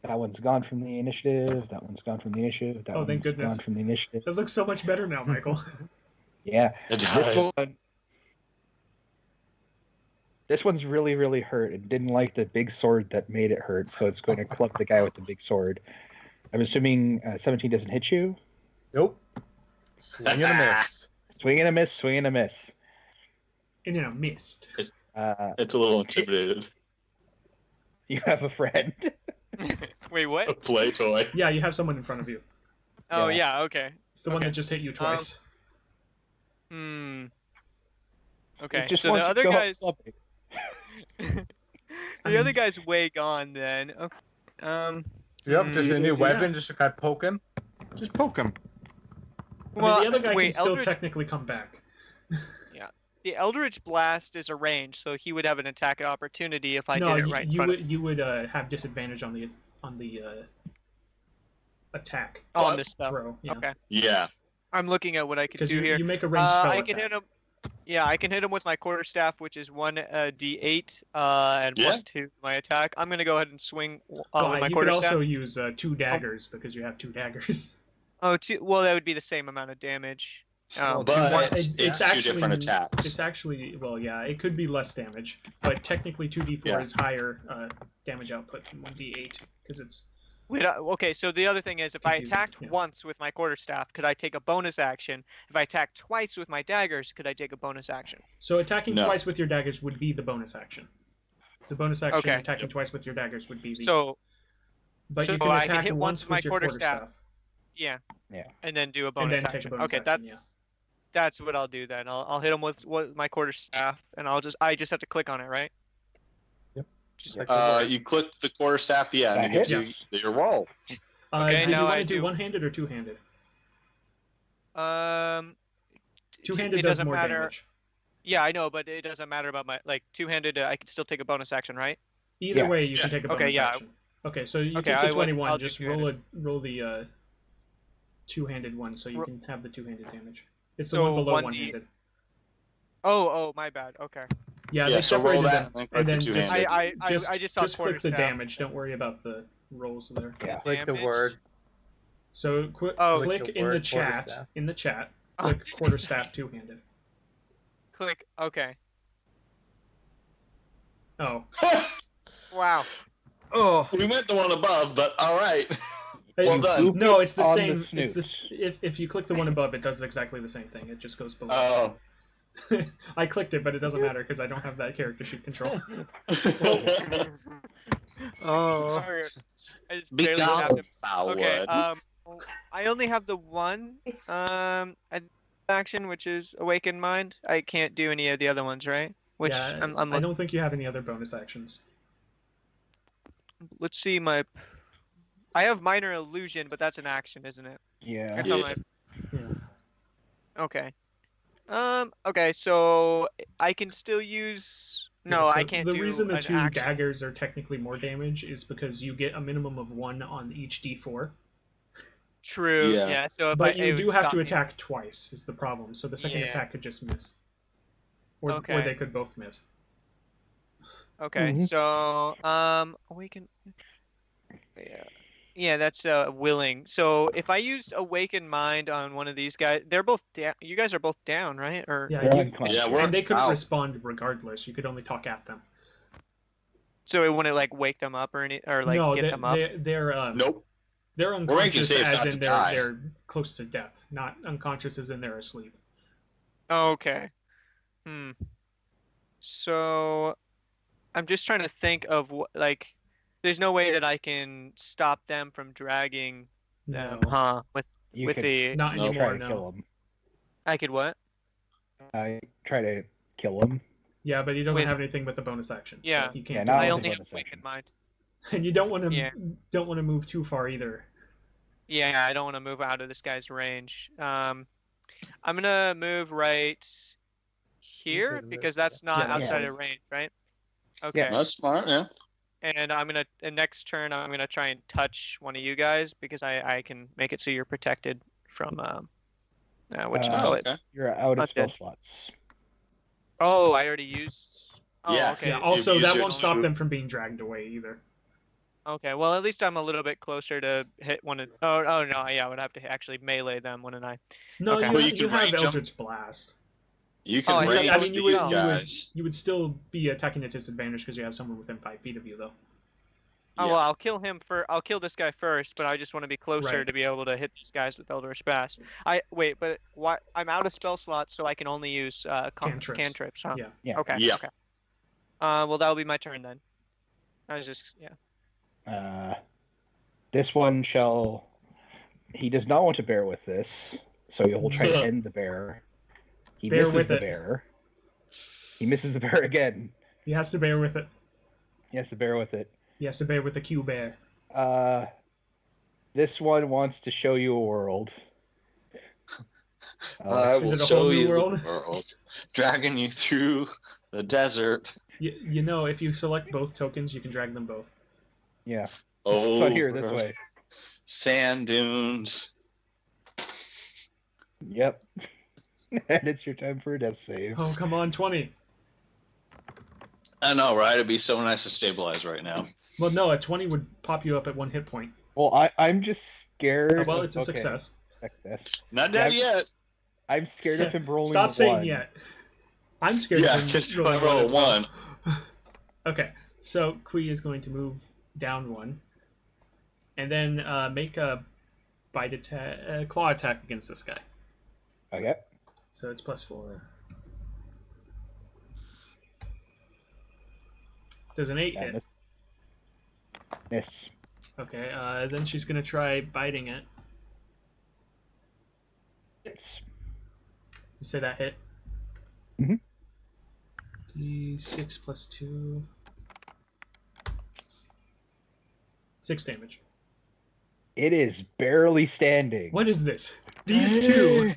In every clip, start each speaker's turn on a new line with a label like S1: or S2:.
S1: That one's gone from the initiative. That one's gone from the initiative. That
S2: Thank
S1: one's
S2: goodness.
S1: gone from the initiative.
S2: It looks so much better now, Michael.
S1: Yeah.
S3: It does.
S1: This one's really, really hurt. It didn't like the big sword that made it hurt, so it's going to club the guy with the big sword. I'm assuming 17 doesn't hit you?
S4: Nope. Swing and a miss.
S1: Swing and a miss, swing and a miss.
S2: And then I missed.
S3: It's a little intimidated.
S1: You have a friend.
S5: Wait,
S3: A
S5: what?
S3: play toy.
S2: Yeah, you have someone in front of you.
S5: Oh, yeah, okay.
S2: It's the one that just hit you twice.
S5: Okay,
S1: It just
S5: so the
S1: wants to
S5: other
S1: go
S5: guys...
S1: clubbing.
S5: the other guy's way gone then. Okay.
S4: Yep, just a new
S2: Yeah.
S4: weapon, just to kind of poke him. Just poke him.
S2: I mean, the other guy can still
S5: Eldritch...
S2: technically come back.
S5: The Eldritch Blast is a range, so he would have an attack opportunity if I
S2: no,
S5: did it right in front of him.
S2: you would have disadvantage on the attack.
S5: Oh, on this stuff.
S2: Throw. Yeah.
S5: Okay.
S3: Yeah.
S5: I'm looking at what I can
S2: Because
S5: do here.
S2: you make a ranged spell
S5: I can
S2: attack.
S5: hit him. Yeah, I can hit him with my quarterstaff, which is 1d8 and plus 2 my attack. I'm gonna go ahead and swing with my
S2: you could
S5: quarterstaff.
S2: also use 2 daggers because you have 2 daggers.
S5: Oh, well, that would be the same amount of damage.
S3: But it's two
S2: actually
S3: different attacks.
S2: It's actually it could be less damage, but technically 2d4 is higher damage output than 1d8 because it's.
S5: Wait, okay, so the other thing is, if I attacked once with my quarterstaff, could I take a bonus action? If I attacked twice with my daggers, could I take a bonus action?
S2: So attacking twice with your daggers would be the bonus action. The bonus action attacking twice with your daggers would be the. But you can
S5: I
S2: attack
S5: can hit
S2: once with
S5: my
S2: your
S5: quarterstaff. Yeah. And then do a bonus action. Okay, that's what I'll do then. I'll hit him with my quarterstaff, and I just have to click on it, right?
S3: You click the quarterstaff, and it gives you your roll.
S5: Okay,
S2: do you
S5: now
S2: want
S5: I
S2: to do
S5: do.
S2: one-handed or two-handed? Two-handed
S5: it
S2: does
S5: doesn't
S2: more
S5: matter.
S2: damage.
S5: Yeah, I know, but it doesn't matter about my two-handed. I can still take a bonus action, right?
S2: Either way, you can take a bonus action. Okay, so you get the 21.
S5: I'll
S2: just
S5: do
S2: roll the two-handed one, so you can have the two-handed damage. It's the
S5: So
S2: one below
S5: 1d
S2: one-handed.
S5: Oh, my bad. Okay.
S2: Yeah, they separated them, and then
S5: I just saw
S2: click the
S5: quarterstaff.
S2: damage. Don't worry about the rolls there.
S1: Yeah.
S4: Click the word.
S2: So click
S4: the
S2: in the
S4: word
S2: chat.
S4: quarterstaff.
S2: In the chat, click quarterstaff two-handed.
S5: Click. Okay.
S2: Oh.
S5: Wow.
S4: Oh.
S3: We went the one above, but all right. Well done.
S2: No, it's the
S1: On
S2: same.
S1: the
S2: It's this. If you click the one above, it does exactly the same thing. It just goes below.
S3: Oh.
S2: I clicked it, but it doesn't matter because I don't have that character sheet control.
S4: Oh.
S5: I just
S3: Be
S5: barely
S3: gone,
S5: have him.
S3: foul
S5: Okay.
S3: wood.
S5: I only have the one action, which is Awaken Mind. I can't do any of the other ones, right? Which
S2: yeah, I don't think you have any other bonus actions.
S5: Let's see my. I have Minor Illusion, but that's an action, isn't it?
S1: Yeah.
S5: It's on my... Okay. Okay, so I can still use. No,
S2: Yeah, so
S5: I can't
S2: the
S5: do
S2: reason the
S5: an
S2: two
S5: action.
S2: daggers are technically more damage is because you get a minimum of 1 on each d4.
S5: True.
S3: Yeah.
S5: Yeah. So if
S2: But
S5: it
S2: you
S5: would
S2: do have
S5: stop
S2: to
S5: me.
S2: attack twice is the problem. So the second
S5: Yeah.
S2: attack could just miss. Or
S5: Okay.
S2: they could both miss.
S5: Okay. So Awaken. Yeah. Yeah, that's willing. So if I used Awaken Mind on one of these guys, they're both down. You guys are both down, right? Or
S2: Yeah,
S3: we're
S2: and they couldn't
S3: out.
S2: respond regardless. You could only talk at them.
S5: so it wouldn't like wake them up or any or like
S2: no,
S5: get them up.
S2: they're
S3: Nope.
S2: they're
S3: making
S2: unconscious
S3: safe
S2: as
S3: not
S2: in
S3: to
S2: they're
S3: die.
S2: they're close to death, not unconscious as in they're asleep.
S5: Okay. So I'm just trying to think of like. There's no way that I can stop them from dragging them,
S2: No.
S5: huh? With
S1: You could
S5: the
S2: Not
S1: try
S2: anymore,
S1: to
S2: no.
S1: kill him.
S5: I could what?
S1: Try to kill him.
S2: Yeah, but he doesn't
S5: With-
S2: have anything with the bonus action.
S5: Yeah.
S2: So he
S1: Yeah,
S2: can't.
S1: now
S2: do
S5: I
S1: it's
S5: only
S1: a
S5: have
S1: bonus
S5: Awaken
S1: action.
S5: Mind.
S2: And you don't want to
S5: Yeah.
S2: move too far either.
S5: Yeah, I don't want to move out of this guy's range. I'm gonna move right here because that's not
S2: Yeah,
S5: outside
S1: yeah.
S5: of range, right? Okay.
S3: That's smart, yeah.
S5: And I'm gonna next turn I'm gonna try and touch one of you guys because I can make it so you're protected from what you call it.
S3: Okay.
S1: You're out of
S5: Not
S1: spell
S5: dead.
S1: slots.
S5: Oh, I already used. Oh,
S3: Yeah.
S5: okay.
S2: Yeah. Also,
S3: use
S2: that
S3: it
S2: won't stop
S3: to-
S2: them from being dragged away either.
S5: Okay, well, at least I'm a little bit closer to hit one of... Oh, no, yeah, I would have to actually melee them, wouldn't I?
S2: No,
S5: okay.
S2: you have Eldritch Blast.
S3: You can range these
S2: guys. You would still be attacking at disadvantage because you have someone within 5 feet of you, though.
S5: Oh, well, I'll kill him I'll kill this guy first, but I just want to be closer to be able to hit these guys with Eldritch Blast. Wait, but why? I'm out of spell slots, so I can only use cantrips, huh?
S2: Yeah.
S5: Okay.
S3: Yeah.
S5: Okay. Well, that'll be my turn then. I was just
S1: This one he does not want to bear with this, so he will try to end the bear. He misses the bear. He misses the bear again.
S2: He has to bear with it.
S1: He has to bear with it.
S2: He has to bear with the Q bear.
S1: This one wants to show you a world.
S3: I will show you
S2: world?
S3: the world, dragging you through the desert.
S2: You know, if you select both tokens, you can drag them both.
S1: Yeah.
S3: Oh,
S1: but here, this way.
S3: Sand dunes.
S1: Yep. And it's your time for a death save.
S2: Oh, come on, 20.
S3: I know, right? It'd be so nice to stabilize right now.
S2: Well, no, a 20 would pop you up at 1 hit point.
S1: Well, I'm just scared.
S2: Oh, well, it's a success.
S3: Not dead yet.
S1: I'm scared of him rolling
S2: Stop saying yet. I'm scared of him
S3: because if I roll a 1.
S2: Okay, so Quee is going to move down 1. And then make a claw attack against this guy.
S1: Okay.
S2: So it's +4. Does an 8 hit?
S1: Miss.
S2: Okay, then she's going to try biting it.
S1: It's...
S2: You say that hit?
S1: Mm-hmm.
S2: D6 plus 2. 6 damage.
S1: It is barely standing.
S2: What is this? These two.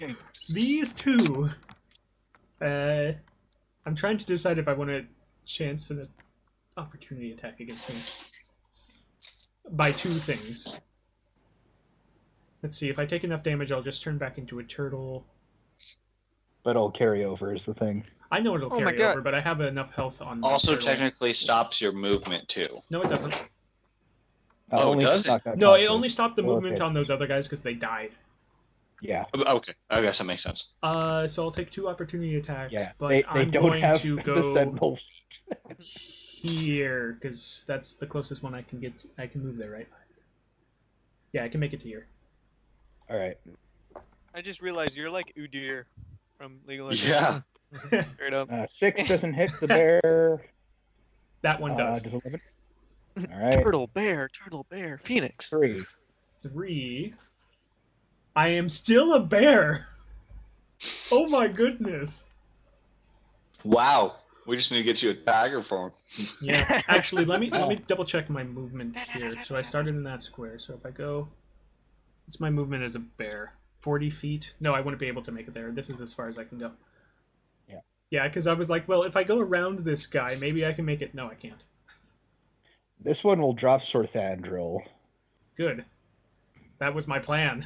S2: These two. I'm trying to decide if I want to chance an opportunity attack against me. By 2 things. Let's see, if I take enough damage, I'll just turn back into a turtle.
S1: But it'll carry over is the thing.
S2: I know it'll carry over, but I have enough health on.
S3: Also, technically stops your movement too.
S2: No, it doesn't.
S3: Does it?
S2: No, it only stopped the movement on those other guys because they died.
S1: Yeah.
S3: Okay, I guess that makes sense.
S2: So I'll take 2 opportunity attacks, but
S1: they
S2: I'm
S1: don't
S2: going
S1: have
S2: to
S1: the
S2: go
S1: sentinel
S2: here because that's the closest one I can get. I can move there, right? Yeah, I can make it to here.
S1: All right.
S5: I just realized you're like Udyr from League of Legends.
S3: Yeah.
S5: Straight up.
S1: 6 doesn't hit the bear.
S2: That one does.
S1: Does 11? All right.
S5: Turtle, bear, phoenix.
S1: 3.
S2: I am still a bear. Oh my goodness.
S3: Wow. We just need to get you a dagger form.
S2: Yeah. Actually, let me double check my movement here. So I started in that square. So if I go, it's my movement as a bear. 40 feet. No, I wouldn't be able to make it there. This is as far as I can go.
S1: Yeah.
S2: Yeah, because I was like, well, if I go around this guy, maybe I can make it. No, I can't.
S1: This one will drop Sorthandril.
S2: Good. That was my plan.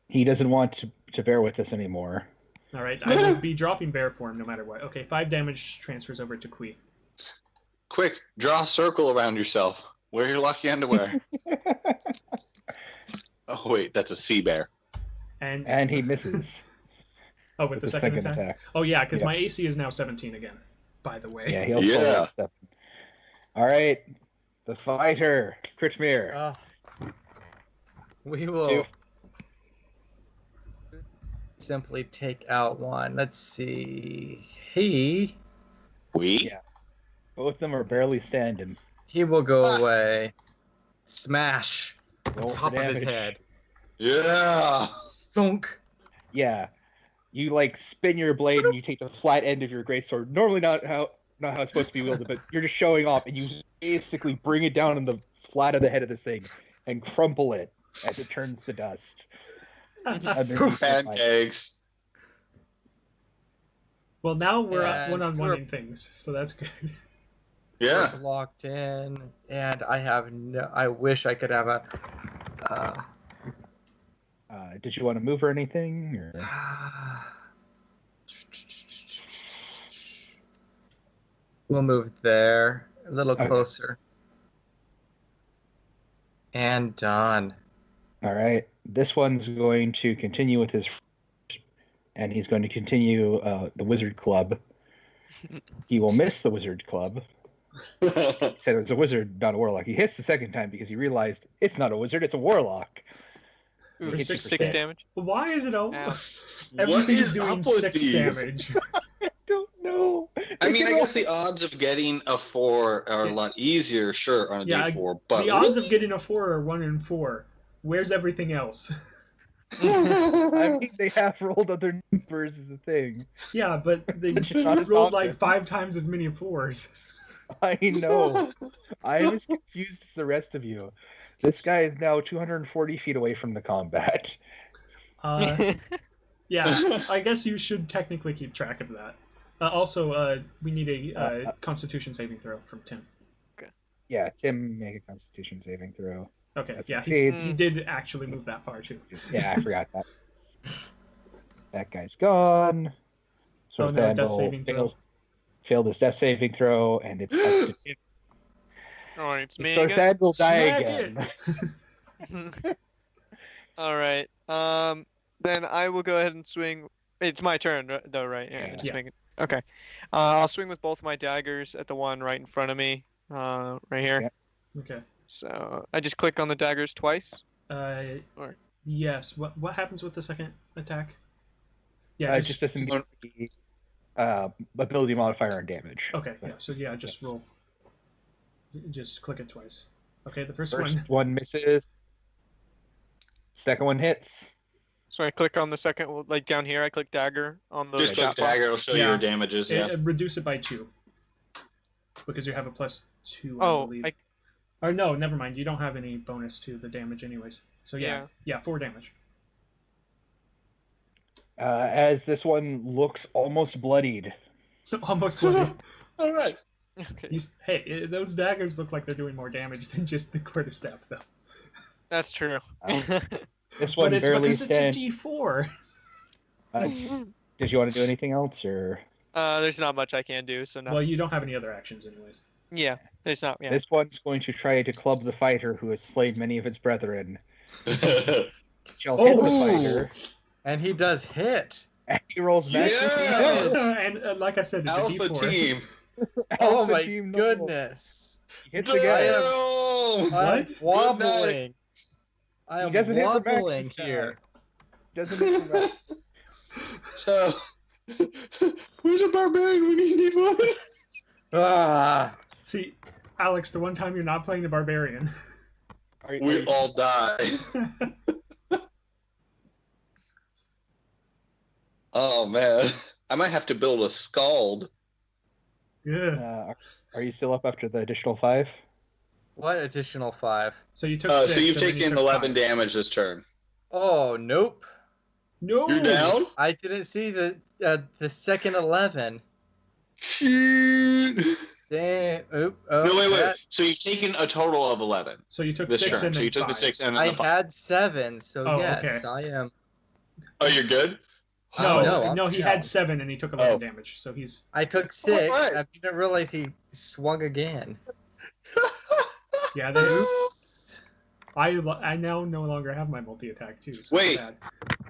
S1: He doesn't want to bear with us anymore.
S2: All right, I will be dropping bear form no matter what. Okay, 5 damage transfers over to Quee.
S3: Quick, draw a circle around yourself. Wear your lucky underwear. Oh wait, that's a sea bear.
S2: And
S1: he misses.
S2: Oh, with the second attack? Oh yeah, because my AC is now 17 again. By the way.
S1: Yeah, he'll pull it 7. All right, the fighter, Krit Mere.
S4: We will simply take out one. Let's see.
S1: Yeah. Both of them are barely standing.
S4: He will go away. Smash.
S1: Roll
S4: the top of his head.
S3: Yeah.
S4: Thunk.
S1: Yeah. You spin your blade and you take the flat end of your greatsword. Normally not how it's supposed to be wielded, but you're just showing off, and you basically bring it down on the flat of the head of this thing and crumple it as it turns to dust.
S3: Pancakes.
S2: Well, now we're one-on-one in things, so that's good.
S3: Yeah.
S4: We're locked in, and I have no. I wish I could have a.
S1: Did you want to move or anything? Or?
S4: We'll move there, a little closer. And done.
S1: All right. This one's going to continue with his, and he's going to continue the wizard club. He will miss the wizard club. He said it was a wizard, not a warlock. He hits the second time because he realized it's not a wizard, it's a warlock.
S5: Ooh,
S1: Hits you
S5: six,
S1: for
S5: 6
S1: six.
S5: damage.
S2: Why is it all?
S5: Ow.
S2: Everything's
S3: is
S2: doing
S3: up with
S2: 6
S3: these?
S2: damage.
S1: I don't know.
S3: I mean, I guess the odds of getting a 4 are a lot easier, sure, on a
S2: Yeah,
S3: D4, but
S2: The odds of getting a 4 are 1 in 4. Where's everything else?
S1: I mean, they have rolled other numbers is the thing.
S2: Yeah, but they
S1: It's just not as
S2: rolled
S1: often.
S2: like 5 times as many 4s.
S1: I know. I'm as confused as the rest of you. This guy is now 240 feet away from the combat.
S2: Yeah, I guess you should technically keep track of that. Also, we need a Constitution saving throw from Tim.
S1: Yeah, Tim, make a Constitution saving throw.
S2: Okay,
S1: That
S2: yeah,
S1: succeeds.
S2: he did actually move that far too.
S1: Yeah, I forgot that. That guy's gone. So
S2: Oh, no, death saving throw.
S1: failed his death saving throw, and it's up to Tim.
S5: Oh, it's me
S1: So
S5: again.
S1: Thad will die
S2: Smack
S1: again.
S5: All right. Then I will go ahead and swing. It's my turn, though, right?
S1: Yeah.
S5: Just
S2: Yeah.
S5: make it- Okay. I'll swing with both my daggers at the one right in front of me, right here.
S1: Yeah.
S2: Okay.
S5: So I just click on the daggers twice. Or-
S2: Yes. What happens with the second attack? Yeah.
S1: It just doesn't get the ability modifier on damage.
S2: Okay. Yeah. So yeah, just roll. Just click it twice. Okay. The first
S1: First
S2: one.
S1: one misses. Second one hits.
S5: So I click on the second, like down here. I click dagger on the
S3: Just click
S5: chat box.
S3: dagger, it'll show you
S2: Yeah.
S3: your damages, yeah.
S2: Reduce it by 2. Because you have a +2, I
S5: Oh,
S2: believe. Or no, never mind. You don't have any bonus to the damage anyways. So yeah, 4 damage.
S1: As this one looks almost bloodied.
S2: Almost bloody.
S3: All right.
S5: Okay.
S2: Hey, those daggers look like they're doing more damage than just the quarterstaff, though.
S5: That's true.
S1: This one
S2: But it's
S1: barely
S2: because it's a
S1: stands.
S2: D4.
S1: Did you want to do anything else, or
S5: There's not much I can do, so no.
S2: Well, you don't have any other actions, anyways.
S5: Yeah, there's not. Yeah.
S1: this one's going to try to club the fighter who has slain many of its brethren? Shall hit the fighter,
S4: And he does hit.
S1: and he rolls magic
S3: Yes!
S1: damage.
S2: And like I said, it's a
S3: Alpha
S2: D4.
S3: team.
S4: Oh
S1: Alpha
S4: my
S1: team, no.
S4: goodness.
S1: He hits again.
S3: Damn!
S4: I'm
S2: What?
S4: wobbling. I
S1: He
S4: am
S1: doesn't hit for max
S4: wobbling
S1: this time.
S4: here.
S1: Doesn't hit for max.
S3: So, who's a barbarian when you need one?
S4: Ah.
S2: See, Alex, the one time you're not playing the barbarian.
S3: We all die. Oh man, I might have to build a scald.
S2: Yeah.
S1: Are you still up after the additional 5?
S4: What additional 5?
S2: So you took 6.
S3: So you've
S2: and then you
S3: taken
S2: took
S3: 11
S2: 5.
S3: damage this turn.
S4: Oh, nope.
S2: No.
S3: You're down?
S4: I didn't see the second 11.
S3: Shoot.
S4: Damn. Oop. Oh,
S3: No, wait.
S4: that-
S3: So you've taken a total of 11
S2: So you took
S3: this
S2: 6
S3: turn.
S2: and
S3: So
S2: then
S3: you took
S2: 5.
S3: the 6 and then
S4: I
S3: the 5.
S4: had 7, so
S2: Oh,
S4: yes,
S2: okay.
S4: I am.
S3: Oh, you're good?
S2: No,
S4: No,
S2: no,
S4: I'm
S2: he
S4: down.
S2: had 7 and he took 11
S3: Oh.
S2: damage. So he's.
S4: I took 6.
S3: Alright.
S4: I didn't realize he swung again.
S2: Yeah, they, I now no longer have my multi attack too. So
S3: Wait.
S2: Bad.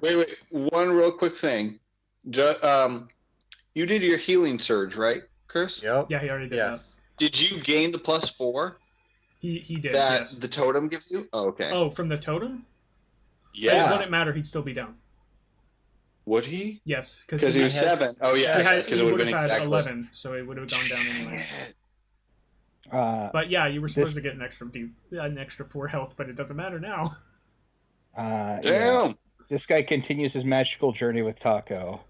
S3: Wait. One real quick thing. You did your healing surge, right, Chris?
S4: Yep.
S2: Yeah, he already did
S4: Yes.
S3: Did you gain the +4
S2: that. He did.
S3: that
S2: Yes.
S3: the totem gives you? Oh, okay.
S2: Oh, from the totem? It
S3: Yeah.
S2: wouldn't matter. He'd still be down.
S3: Would he?
S2: Yes,
S3: Because he was
S4: had-
S3: 7. Oh, yeah.
S2: he
S3: Because it would
S2: would
S3: have been
S2: have had
S3: exactly
S2: 11, so it would have gone down anyway. But yeah, you were supposed to get an extra 4 health, but it doesn't matter now.
S1: Yeah.
S3: Damn.
S1: This guy continues his magical journey with Ta'aco.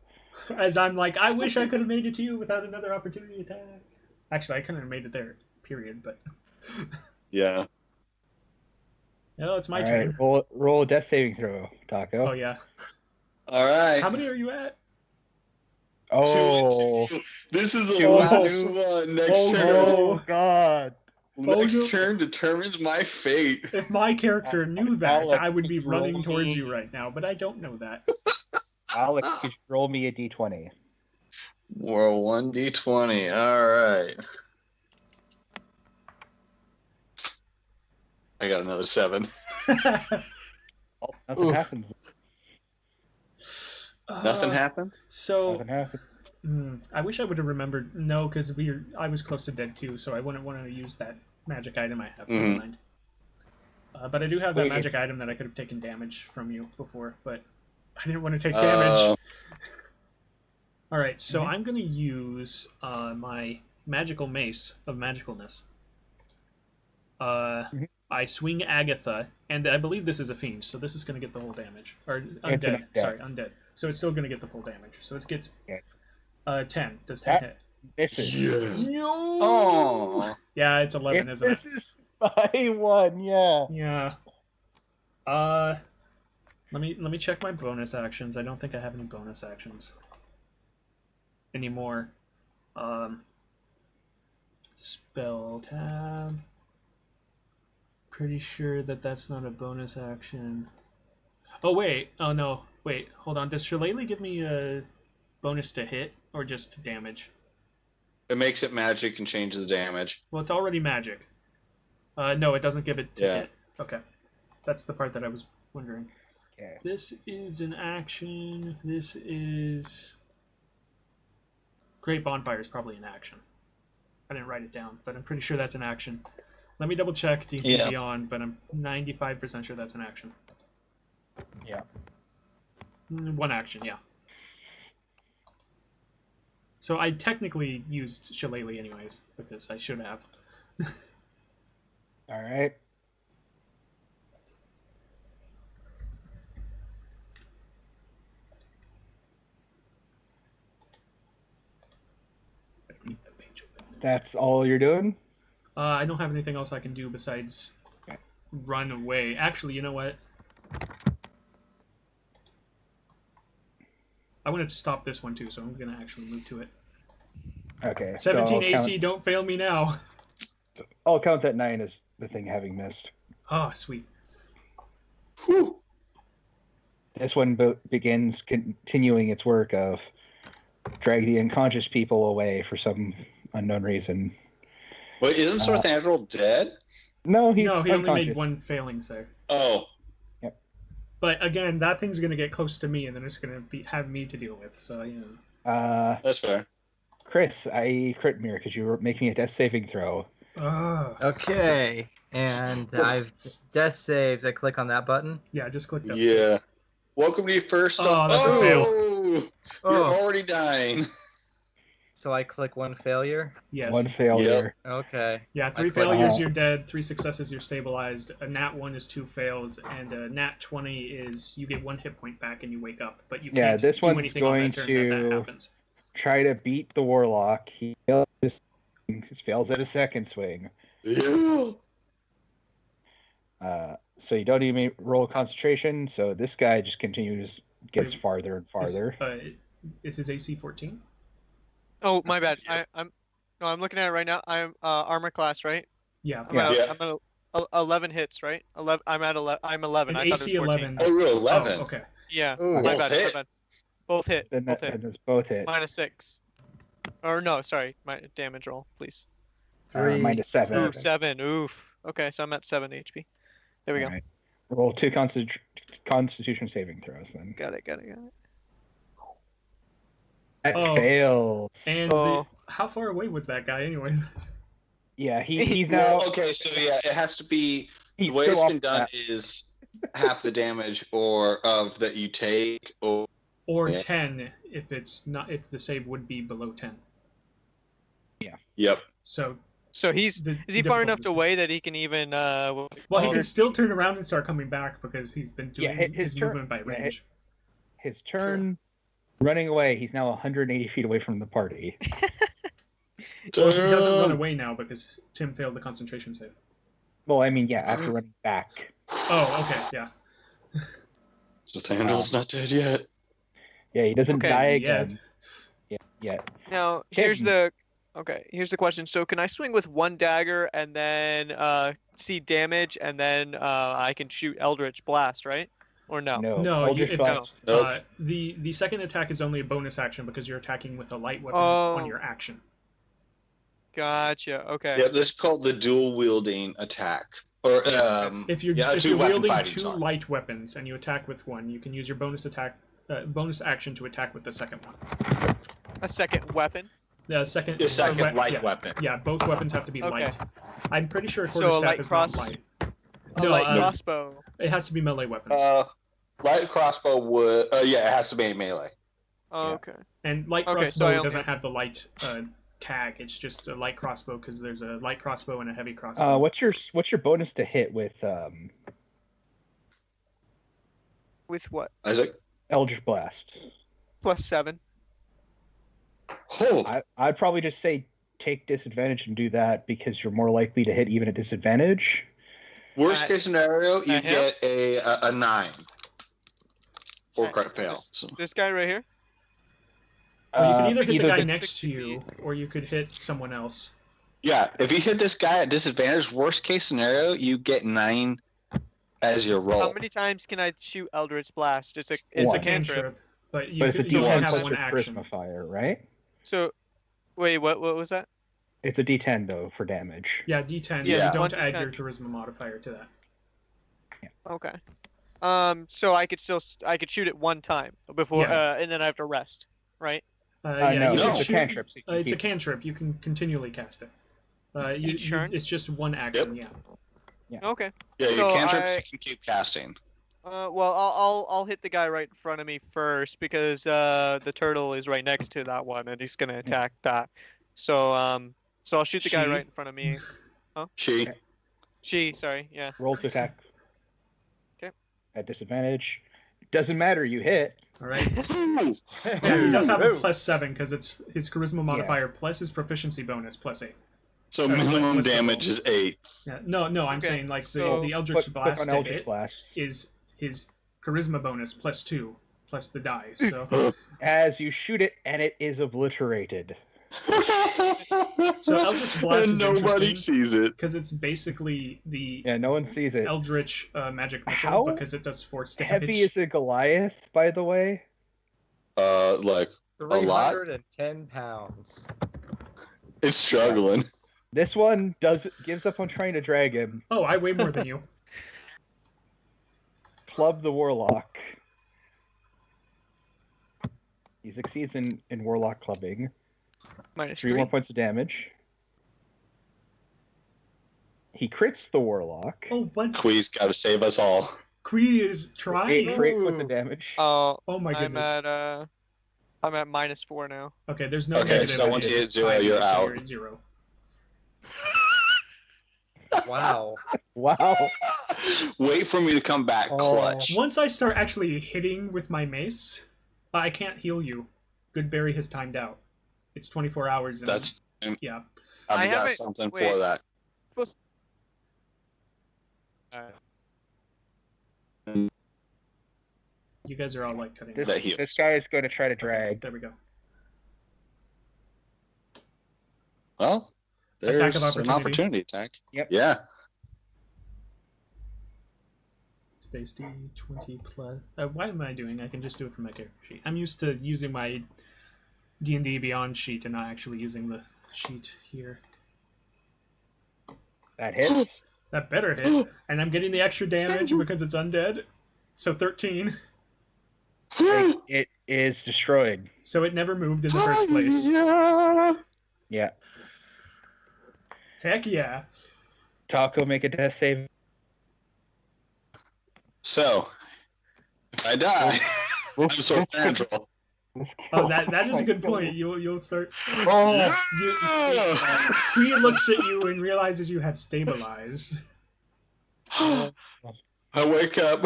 S2: As I'm like, I wish I could have made it to you without another opportunity attack. Actually, I couldn't have made it there, period. But
S3: Yeah.
S2: oh, it's my
S1: All
S2: turn.
S1: right, roll a death saving throw, Ta'aco.
S2: Oh yeah.
S3: All right.
S2: How many are you at?
S1: Oh,
S3: This is the
S1: Two
S3: last
S1: and
S3: one. Next
S2: Oh,
S3: turn.
S2: no.
S1: God.
S3: Next
S2: no.
S3: turn determines my fate.
S2: If my character knew that,
S1: Alex,
S2: I would be
S1: roll
S2: running towards
S1: me.
S2: you right now. But I don't know that.
S1: Alex, could you roll me a d20?
S3: Well, 1d20. All right. I got another 7.
S1: Oh, nothing
S3: Oof.
S1: happens.
S3: Nothing happened?
S2: So,
S1: Nothing happens.
S2: I wish I would have remembered. No, because I was close to dead too, so I wouldn't want to use that magic item I have. Never mind. But I do have that magic item that I could have taken damage from you before, but I didn't want to take damage. All right, so I'm going to use my magical mace of magicalness. I swing Agatha, and I believe this is a fiend, so this is going to get the whole damage. Or undead. Sorry, undead. So it's still going to get the full damage. So it gets 10. Does 10 hit?
S1: This is...
S2: No!
S3: Oh!
S2: Yeah, it's 11, isn't it?
S1: This is by 1, yeah.
S2: Yeah. Let me check my bonus actions. I don't think I have any bonus actions anymore. Spell tab. Pretty sure that that's not a bonus action. Oh wait. Oh no. Wait. Hold on. Does Shillelagh give me a bonus to hit or just to damage?
S3: It makes it magic and changes the damage.
S2: Well, it's already magic. No, it doesn't give it to hit. Okay. That's the part that I was wondering.
S1: Okay.
S2: This is an action. This is... Great Bonfire is probably an action. I didn't write it down, but I'm pretty sure that's an action. Let me double check D&D Beyond, but I'm 95% sure that's an action.
S1: Yeah.
S2: 1 action, yeah. So I technically used Shillelagh anyways, because I should have.
S1: All right. That's all you're doing?
S2: I don't have anything else I can do besides run away. Actually, you know what? I want to stop this one too, so I'm going to actually move to it.
S1: Okay.
S2: 17
S1: so
S2: AC, don't fail me now.
S1: I'll count that 9 as the thing having missed.
S2: Oh, sweet.
S3: Whew.
S1: This one begins continuing its work of drag the unconscious people away for some unknown reason.
S3: Wait, isn't Sorthandrel dead?
S1: No, he's
S2: No, he only
S1: unconscious.
S2: made 1 failing save.
S3: Oh.
S1: Yep.
S2: But again, that thing's going to get close to me, and then it's going to have me to deal with, so, you know.
S3: That's fair.
S1: Chris, I Krit Mere because you were making a death saving throw.
S4: Okay, and I've death saves. I click on that button.
S2: Yeah, just click that.
S3: Yeah. Welcome to your first...
S2: Oh, that's a fail.
S3: You're already dying.
S4: So I click 1 failure.
S2: Yes.
S1: 1 failure.
S4: Okay.
S2: Yeah, 3 failures, you're dead. 3 successes, you're stabilized. A nat 1 is 2 fails, and a nat 20 is you get 1 hit point back and you wake up, but you can't
S1: this
S2: do
S1: one's
S2: anything on
S1: going
S2: that turn
S1: to
S2: that happens.
S1: try to beat the warlock. He fails at a second swing.
S3: Yeah.
S1: So you don't even roll concentration. So this guy just gets farther and farther.
S2: Is his AC 14?
S5: Oh, my bad. I'm looking at it right now. I'm armor class, right?
S2: Yeah.
S5: I'm at 11 hits, right? 11. I'm at 11. I'm 11.
S2: An
S5: I thought
S2: AC
S5: it was 14.
S2: 11.
S3: Oh, you're 11.
S2: Oh, okay.
S5: Yeah.
S1: Ooh.
S5: My
S3: Both
S5: bad.
S3: hit.
S5: My bad. Both hit.
S1: And
S5: Both hit.
S1: it's both hit.
S5: -6. Or no, sorry. My damage roll, please.
S1: -7.
S5: Ooh, 7. Oof. Okay, so I'm at 7 HP. There we go.
S1: Right. Roll 2 Constitution saving throws then.
S5: Got it.
S1: That fails.
S2: And how far away was that guy, anyways?
S1: Yeah, he's now.
S3: Well, okay, so yeah, it has to be...
S1: He's
S3: The way
S1: still
S3: it's
S1: off
S3: been done
S1: that.
S3: is half the damage that you take, or
S2: 10 if the save would be below 10.
S3: Yep.
S2: So
S5: is he far enough away that he can even
S2: well, he can still turn around and start coming back because he's been doing his movement by range.
S1: His turn running away, he's now 180 feet away from the party.
S2: Well, he doesn't run away now because Tim failed the concentration save.
S1: Well, I mean, yeah, after running back.
S2: Oh, okay, yeah.
S3: So Thandrel's not dead yet.
S1: Yeah, he doesn't die again. Yeah.
S5: Now, here's the question. So can I swing with 1 dagger and then see damage and then I can shoot Eldritch Blast, right? Or no?
S2: No,
S1: Eldritch Blast.
S3: Nope.
S2: The second attack is only a bonus action because you're attacking with a light weapon
S5: Oh.
S2: on your action.
S5: Gotcha. Okay.
S3: Yeah, this is called the dual wielding attack. Or
S2: If you're
S3: yeah,
S2: if
S3: two
S2: you're
S3: weapon
S2: wielding
S3: fighting,
S2: two
S3: sorry.
S2: light weapons and you attack with one, you can use your bonus action to attack with the second one.
S5: A second weapon.
S2: The second.
S3: Your second light
S2: yeah.
S3: weapon.
S2: Yeah, both weapons have to be
S5: Okay.
S2: light. I'm pretty sure
S5: So a
S2: quarterstaff
S5: light
S2: is
S5: cross-
S2: not light.
S5: A
S2: No,
S5: light
S2: uh,
S5: crossbow.
S2: It has to be melee weapons.
S3: Light crossbow would. Yeah, it has to be melee.
S5: Oh,
S1: yeah.
S5: okay.
S2: And light
S5: Okay, so
S2: crossbow
S5: I only
S2: doesn't
S5: have-
S2: have the light tag. It's just a light crossbow because there's a light crossbow and a heavy crossbow.
S1: What's your bonus to hit with
S5: With what?
S3: Isaac.
S1: Eldritch Blast?
S5: +7.
S3: Oh,
S1: I'd probably just say take disadvantage and do that because you're more likely to hit even at disadvantage.
S3: worst case scenario, you
S5: him?
S3: get a 9. Or
S5: Alright,
S3: crit fail.
S5: This guy right here.
S2: Or you can either hit the guy
S1: the-
S2: next to
S5: 60
S2: you, or you could hit someone else.
S3: Yeah, if you hit this guy at disadvantage, worst case scenario, you get 9 as your roll.
S5: How many times can I shoot Eldritch Blast? It's a
S1: One.
S5: cantrip.
S2: But you,
S1: But it's a
S2: you only
S1: D10
S2: have
S1: plus
S2: one
S1: your
S2: action.
S1: charisma fire, right?
S5: So, wait, what was that?
S1: It's a D10 though for damage.
S2: Yeah, D10.
S3: Yeah.
S2: You don't add
S5: 1d10.
S2: your charisma modifier to that.
S5: Okay. So I could shoot it one time before,
S2: Yeah.
S5: and then I have to rest, right?
S2: Yeah,
S1: No,
S2: you can
S1: it's a
S2: shoot-
S1: cantrip. So you can
S2: it's a
S1: keep-
S2: cantrip. You can continually cast it.
S5: Each turn?
S2: It's just one action.
S3: Yep.
S2: Yeah.
S5: Okay.
S3: Yeah,
S5: So
S3: your cantrips
S5: I-
S3: you can keep casting.
S5: Well, I'll hit the guy right in front of me first because the turtle is right next to that one and he's gonna attack that. So I'll shoot the guy
S2: She?
S5: right in front of me.
S3: She.
S5: Sorry, yeah.
S1: Roll to attack.
S5: Okay.
S1: At disadvantage. Doesn't matter. You hit.
S2: All right. Yeah, he does have a +7 because it's his charisma modifier plus his proficiency bonus +8.
S3: So
S2: Alright,
S3: minimum
S2: what's the
S3: damage
S2: roll?
S3: is 8.
S2: Yeah. No, I'm
S5: Okay,
S2: saying like
S5: so-
S2: the Eldritch
S1: Put
S2: Blast
S1: on
S2: to
S1: Eldritch
S2: hit
S1: Blast.
S2: is his charisma bonus +2 plus the die. So
S1: As you shoot it, and it is obliterated.
S2: So Eldritch Blast
S3: and
S2: is
S3: nobody
S2: interesting.
S3: sees it.
S2: because it's basically the
S1: Yeah, no one sees it.
S2: Eldritch magic missile
S1: How
S2: because it does force damage.
S1: Heavy is a Goliath, by the way.
S3: Like lot?
S4: 310 pounds.
S3: it's struggling.
S1: This one gives up on trying to drag him.
S2: Oh, I weigh more than you.
S1: Club the Warlock. He succeeds in Warlock clubbing.
S5: -3.
S1: 3 more points of damage. He crits the Warlock.
S2: Oh, what?
S3: Quee's got to save us all.
S2: Quee is
S1: 8
S2: trying.
S1: crit points of damage.
S5: Oh,
S2: Oh my
S5: I'm
S2: goodness.
S5: at -4 now.
S2: Okay, there's no
S3: Okay,
S2: negative.
S3: so
S2: if
S3: once you
S2: hit
S3: hit 0,
S2: 5,
S3: you're
S2: so
S3: out.
S2: You're at 0.
S4: Wow.
S1: Wow.
S3: Wait for me to come back,
S1: Oh.
S3: clutch.
S2: Once I start actually hitting with my mace, I can't heal you. Goodberry has timed out. It's 24 hours. And,
S3: That's
S2: yeah.
S5: I
S3: I've got
S5: haven't-
S3: something
S5: wait.
S3: for that.
S2: You guys are all like cutting.
S1: This,
S3: That heals.
S1: this guy is going to try to drag.
S2: There we go.
S3: Well,
S2: Attack
S3: there's
S2: of
S3: an
S2: opportunity.
S3: opportunity attack.
S1: Yep.
S3: Yeah.
S2: Space D20 plus. Why am I doing? I can just do it from my character sheet. I'm used to using my D&D Beyond sheet and not actually using the sheet here.
S1: That hits.
S2: That better hit. And I'm getting the extra damage because it's undead. So 13.
S1: It is destroyed.
S2: So it never moved in the first place.
S1: Yeah.
S2: Heck yeah.
S1: Ta'aco, make a death save.
S3: So, if I die, I'm so fragile.
S2: Oh, that is a good point. You'll start.
S1: Oh,
S2: Quee looks at you and realizes you have stabilized.
S3: I wake up.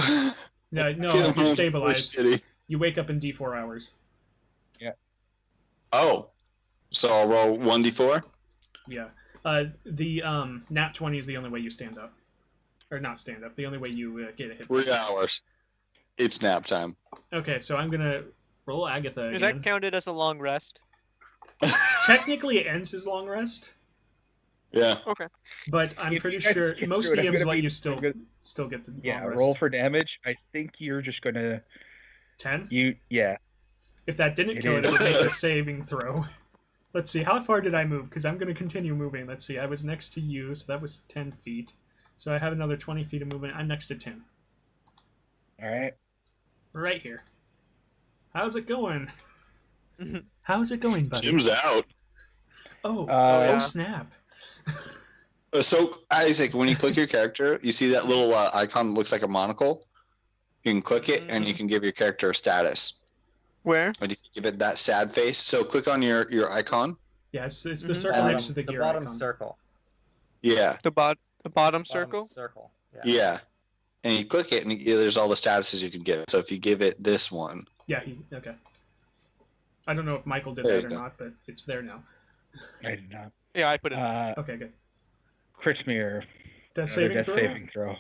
S2: No,
S3: feeling
S2: you're
S3: really
S2: stabilized.
S3: shitty.
S2: You wake up in D4 hours.
S3: Oh, so I'll roll 1d4?
S2: Yeah. The nat 20 is the only way you stand up. Or not stand up. The only way you get a hit.
S3: 3 hours. It's nap time.
S2: Okay, so I'm gonna roll Agatha
S5: Is
S2: again.
S5: that counted as a long rest?
S2: Technically, it ends his long rest,
S3: Yeah.
S2: but I'm
S1: If
S2: pretty
S1: you guys
S2: sure
S1: get
S2: most
S1: through it, I'm
S2: DMs
S1: gonna
S2: let
S1: be-
S2: you
S1: I'm gonna-
S2: still get the
S1: yeah.
S2: long rest.
S1: Roll for damage. I think you're just gonna
S2: 10.
S1: yeah.
S2: If that didn't
S1: It
S2: kill it,
S1: is.
S2: it would make a saving throw. Let's see, how far did I move? Because I'm going to continue moving. Let's see, I was next to you, so that was 10 feet. So I have another 20 feet of movement. I'm next to Tim.
S1: All right.
S2: Right here. How's it going? How's it going, buddy?
S3: Jim's out.
S2: Oh,
S5: yeah.
S2: snap.
S3: So, Isaac, when you click your character, you see that little icon that looks like a monocle? You can click it, and you can give your character a status.
S5: Where?
S3: And you can give it that sad face. So click on your icon.
S2: Yeah, it's the circle next to the gear
S4: bottom
S2: icon.
S4: circle.
S3: Yeah.
S5: The bottom
S4: Bottom
S5: circle?
S4: circle.
S3: Yeah. And you click it, and there's all the statuses you can give. So if you give it this one.
S2: Yeah, okay. I don't know if Michael did
S3: There
S2: that
S3: you
S2: or
S3: go.
S2: not, but it's there now.
S1: I did not.
S5: Yeah, I put it.
S2: Okay, good.
S1: Krit Mere.
S2: Death
S1: Another
S2: saving
S1: death
S2: throw?
S1: saving throw.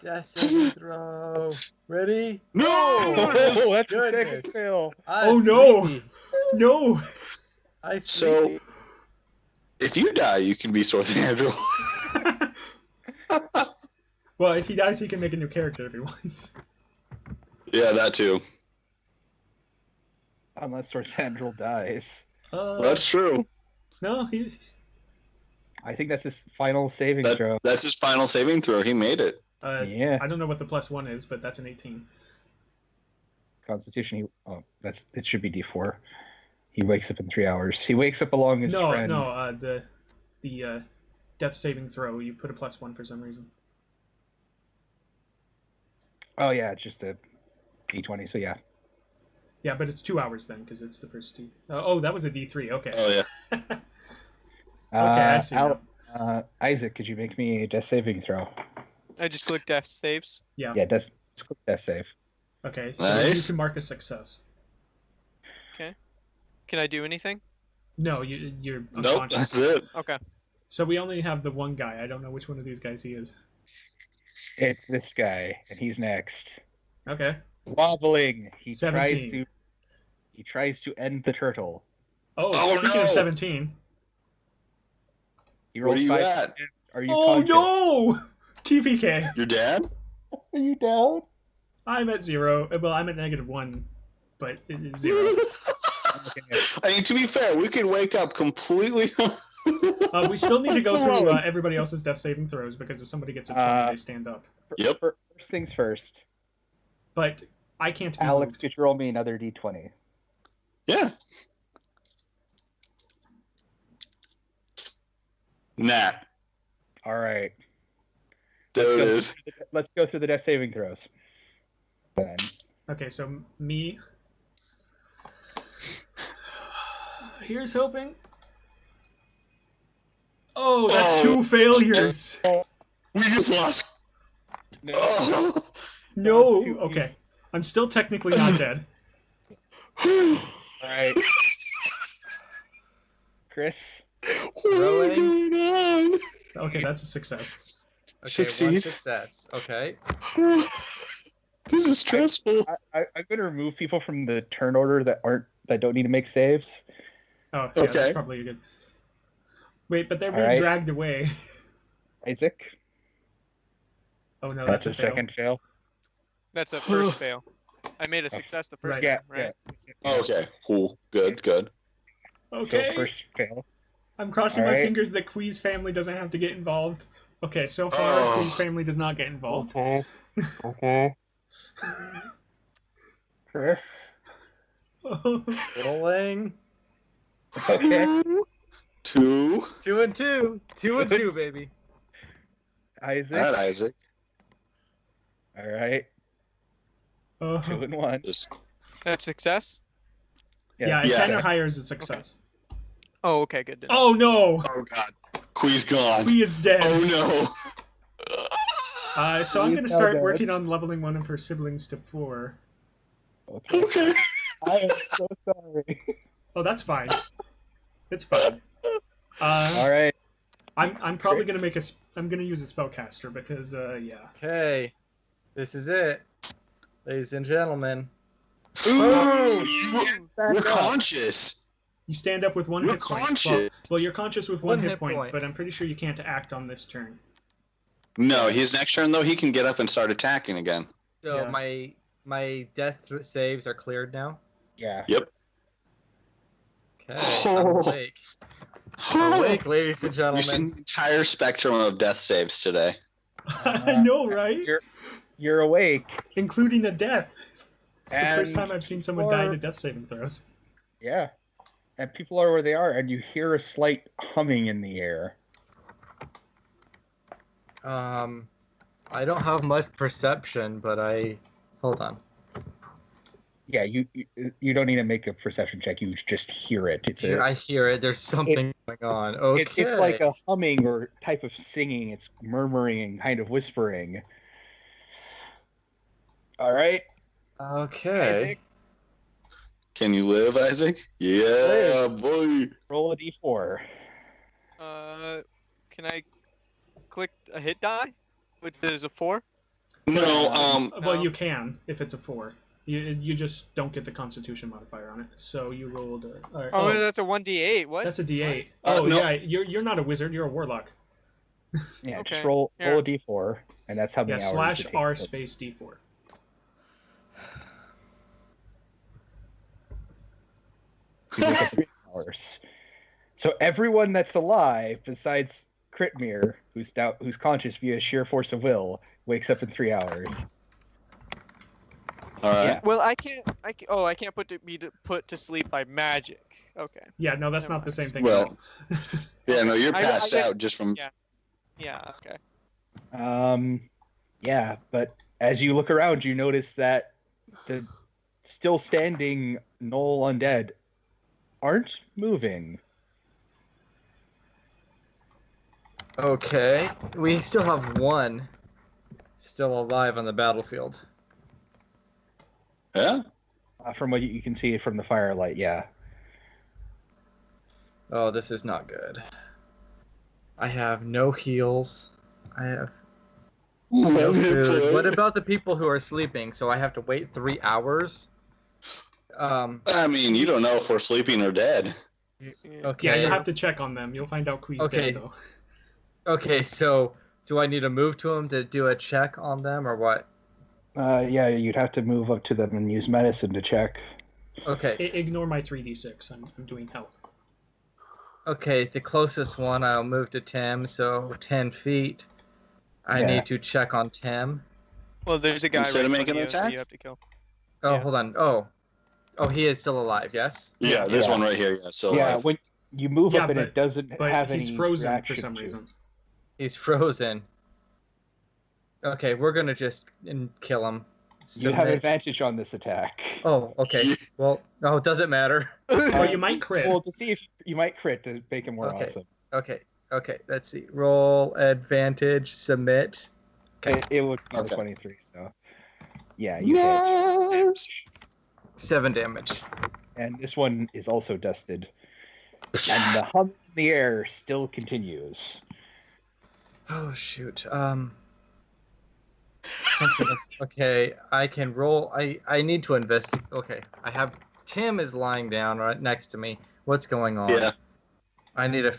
S4: Death saving throw. Ready?
S3: No!
S1: Oh, that's a
S4: Goodness.
S1: second fail.
S2: Oh, no!
S4: Sleepy.
S2: No!
S4: I
S3: So,
S4: sleepy.
S3: if you die, you can be Storyteller.
S2: Well, if he dies, he can make a new character if he wants.
S3: Yeah, that too.
S1: Unless Storyteller dies.
S3: That's true.
S2: No, he's...
S1: I think that's his final saving throw.
S3: That's his final saving throw. He made it.
S1: Yeah.
S2: I don't know what the +1 is, but that's an 18.
S1: Constitution. It should be D4. He wakes up in 3 hours. He wakes up along his friend.
S2: The death saving throw, you put a +1 for some reason.
S1: Oh yeah, it's just a D20. So yeah.
S2: Yeah, but it's 2 hours then, because it's the first D. Oh, that was a D3. Okay.
S3: Oh, yeah.
S2: Okay, I see now.
S1: Isaac, could you make me a death saving throw?
S5: I just clicked death saves.
S2: Yeah.
S1: Yeah, just click death save.
S2: Okay, so
S3: Nice.
S2: you can mark a success.
S5: Can I do anything?
S2: No, you're
S3: Nope,
S2: unconscious.
S3: that's it.
S5: Okay.
S2: So we only have the one guy. I don't know which one of these guys he is.
S1: It's this guy, and he's next.
S2: Okay.
S1: Wobbling. He
S2: 17.
S1: tries to end the turtle.
S2: Oh, speaking
S3: no.
S2: of 17.
S1: He
S3: What
S1: rolls
S3: are you
S1: 5.
S3: at?
S1: Are you
S2: Oh,
S1: conscious?
S2: no! TPK.
S3: Your dad?
S1: Are you down?
S2: I'm at 0. Well, I'm at -1, but it is 0.
S3: I mean, to be fair, we can wake up completely.
S2: We still need to go through everybody else's death saving throws, because if somebody gets a 20, they stand up.
S3: Yep.
S1: First things first.
S2: But I can't be
S1: Alex,
S2: moved.
S1: could you roll me another D20?
S3: Yeah. Nat.
S1: All right.
S3: There it is.
S1: Let's go through the death saving throws. Then.
S2: Okay, so me. Here's hoping. Oh, that's 2 failures.
S3: We just lost.
S1: No.
S3: Oh.
S2: No.
S1: Two
S2: Okay. I'm still technically not dead.
S1: All right. Chris.
S3: What is going on?
S2: Okay, that's a success.
S4: Okay,
S3: Succeed.
S4: 1 success. Okay.
S3: This is stressful.
S1: I'm going to remove people from the turn order that don't need to make saves.
S2: Oh, yeah, that's
S3: Okay.
S2: probably good. Wait, but they're
S1: All
S2: being
S1: right.
S2: dragged away.
S1: Isaac.
S2: Oh no,
S1: That's
S2: that's
S1: a
S2: a fail.
S1: second fail.
S5: That's a first fail. I made a success the first
S2: Right.
S5: time, right?
S1: Yeah.
S3: Okay. Cool. Good. Good.
S2: Okay.
S1: So first fail.
S2: I'm crossing
S1: All
S2: my
S1: right.
S2: fingers that Quee's family doesn't have to get involved. Okay, so far
S3: Oh.
S2: Quee's family does not get involved.
S1: Okay. Chris.
S4: Rolling.
S1: Okay.
S3: 2.
S4: 2 and 2. 2 and 2, baby.
S1: Isaac.
S3: That Isaac.
S1: All right. 2 and 1.
S3: Just
S5: That's success?
S2: Yeah, a
S3: Yeah.
S2: 10 or higher is a success.
S5: Oh, okay, good. to know.
S2: Oh no!
S3: oh god. Quee's gone.
S2: Quee is dead.
S3: Oh no.
S2: So I'm
S1: Quee's
S2: gonna
S1: now
S2: start
S1: dead.
S2: working on leveling one of her siblings to 4.
S1: Okay.
S3: Okay.
S1: I am so sorry.
S2: Oh, that's fine. It's fine.
S1: All right.
S2: I'm probably gonna I'm gonna use a spellcaster because yeah.
S4: Okay. This is it. Ladies and gentlemen.
S3: Ooh,
S1: Back
S3: you're
S1: up.
S3: conscious.
S2: You stand up with 1
S3: You're
S2: hit point.
S3: conscious.
S2: Well, you're conscious with 1
S4: One
S2: hit
S4: hit
S2: point,
S4: point.
S2: but I'm pretty sure you can't act on this turn.
S3: No, his next turn though, he can get up and start attacking again.
S4: So
S2: Yeah.
S4: my death saves are cleared now.
S1: Yeah.
S3: Yep.
S4: Okay. I'm awake. I'm awake, ladies and
S3: We've seen
S4: gentlemen.
S3: the entire spectrum of death saves today.
S2: I know, right?
S1: You're awake.
S2: Including a death. It's the first
S1: And
S2: time I've seen someone die to death saving throws.
S1: Yeah. And people are where they are, and you hear a slight humming in the air.
S4: I don't have much perception, but hold on.
S1: Yeah, you don't need to make a perception check. You just hear it.
S4: I hear it. There's something going on. Okay.
S1: It's like a humming or type of singing. It's murmuring and kind of whispering. All right.
S4: Okay.
S1: Isaac,
S3: Can you live, Isaac? Yeah, boy.
S1: roll a d4.
S5: Can I click a hit die, which is a 4?
S3: No,
S2: Well, you can if it's a 4. You just don't get the Constitution modifier on it. So you rolled.
S5: That's a 1d8. What?
S2: That's a D8.
S3: No.
S2: Yeah, you're not a wizard. You're a warlock.
S1: Yeah,
S5: Okay.
S1: just roll a
S5: Yeah.
S1: d4, and that's how many
S2: Yeah,
S1: hours.
S2: /R space D4.
S1: You make up 3 hours. So everyone that's alive, besides Krit Mere, who's conscious via sheer force of will, wakes up in 3 hours.
S3: all right.
S1: Yeah.
S5: Well, I can't be put to sleep by magic. Okay.
S2: Yeah, no, that's not the same thing.
S3: Well,
S2: at all.
S3: Yeah, no, you're
S5: I
S3: passed
S5: guess-
S3: out just from.
S5: Yeah. Okay.
S1: Yeah, but as you look around, you notice that the still standing gnoll undead aren't moving.
S4: Okay. We still have one still alive on the battlefield.
S3: Yeah.
S1: From what you can see from the firelight, yeah.
S4: Oh, this is not good. I have no heals. I have no food. What about the people who are sleeping? So I have to wait 3 hours?
S3: I mean, you don't know if we're sleeping or dead.
S4: Okay.
S2: Yeah, you'll have to check on them. You'll find out Quee's
S4: Okay.
S2: dead, though.
S4: Okay, so do I need to move to them to do a check on them or what?
S1: Yeah, you'd have to move up to them and use medicine to check.
S4: Okay.
S2: Ignore my 3d6. I'm doing health.
S4: Okay, the closest one I'll move to Tim, so 10 feet. I
S1: Yeah.
S4: need to check on Tim.
S5: Well, there's a guy
S3: Instead
S5: right
S3: of
S5: in
S3: making
S5: front
S3: an
S5: of you, so
S3: attack?
S5: you have to kill.
S4: Oh,
S5: Yeah.
S4: hold on. Oh, he is still alive, yes?
S3: Yeah, there's
S1: Yeah.
S3: one right here. Yeah, so
S1: Yeah, when you move
S2: Yeah,
S1: up and
S2: but-
S1: it doesn't
S2: But
S1: have
S2: he's
S1: any
S2: frozen for
S1: reaction
S2: some
S1: to-
S2: reason.
S4: He's frozen. Okay, we're gonna just kill him.
S1: You have
S4: Submit.
S1: advantage on this attack.
S4: Oh, okay. Well, no, it doesn't matter.
S2: Well, you might crit.
S1: Well, to see if you might crit to make him more
S4: Okay.
S1: awesome.
S4: Okay, let's see. Roll advantage, submit.
S1: It would be
S3: Okay.
S1: 23, so yeah, you hit.
S4: 7 damage.
S1: And this one is also dusted. And the hum in the air still continues.
S4: Oh shoot. Something is, okay, I can roll. I need to investigate. Okay, Tim is lying down right next to me. What's going on?
S3: Yeah.
S4: I need to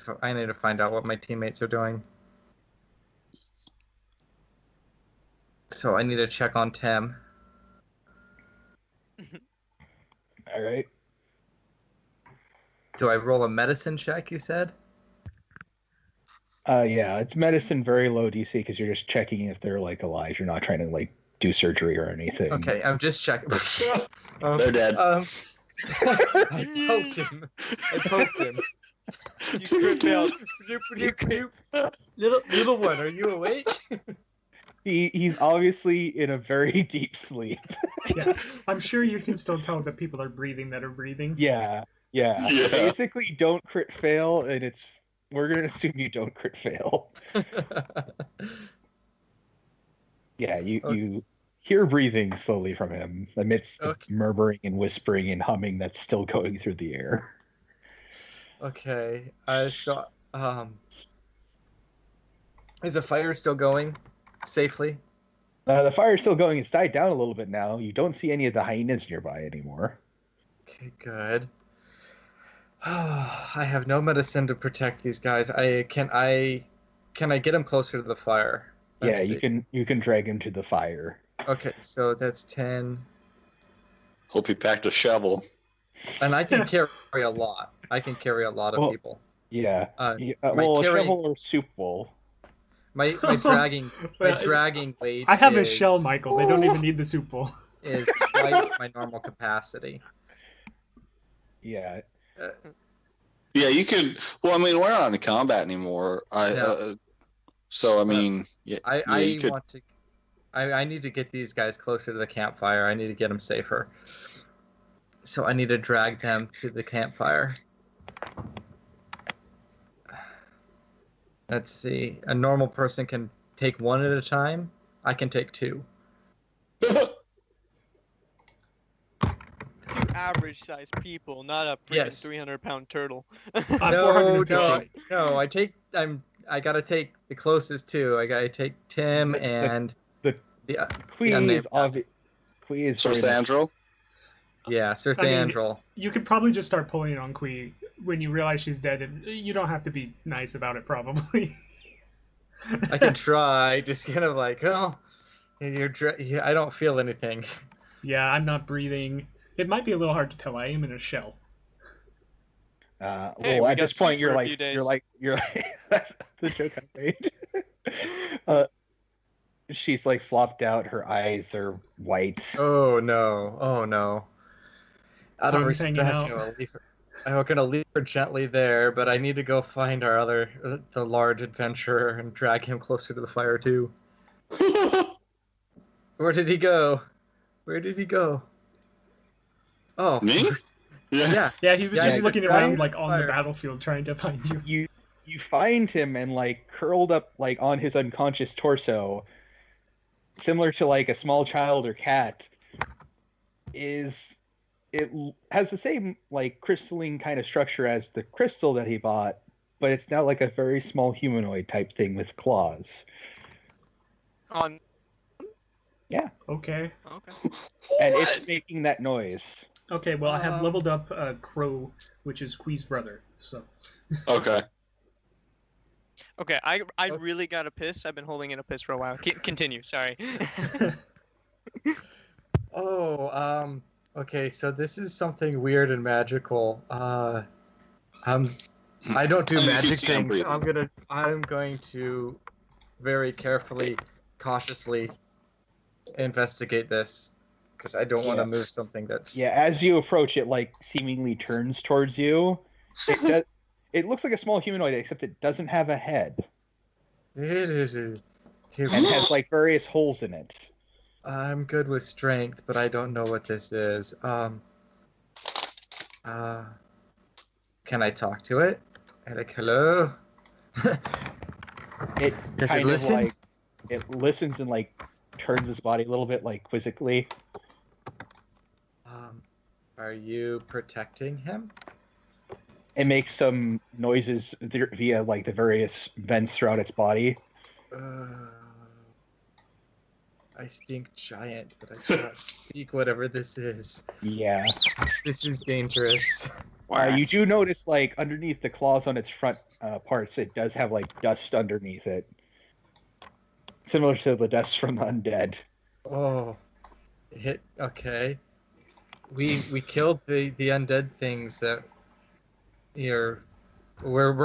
S4: find out what my teammates are doing. So I need to check on Tim.
S1: All right.
S4: Do I roll a medicine check, you said?
S1: Yeah, it's medicine, very low DC because you're just checking if they're like alive. You're not trying to like do surgery or anything.
S4: Okay, I'm just checking.
S3: They're dead.
S4: I poked him.
S5: You crit failed.
S4: Little one, are you awake?
S1: He's obviously in a very deep sleep.
S2: Yeah, I'm sure you can still tell that people are breathing that are breathing.
S1: Yeah.
S3: Yeah.
S1: Basically, don't crit fail, and we're gonna assume you don't crit fail. Yeah, you hear breathing slowly from him amidst the
S4: Okay.
S1: murmuring and whispering and humming that's still going through the air.
S4: Okay, so is the fire still going safely?
S1: The fire's still going. It's died down a little bit now. You don't see any of the hyenas nearby anymore.
S4: Okay, good. I have no medicine to protect these guys. Can I get them closer to the fire? Let's
S1: Yeah, you can drag him to the fire.
S4: Okay, so that's 10,
S3: Hope you packed a shovel.
S4: and I can carry a lot. I can carry a lot of
S1: Well,
S4: people.
S1: Yeah.
S4: My
S1: Well, a
S4: carry-
S1: shovel or soup bowl.
S4: My dragging weight.
S2: I have a shell, Michael. They don't even need the soup bowl.
S4: Is twice my normal capacity.
S1: Yeah.
S3: Yeah, you could. Well, I mean, we're not in combat anymore. So I mean,
S4: I want to. I need to get these guys closer to the campfire. I need to get them safer. So I need to drag them to the campfire. Let's see. A normal person can take one at a time. I can take two.
S5: Two average sized people, not a freaking 300-pound turtle.
S4: No. I gotta take the closest two. I gotta take Tim and
S1: Quee is
S3: Sir Thandril.
S4: Yeah, Sir Thandril.
S2: You could probably just start pulling on Quee when you realize she's dead, and you don't have to be nice about it, probably.
S4: I can try, just kind of like, I don't feel anything.
S2: Yeah, I'm not breathing. It might be a little hard to tell. I am in a shell.
S5: Hey,
S1: at this point, you're like that's the joke I made. She's like flopped out. Her eyes are white.
S4: Oh no! Out of respect, I'm gonna leave her gently there, but I need to go find the large adventurer, and drag him closer to the fire too. Where did he go? Oh,
S3: me?
S2: Yeah, he was just looking around like on the battlefield trying to find you.
S1: You find him and like curled up like on his unconscious torso, similar to like a small child or cat. It has the same like crystalline kind of structure as the crystal that he bought, but it's now like a very small humanoid type thing with claws. Yeah.
S2: Okay.
S1: And it's making that noise.
S2: Okay, well, I have leveled up Crow, which is Quee's brother, so...
S3: Okay.
S5: Okay, I really got a piss. I've been holding in a piss for a while. Continue, sorry.
S4: Okay, so this is something weird and magical. I don't do magic things. I'm going to very carefully, cautiously investigate this. Because I don't want to move something that's...
S1: Yeah, as you approach it, like, seemingly turns towards you. It looks like a small humanoid, except it doesn't have a head.
S4: And
S1: has, like, various holes in it.
S4: I'm good with strength, but I don't know what this is. Can I talk to it? Like, hello?
S1: Does it listen? It listens and, like, turns its body a little bit, like, quizzically.
S4: Are you protecting him?
S1: It makes some noises via like the various vents throughout its body.
S4: I speak giant, but I cannot speak whatever this is.
S1: Yeah.
S4: This is dangerous.
S1: You do notice like underneath the claws on its front parts, it does have like dust underneath it. Similar to the dust from the undead.
S4: Oh. Okay. We killed the undead things that we're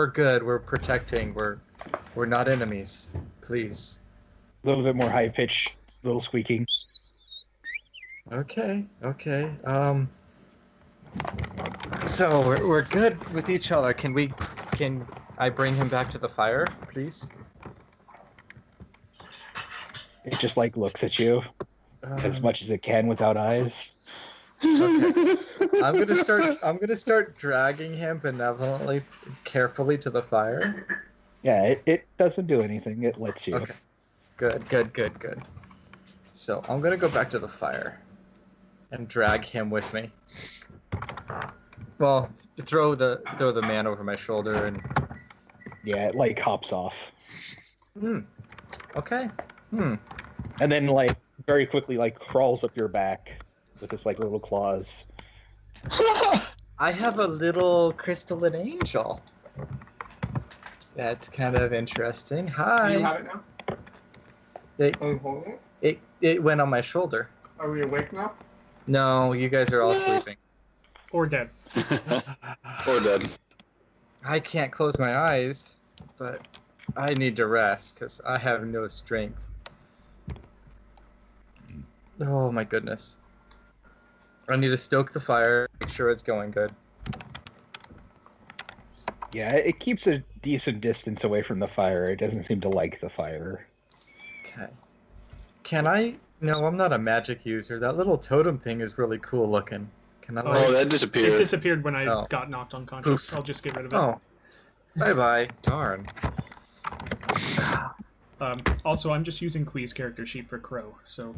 S4: good. We're protecting. We're not enemies. Please.
S1: A little bit more high pitch, little squeaking.
S4: Okay. So we're good with each other. Can I bring him back to the fire, please?
S1: It just like looks at you as much as it can without eyes.
S4: Okay. I'm gonna start dragging him benevolently, carefully to the fire.
S1: Yeah, it doesn't do anything. It lets you.
S4: Okay. Good. So I'm gonna go back to the fire and drag him with me. Well, throw the man over my shoulder and.
S1: Yeah, it like hops off.
S4: Okay.
S1: And then like very quickly like crawls up your back with its like little claws.
S4: I have a little crystalline angel. That's kind of interesting. Hi.
S6: You have it now? Are you holding it?
S4: It went on my shoulder.
S6: Are we awake now?
S4: No, you guys are all sleeping.
S2: Or dead.
S3: Or dead.
S4: I can't close my eyes, but I need to rest because I have no strength. Oh my goodness. I need to stoke the fire, make sure it's going good.
S1: Yeah, it keeps a decent distance away from the fire. It doesn't seem to like the fire.
S4: Okay. Can I... No, I'm not a magic user. That little totem thing is really cool looking. Can I...
S3: Oh, that
S2: It
S3: disappeared.
S2: disappeared when I got knocked unconscious.
S4: Poof.
S2: I'll just get rid of it.
S4: Oh. Bye-bye. Darn.
S2: Also, I'm just using Quee's character sheet for Crow, so...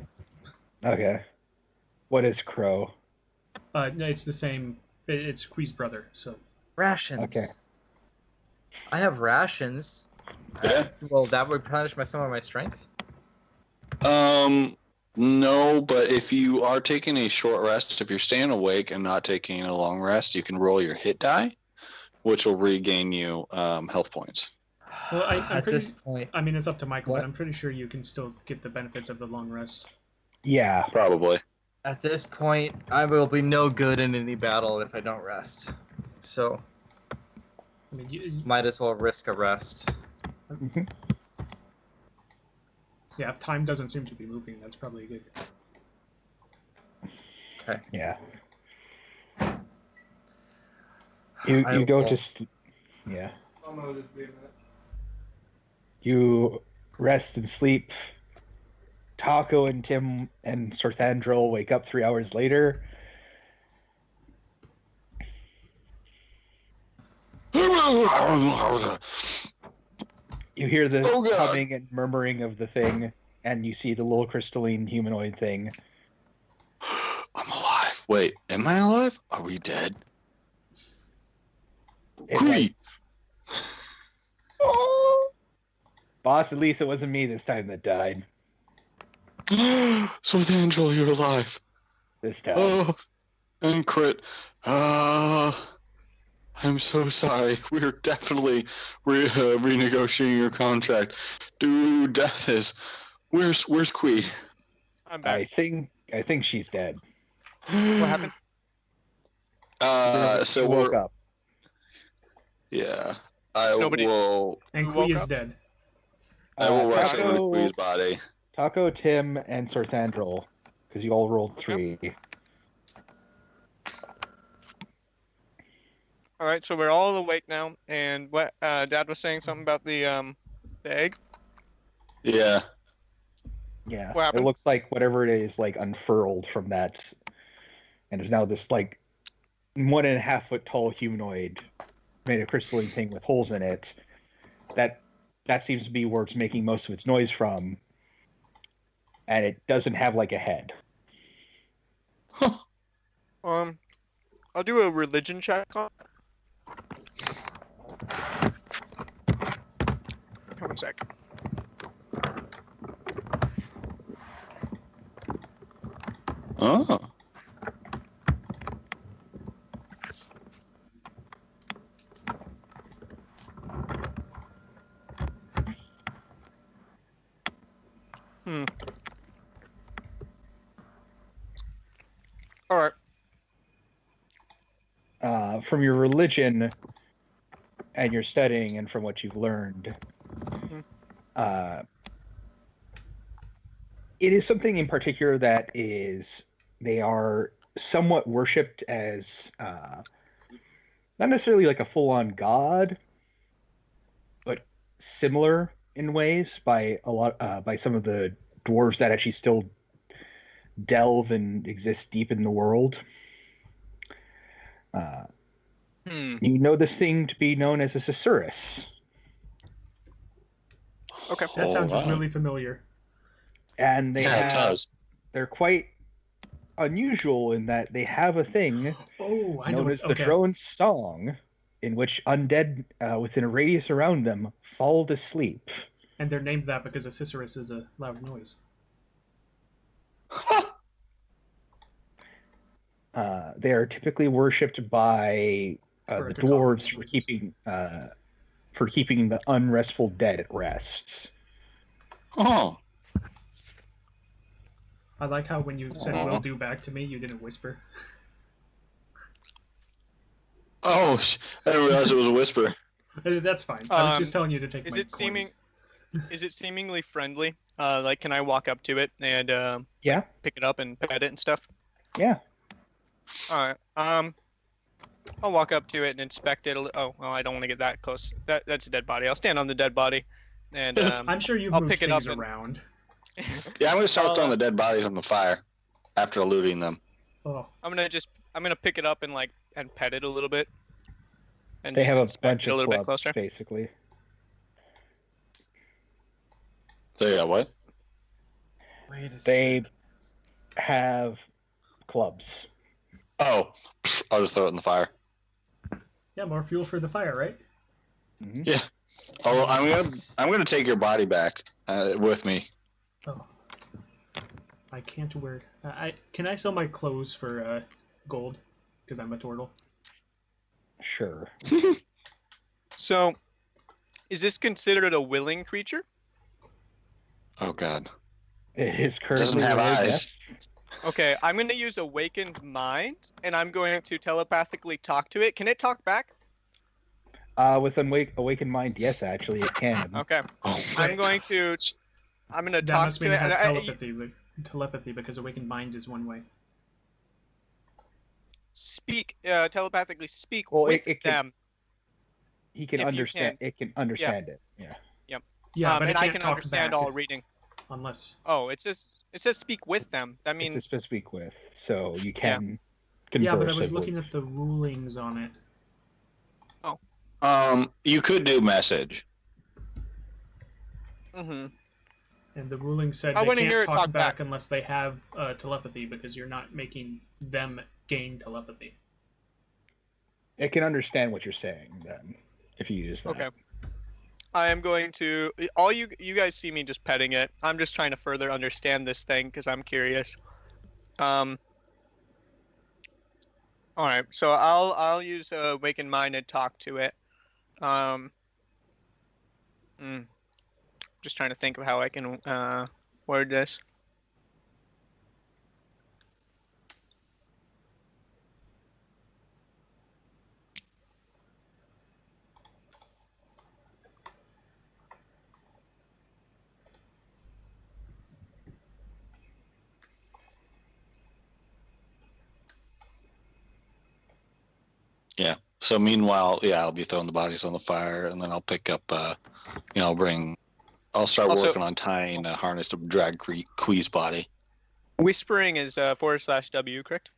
S1: Okay. What is Crow?
S2: No, it's the same... It's Quee's brother, so...
S4: Rations.
S1: Okay.
S4: I have rations.
S3: Yeah.
S4: Well, that would punish some of my strength?
S3: No, but if you are taking a short rest, if you're staying awake and not taking a long rest, you can roll your hit die, which will regain you health points.
S2: Well,
S4: At this point...
S2: I mean, it's up to Michael,
S4: What?
S2: but I'm pretty sure you can still get the benefits of the long rest.
S1: Yeah.
S3: Probably.
S4: At this point, I will be no good in any battle if I don't rest. So,
S2: I mean,
S4: might as well risk a rest.
S1: Mhm.
S2: yeah, if time doesn't seem to be moving, that's probably good.
S4: Okay.
S1: Yeah. You go to sleep. Yeah. You rest and sleep. Ta'aco and Tim and Sorthandrel wake up 3 hours later. You hear the humming and murmuring of the thing, and you see the little crystalline humanoid thing.
S3: I'm alive. Wait, am I alive? Are we dead?
S1: It
S3: Quee!
S1: Boss, at least it wasn't me this time that died.
S3: So, Angel, you're alive.
S1: This time.
S3: Oh, and Krit. I'm so sorry. We're definitely renegotiating your contract. Dude, death is. Where's Quee?
S5: I'm back.
S1: I think she's dead.
S5: What happened?
S3: So
S1: She woke up.
S3: Yeah, I
S5: Nobody-
S3: will.
S2: And
S5: Who
S2: Quee
S5: woke
S2: is
S5: up?
S2: dead.
S3: I will rush over to
S1: Ta'aco-
S3: Quee's body.
S1: Ta'aco, Tim, and Sorthandrel, because you all rolled 3.
S5: All right, so we're all awake now, and what Dad was saying something about the egg.
S3: Yeah.
S1: Yeah,
S5: What
S1: it
S5: happened?
S1: looks like whatever it is like unfurled from that, and is now this like 1.5 foot tall humanoid made of crystalline thing with holes in it. That seems to be where it's making most of its noise from, and it doesn't have like a head.
S5: I'll do a religion check on. Hold on a sec.
S3: Oh.
S5: All right.
S1: From your religion and your studying, and from what you've learned, it is something in particular that they are somewhat worshipped as not necessarily like a full-on god, but similar in ways by some of the dwarves that actually still delve and exist deep in the world. You know this thing to be known as a Susurrus.
S5: Okay.
S2: That sounds
S3: wow.
S2: really familiar.
S1: And
S3: Yeah, it does.
S1: they're quite unusual in that they have a thing
S2: Oh, I know.
S1: known as the
S2: Okay.
S1: Drone Song, in which undead within a radius around them fall to sleep.
S2: And they're named that because a Cicerus is a loud noise.
S1: They are typically worshipped by
S2: For
S1: the
S2: a cacophony
S1: dwarves
S2: of
S1: for keeping the unrestful dead at rest.
S3: Oh.
S2: I like how when you said "will do" back to me, you didn't whisper.
S3: Oh, I didn't realize it was a whisper.
S2: That's fine. I was just telling you to take.
S5: Is
S2: my
S5: it seeming?
S2: coins.
S5: Is it seemingly friendly? Like, can I walk up to it and
S1: Yeah.
S5: pick it up and pet it and stuff?
S1: Yeah.
S5: All right. I'll walk up to it and inspect it. Oh, well, I don't want to get that close. That's a dead body. I'll stand on the dead body, and
S2: I'm sure you've
S5: I'll
S2: moved
S5: pick it up
S2: things around.
S3: Yeah, I'm gonna start throwing the dead bodies on the fire after looting them.
S2: Oh,
S5: I'm gonna pick it up and pet it a little bit. And
S1: They
S5: just
S1: have a
S5: inspect
S1: bunch
S5: it a
S1: of
S5: little bit
S1: clubs,
S5: closer.
S1: basically.
S3: So yeah, what?
S4: Wait a
S1: They
S4: second.
S1: have clubs.
S3: Oh, I'll just throw it in the fire.
S2: yeah, more fuel for the fire, right?
S1: Mm-hmm.
S3: Yeah. Oh, I'm gonna take your body back with me.
S2: Oh, I can't wear. Can I sell my clothes for gold? Because I'm a Tortle.
S1: Sure.
S5: So, is this considered a willing creature?
S3: Oh God.
S1: It is currently
S3: Doesn't have
S1: weird,
S3: eyes.
S1: yes.
S5: Okay, I'm going to use Awakened Mind, and I'm going to telepathically talk to it. Can it talk back?
S1: With Awakened Mind, yes, actually, it can.
S5: Okay.
S3: Oh,
S5: I'm going to
S2: That
S5: talk
S2: must
S5: to
S2: mean
S5: it.
S2: it has
S5: and
S2: telepathy because awakened mind is one way.
S5: telepathically speak
S1: Well,
S5: with
S1: it can-
S5: them.
S1: He can
S5: If you
S1: understand.
S5: can.
S1: It can understand it. Yeah.
S2: Yeah, but
S5: and
S2: it
S5: I
S2: can't
S5: can
S2: talk
S5: understand
S2: back
S5: all reading.
S2: unless.
S5: Oh, it says speak with them. That
S1: It's
S5: means
S1: just to speak with, so you can converse.
S2: Yeah, but I was
S1: with
S2: looking at the rulings on it.
S3: You could do message.
S5: hmm
S2: And the ruling said
S5: I
S2: they
S5: wanna hear
S2: can't
S5: it
S2: talk
S5: talk
S2: back
S5: back.
S2: unless they have telepathy because you're not making them gain telepathy.
S1: It can understand what you're saying then, if you use that.
S5: Okay. I am going to. All you guys see me just petting it. I'm just trying to further understand this thing because I'm curious. All right, so I'll use Awakened Mind and talk to it. Just trying to think of how I can word this.
S3: Yeah. So meanwhile, yeah, I'll be throwing the bodies on the fire, and then I'll pick up. I'll start
S5: Also-
S3: working on tying a harness to drag Quee's body.
S5: Whispering is /W, correct?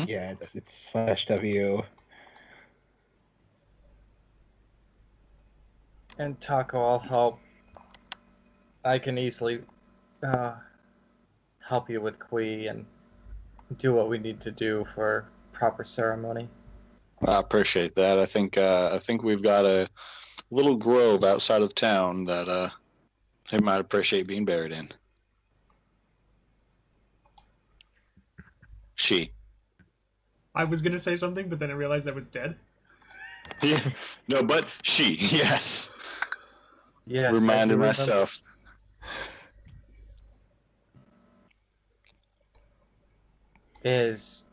S1: Yeah, it's /W.
S4: And Taco, I'll help. I can easily help you with Quee and do what we need to do for proper ceremony.
S3: I appreciate that. I think we've got a little grove outside of town that they might appreciate being buried in. She.
S2: I was gonna say something, but then I realized I was dead.
S3: Yeah. No, but she. Yes.
S4: Yes.
S3: Reminded myself.
S4: Is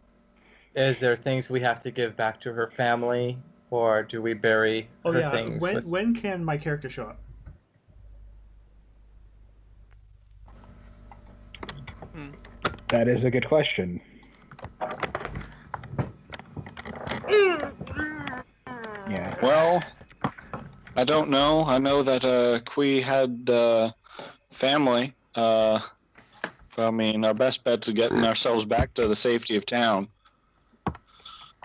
S4: there things we have to give back to her family, or do we bury
S2: Oh
S4: her
S2: yeah.
S4: things?
S2: When can my character show up?
S1: That is a good question. Yeah.
S3: Well, I don't know. I know that Quee had family. I mean, our best bet's getting ourselves back to the safety of town.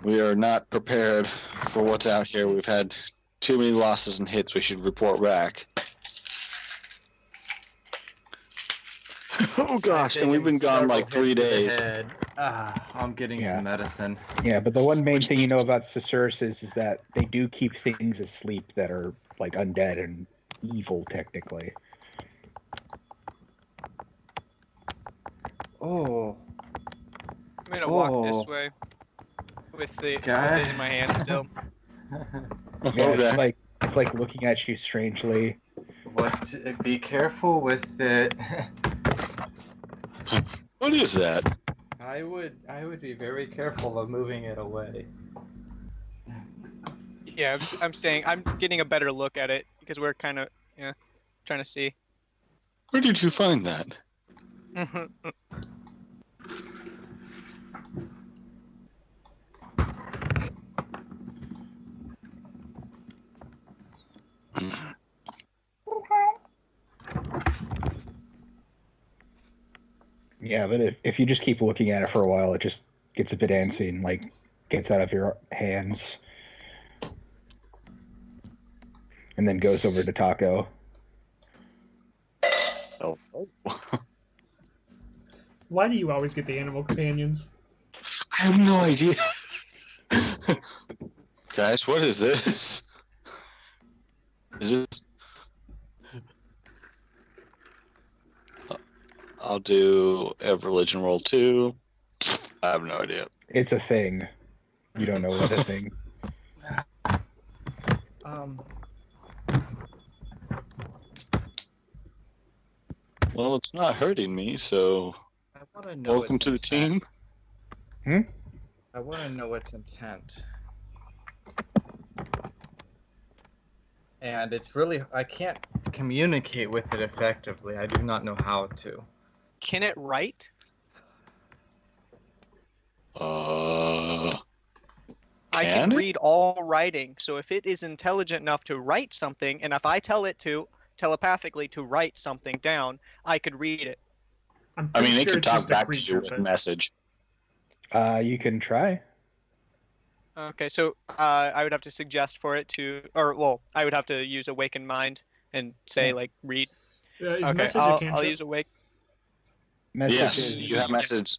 S3: We are not prepared for what's out here. We've had too many losses and hits. We should report back. Oh gosh, and we've been gone like 3 days.
S4: I'm getting
S1: Yeah.
S4: some medicine.
S1: Yeah, but the one main thing you know about Caesarus is that they do keep things asleep that are like undead and evil, technically.
S4: Oh.
S5: I'm gonna walk this
S4: Oh.
S5: way with it
S4: Okay.
S5: in my hand still.
S1: Yeah,
S3: Okay.
S1: it's like looking at you strangely.
S4: What? Be careful with it.
S3: What is that?
S4: I would be very careful of moving it away.
S5: Yeah, I'm staying. I'm getting a better look at it because we're kind of trying to see.
S3: Where did you find that?
S1: Yeah, but if you just keep looking at it for a while, it just gets a bit antsy and like gets out of your hands, and then goes over to Taco.
S3: Oh.
S2: Why do you always get the animal companions?
S3: I have no idea. Guys, what is this? Is it? I'll do a religion roll 2. I have no idea.
S1: It's a thing. You don't know what a thing.
S3: Well, it's not hurting me, so
S4: I want to know.
S3: welcome to the team.
S4: I want to know its intent. And it's really, I can't communicate with it effectively. I do not know how to.
S5: Can it write? I can read all writing, so if it is intelligent enough to write something, and if I tell it to telepathically to write something down, I could read it.
S3: I mean, it can talk back to you with a message.
S1: You can try.
S5: Okay, so I would have to suggest for it to, or well, I would have to use Awaken Mind and say like read.
S2: Is
S5: Okay,
S2: message a cantrip?
S5: I'll use Awake.
S3: Yes, you have message.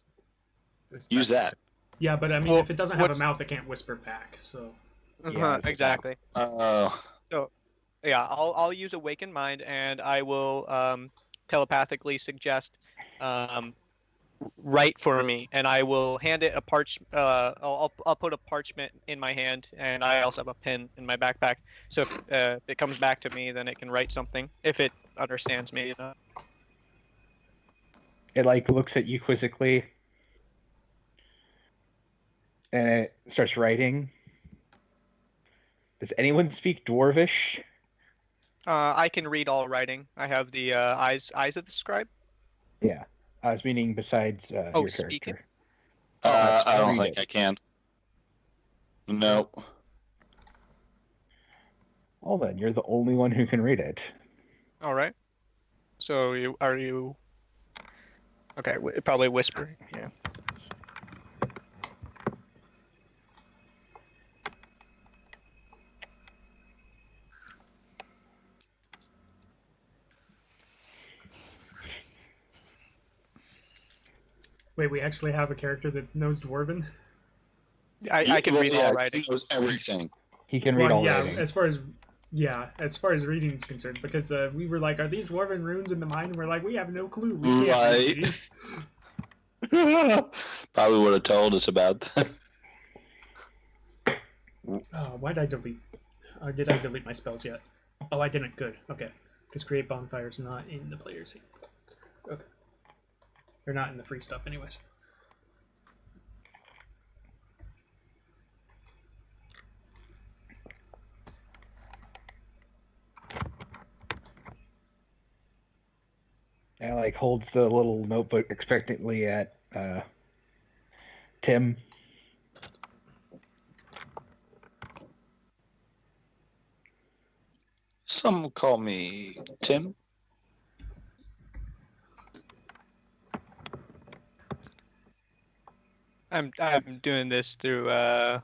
S3: Use that.
S2: Yeah, but I mean, if it doesn't have a mouth, it can't whisper back. So.
S1: Yeah,
S5: Exactly. So, yeah, I'll use Awaken Mind, and I will telepathically suggest write for me, and I will hand it a I'll put a parchment in my hand, and I also have a pen in my backpack. So if it comes back to me, then it can write something if it understands me enough.
S1: It like looks at you quizzically, and it starts writing. Does anyone speak Dwarvish?
S5: I can read all writing. I have the eyes of the scribe.
S1: Yeah, I was meaning besides your
S5: speaking?
S1: character.
S3: I don't think I can. No.
S1: Well then, you're the only one who can read it.
S5: All right. So are you? Okay, probably whisper. Yeah.
S2: Wait, we actually have a character that knows Dwarven?
S5: I can read all writing.
S3: He knows everything.
S1: He can read all writing.
S2: As far as reading is concerned, because we were like, are these Dwarven runes in the mine? And we're like, we have no clue. We can't read these.
S3: Probably would have told us about that.
S2: Why did I delete? Or did I delete my spells yet? Oh, I didn't. Good. Okay. Because create bonfires not in the player's handbook. Okay. They're not in the free stuff, anyways.
S1: And like holds the little notebook expectantly at Tim.
S3: Some call me Tim.
S5: I'm doing this through the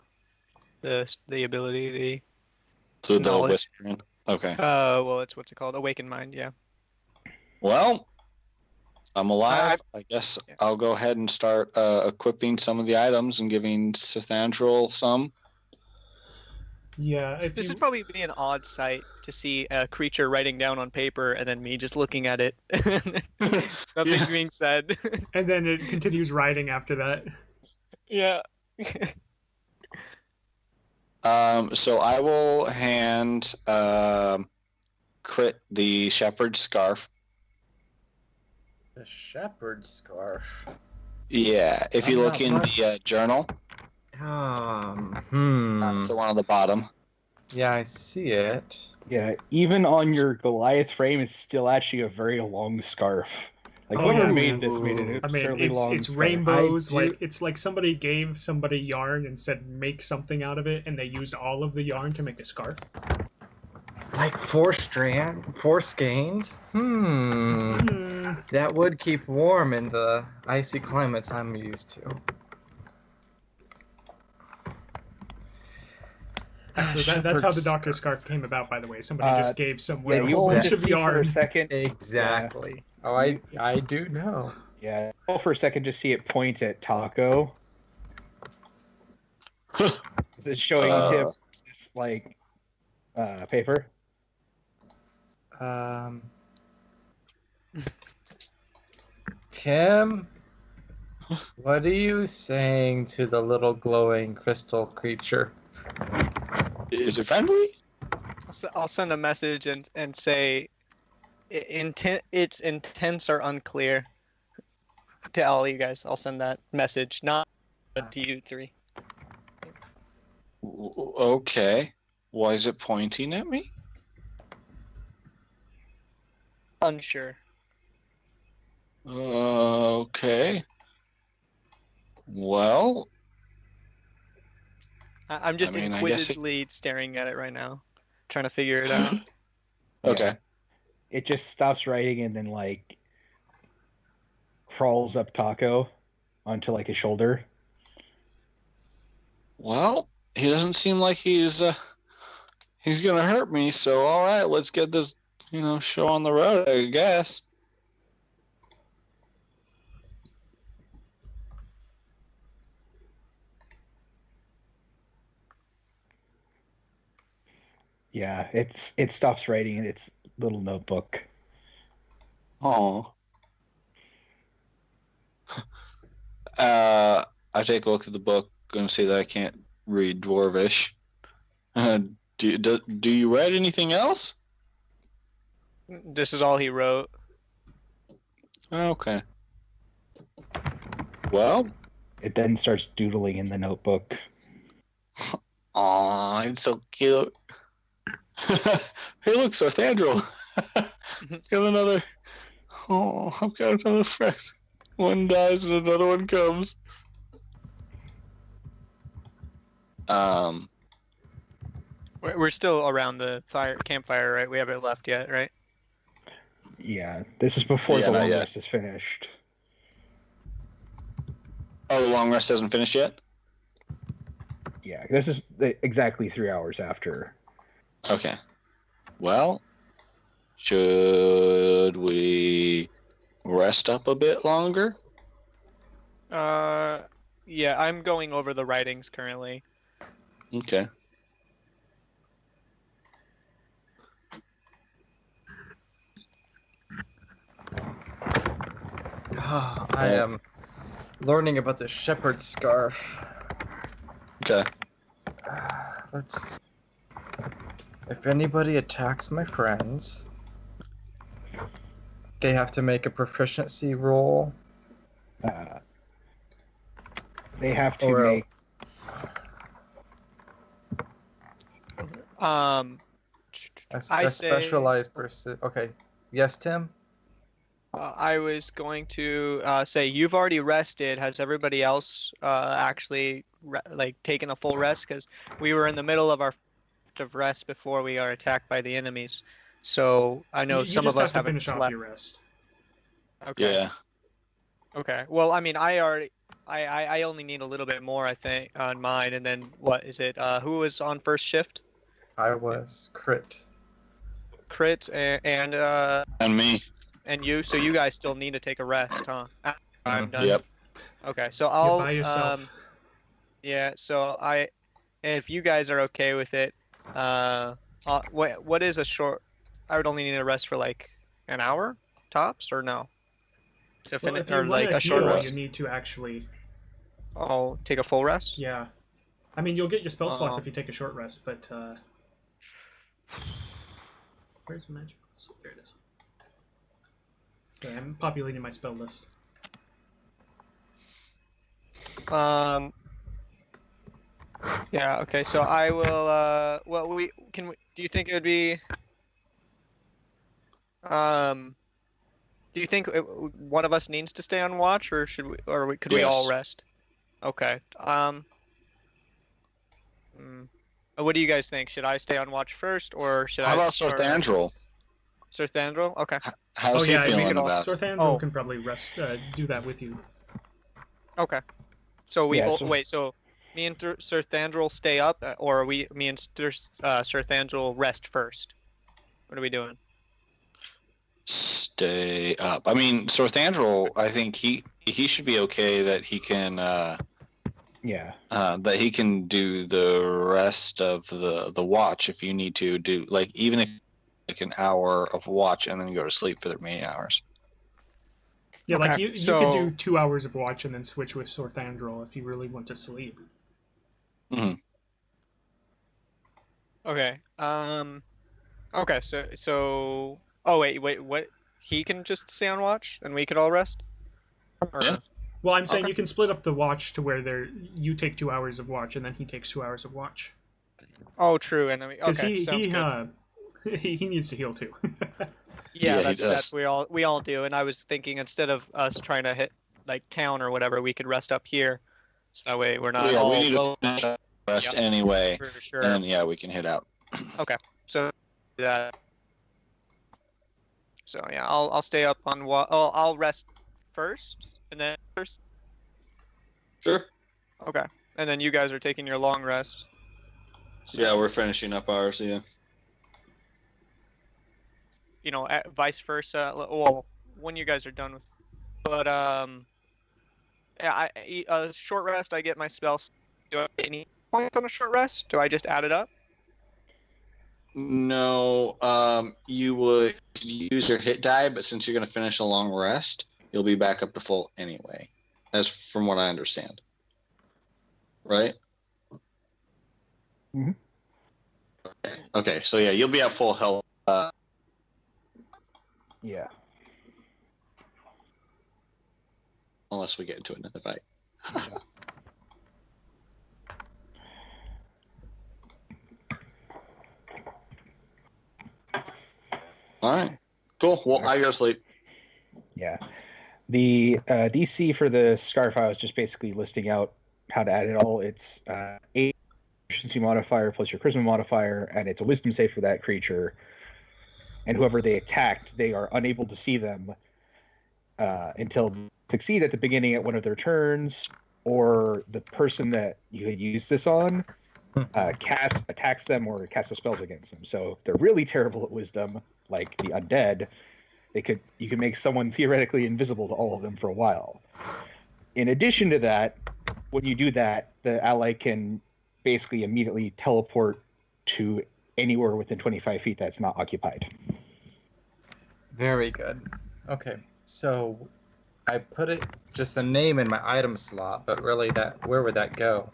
S5: ability
S3: Through the
S5: knowledge.
S3: whispering. Okay.
S5: Well, it's what's it called? Awaken Mind. Yeah.
S3: Well, I'm alive. I guess I'll go ahead and start equipping some of the items and giving Sithandril some.
S2: Yeah.
S5: This would probably be an odd sight to see a creature writing down on paper and then me just looking at it. Nothing being said.
S2: And then it continues writing after that.
S5: Yeah.
S3: So I will hand Krit the shepherd scarf.
S4: The shepherd scarf.
S3: Yeah, if you look in the journal,
S4: Hmm.
S3: that's the one on the bottom.
S4: Yeah, I see it.
S1: Yeah, even on your Goliath frame, it's still actually a very long scarf. Like,
S2: Oh,
S1: whoever
S2: yeah.
S1: made this made an
S2: I mean,
S1: absurdly long
S2: it's
S1: scarf.
S2: rainbows.
S4: I do-
S2: Like it's like somebody gave somebody yarn and said make something out of it, and they used all of the yarn to make a scarf.
S4: Like 4 skeins? That would keep warm in the icy climates I'm used to.
S2: Actually, that's how the doctor scarf came about. By the way, somebody just gave someone
S1: Yeah,
S2: a
S1: you
S2: whole
S1: only
S2: bunch
S1: just
S2: of
S1: see for a
S2: yarn.
S1: second.
S4: Exactly.
S1: Yeah.
S4: Oh, I do know.
S1: Yeah, for a second, just see it point at Ta'aco. Is it showing him this like paper?
S4: Tim, what are you saying to the little glowing crystal creature?
S3: Is it friendly?
S5: I'll send a message and say its intents are unclear to all you guys. I'll send that message, not to you three.
S3: Okay. Why is it pointing at me?
S5: Unsure.
S3: Okay. Well,
S5: I'm just
S3: I mean, I guess
S5: inquisitively staring at it right now, trying to figure it out.
S3: Okay.
S1: Yeah. It just stops writing and then like crawls up Taco onto like his shoulder.
S3: Well, he doesn't seem like he's gonna hurt me. So all right, let's get this show on the road, I guess.
S1: Yeah, it stops writing in its little notebook.
S3: Oh. I take a look at the book and see that I can't read Dwarvish. Do you read anything else?
S5: This is all he wrote.
S3: Okay. Well.
S1: It then starts doodling in the notebook.
S3: Aw, it's so cute. Hey, look, Sarthandrel. Got another. Oh, I've got another friend. One dies and another one comes.
S5: We're still around the campfire, right? We haven't left yet, right?
S1: Yeah, this is before the
S3: not
S1: long
S3: yet.
S1: rest is finished.
S3: Oh, the long rest hasn't finished yet?
S1: Yeah, this is exactly 3 hours after.
S3: Okay. Well, should we rest up a bit longer?
S5: Yeah, I'm going over the writings currently.
S3: Okay.
S4: I am learning about the shepherd scarf.
S3: Okay.
S4: If anybody attacks my friends, they have to make a proficiency roll.
S1: They have to make.
S4: A specialized person. Okay. Yes, Tim?
S5: I was going to say you've already rested. Has everybody else actually taken a full rest? Because we were in the middle of our rest before we are attacked by the enemies. So I know some of us haven't slept.
S2: Off your rest.
S5: Okay.
S3: Yeah.
S5: Okay. Well, I mean, I only need a little bit more, I think, on mine. And then what is it? Who was on first shift?
S4: I was Krit.
S5: Krit
S3: And me.
S5: And you. So you guys still need to take a rest, huh? I'm done.
S3: Yep.
S5: Okay. So I'll.
S2: You're by yourself.
S5: Yeah. So if you guys are okay with it, what is a short? I would only need a rest for like an hour tops, or no? To finish,
S2: if you
S5: or like a short
S2: heal,
S5: rest.
S2: you need to actually.
S5: Oh, take a full rest.
S2: Yeah, I mean you'll get your spell slots if you take a short rest, but where's magic? There it is. Okay, I'm populating my spell list.
S5: Yeah. Okay. So I will. Well, we can. Do you think it would be? Um. Do you think one of us needs to stay on watch, or should we, could we all
S3: Yes.
S5: rest? Okay. What do you guys think? Should I stay on watch first, or should
S3: How
S5: I?
S3: about Sir Thandril?
S5: Sir Thandril? Okay.
S3: How's he feeling about it?
S2: Sorthandrel can probably do that with you.
S5: Okay. So we
S1: Yeah, so-
S5: wait. So me and Sir Thandril stay up, or me and Sir Thandril rest first? What are we doing?
S3: Stay up. I mean, Sir Thandril, I think he should be okay that he can that he can do the rest of the watch if you need to do, like, even if like an hour of watch and then go to sleep for the remaining hours.
S2: Yeah,
S5: Okay,
S2: like you could do 2 hours of watch and then switch with Sorthandrel if you really want to sleep.
S3: Mm-hmm.
S5: Okay. Okay. So. Oh wait. What? He can just stay on watch, and we could all rest. Or...
S3: Yeah.
S2: Well, I'm saying
S5: Okay.
S2: you can split up the watch to where you take 2 hours of watch and then he takes 2 hours of watch.
S5: Oh, true. And then
S2: Because
S5: okay, sounds good.
S2: he needs to heal too.
S5: Yeah,
S3: he
S5: that's
S3: does.
S5: we all do. And I was thinking instead of us trying to hit like town or whatever, we could rest up here, so that way we're not all
S3: we need
S5: low.
S3: to finish our rest
S5: Yep.
S3: anyway,
S5: For sure.
S3: and yeah, we can head out.
S5: Okay. So that. So yeah, I'll stay up on what. Oh, I'll rest first, and then first.
S3: Sure.
S5: Okay. And then you guys are taking your long rest.
S3: Yeah, we're finishing up ours. Yeah.
S5: You know, vice versa. Well, when you guys are done with, but yeah, a short rest. I get my spells. Do I get any points on a short rest? Do I just add it up?
S3: No, you would use your hit die, but since you're going to finish a long rest, you'll be back up to full anyway. That's from what I understand. Right?
S1: Mhm.
S3: Okay, so yeah, you'll be at full health.
S1: Yeah.
S3: Unless we get into another fight. All right. Cool. Well, I go to sleep.
S1: Yeah. The DC for the scarf I was just basically listing out how to add it all. It's 8 efficiency modifier plus your charisma modifier, and it's a wisdom save for that creature. And whoever they attacked, they are unable to see them until they succeed at the beginning at one of their turns, or the person that you had used this on attacks them or casts spells against them. So if they're really terrible at wisdom, like the undead, you can make someone theoretically invisible to all of them for a while. In addition to that, when you do that, the ally can basically immediately teleport to anywhere within 25 feet that's not occupied.
S4: Very good. Okay, so I put it just the name in my item slot, but really where would that go?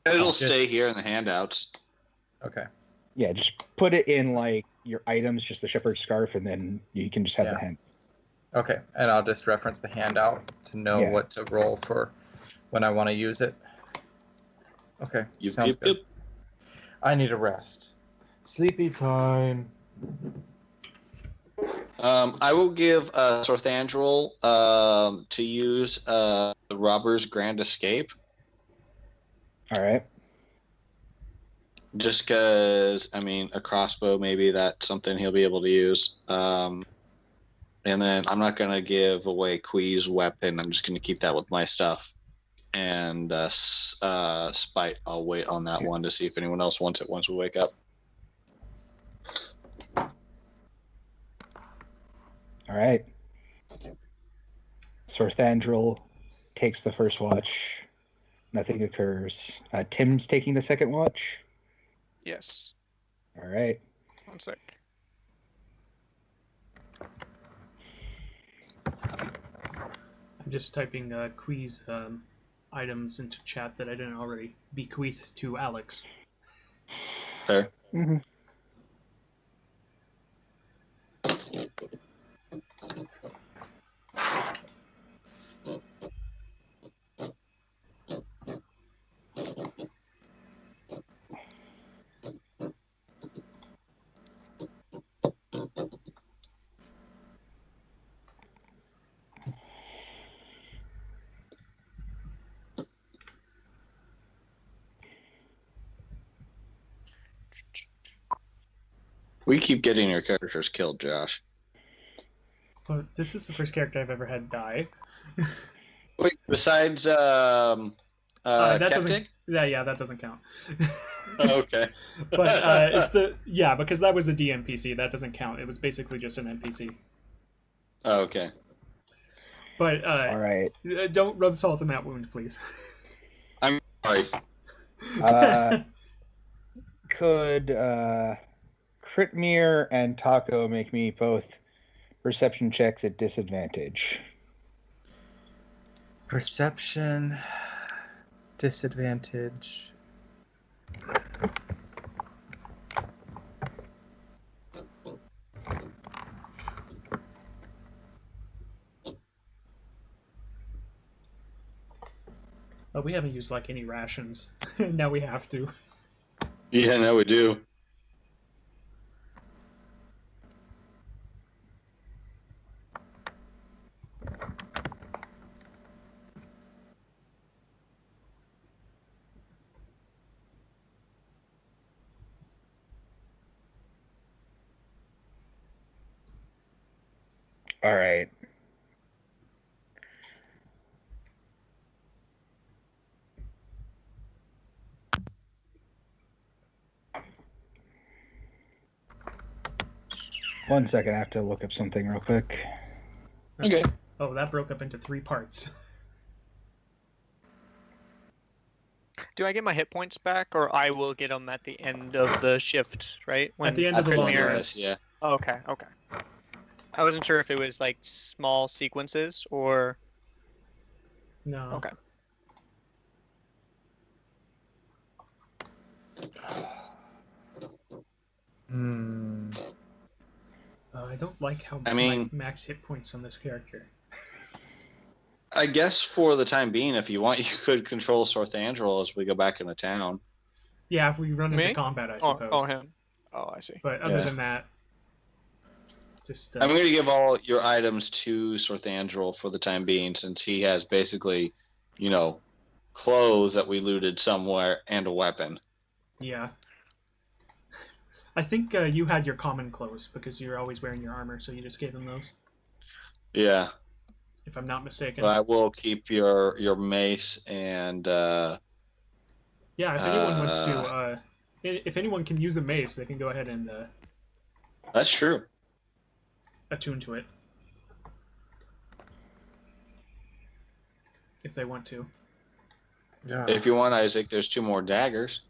S3: It'll stay here in the handouts.
S4: Okay.
S1: Yeah, just put it in like your items, just the shepherd's scarf, and then you can just have the hand.
S4: Okay, and I'll just reference the handout to know what to roll for when I want to use it. Okay, sounds good. I need a rest. Sleepy time.
S3: I will give Sorthandrel to use the Robber's Grand Escape.
S1: All right.
S3: Just because, I mean, a crossbow, maybe that's something he'll be able to use. And then I'm not going to give away Quee's weapon. I'm just going to keep that with my stuff. And Spite, I'll wait on that one to see if anyone else wants it once we wake up.
S1: All right. Sorthandrel takes the first watch. Nothing occurs. Tim's taking the second watch.
S5: Yes.
S1: All right.
S5: 1 sec.
S2: I'm just typing Quee's items into chat that I didn't already bequeath to Alex.
S3: Fair.
S1: Mm-hmm.
S3: We keep getting your characters killed, Josh.
S2: Well, this is the first character I've ever had die.
S3: Wait, besides
S2: that
S3: Keptic?
S2: doesn't. Yeah, that doesn't count.
S3: Oh, okay.
S2: But it's because that was a DMPC. That doesn't count. It was basically just an NPC.
S3: Oh, okay.
S2: But
S1: All right.
S2: Don't rub salt in that wound, please.
S3: I'm sorry.
S1: Could Krit Mere and Ta'aco make me both perception checks at disadvantage?
S4: Perception, disadvantage.
S2: Oh, we haven't used like any rations. Now we have to.
S3: Yeah, no, we do.
S1: All right. One second, I have to look up something real quick.
S3: Okay.
S2: Oh, that broke up into 3 parts.
S5: Do I get my hit points back, or I will get them at the end of the shift, right?
S2: At the end of the
S5: Krit
S2: long
S5: Mere
S2: rest.
S5: is-
S3: Yeah.
S5: Oh, okay. I wasn't sure if it was like small sequences or.
S2: No.
S5: Okay.
S2: I don't like how
S3: I mean-
S2: max hit points on this character.
S3: I guess for the time being, if you want, you could control Sorthandrel as we go back into town.
S2: Yeah, if we run into
S5: Me?
S2: combat, I suppose.
S5: Oh, him. Oh, I see.
S2: But other
S3: Yeah.
S2: than that, just
S3: I'm going to give all your items to Sorthandrel for the time being, since he has basically, clothes that we looted somewhere and a weapon.
S2: yeah. I think you had your common clothes because you're always wearing your armor, so you just gave him those,
S3: Yeah.
S2: if I'm not mistaken.
S3: But I will keep your mace and
S2: Yeah, if anyone wants to, if anyone can use a mace, they can go ahead and
S3: that's true.
S2: attune to it if they want to.
S4: Yeah.
S3: If you want, Isaac, there's 2 more daggers.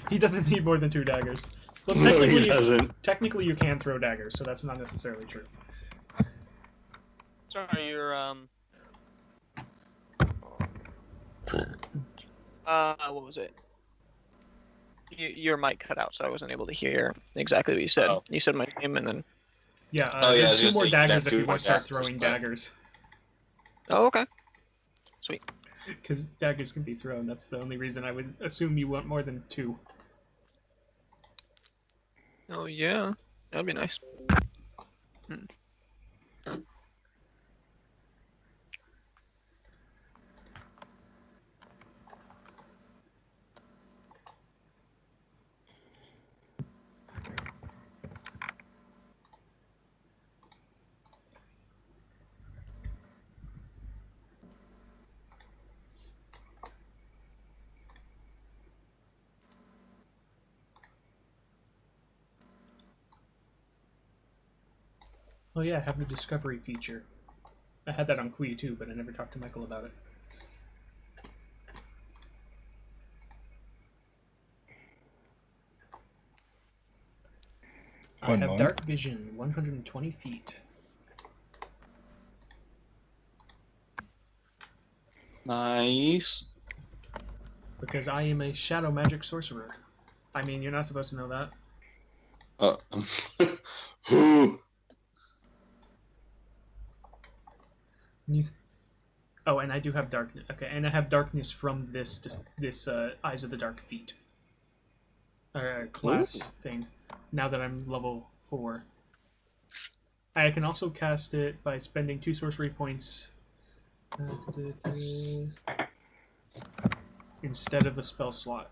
S2: He doesn't need more than 2 daggers. Well,
S3: No, he doesn't.
S2: technically you can throw daggers, so that's not necessarily true.
S5: Sorry, you're what was it? Your mic cut out, so I wasn't able to hear exactly what you said.
S3: Oh.
S5: You said my name and then.
S2: Yeah,
S3: Oh, yeah, I
S2: there's
S3: was
S2: 2 more
S3: gonna say you can have
S2: daggers if
S3: 2
S2: you
S3: more
S2: want to start
S3: daggers,
S2: throwing
S3: but-
S2: daggers.
S5: Oh, okay.
S2: Because daggers can be thrown. That's the only reason I would assume you want more than 2.
S5: Oh yeah, that'd be nice.
S2: Oh yeah, I have the discovery feature. I had that on Quee too, but I never talked to Michael about it. I
S1: One
S2: have
S1: moment.
S2: dark vision, 120 feet.
S3: Nice.
S2: Because I am a shadow magic sorcerer. I mean, you're not supposed to know that.
S3: Who?
S2: Oh, and I do have darkness. Okay, and I have darkness from this Eyes of the Dark feat. Class thing. Now that I'm level 4. I can also cast it by spending 2 sorcery points instead of a spell slot.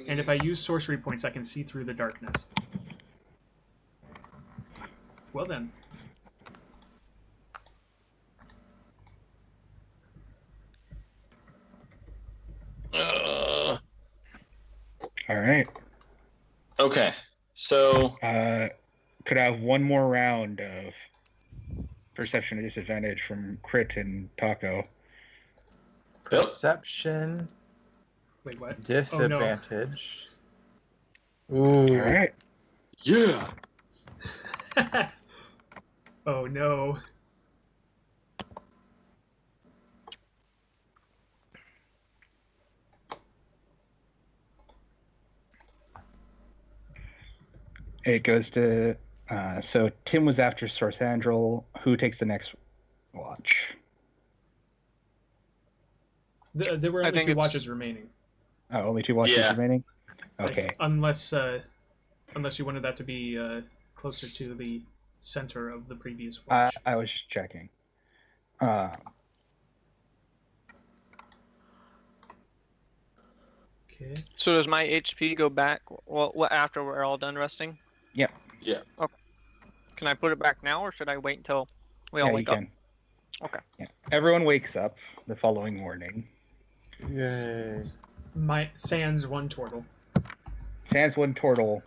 S2: And if I use sorcery points, I can see through the darkness. Well then.
S1: All right.
S3: Okay, so
S1: Could I have one more round of perception at disadvantage from Krit and Ta'aco?
S4: Perception.
S2: Wait, what?
S4: Disadvantage. Ooh.
S1: All right.
S3: yeah.
S2: Oh no.
S1: It goes to so Tim was after Sorthandrel. Who takes the next watch?
S2: There were
S5: I
S2: only
S5: think
S2: two
S5: it's-
S2: watches remaining.
S1: Oh, only 2 watches
S3: Yeah.
S1: remaining.
S2: Like,
S1: Okay.
S2: unless you wanted that to be closer to the center of the previous watch.
S1: I was just checking.
S2: Okay.
S5: So does my HP go back after we're all done resting?
S1: Yep.
S3: Yeah.
S5: Okay. Can I put it back now, or should I wait until we all
S1: Yeah, you
S5: wake up?
S1: can.
S5: Okay.
S1: Yeah. Everyone wakes up the following morning.
S4: Yay.
S2: My sans one Tortle.
S1: Sans one Tortle.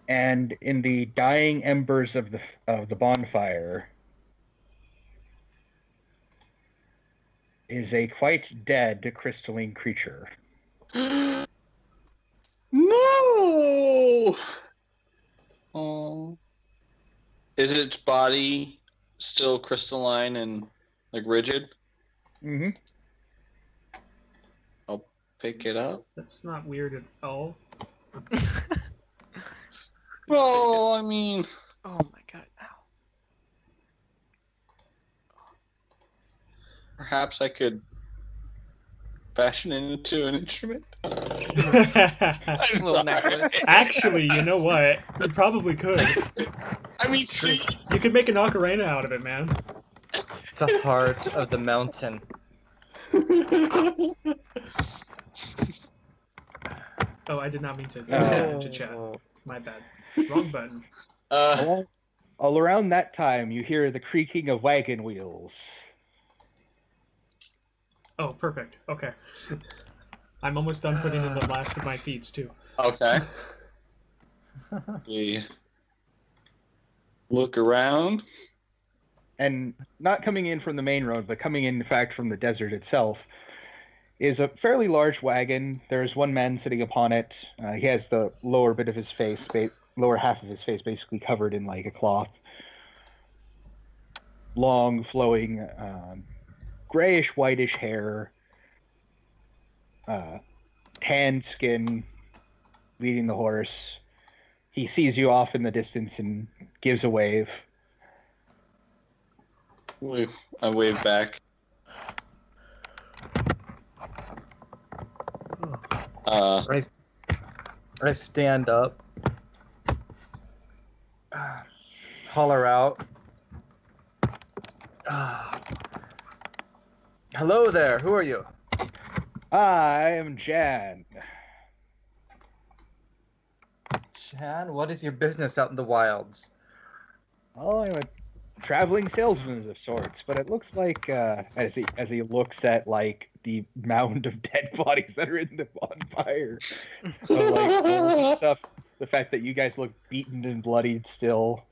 S1: And in the dying embers of the bonfire is a quite dead crystalline creature.
S3: No. Oh. Is its body still crystalline and like rigid?
S1: Mm-hmm.
S3: Pick it up.
S2: That's not weird at all.
S3: Well, I mean,
S5: Oh my god. Ow.
S3: perhaps I could fashion it into an instrument. I'm
S5: Little necklace.
S2: Actually, you know what? You probably could.
S3: I mean, see,
S2: You could make an ocarina out of it, man.
S4: The heart of the mountain.
S2: Oh, I did not mean to to chat. My bad. Wrong button.
S1: All around that time, you hear the creaking of wagon wheels.
S2: Oh, perfect. Okay. I'm almost done putting in the last of my feats, too.
S3: okay. We look around.
S1: And not coming in from the main road, but coming in fact, from the desert itself, is a fairly large wagon. There's one man sitting upon it. He has the lower bit of his face, lower half of his face basically covered in like a cloth. Long, flowing, grayish, whitish hair, tan skin, leading the horse. He sees you off in the distance and gives a wave.
S3: I wave back.
S4: I stand up, holler out. Hello there, who are you?
S1: I am Jan.
S4: Chan, what is your business out in the wilds?
S1: Oh, I'm a traveling salesman of sorts, but it looks like as he looks at like the mound of dead bodies that are in the bonfire, of, like all the stuff, the fact that you guys look beaten and bloodied still,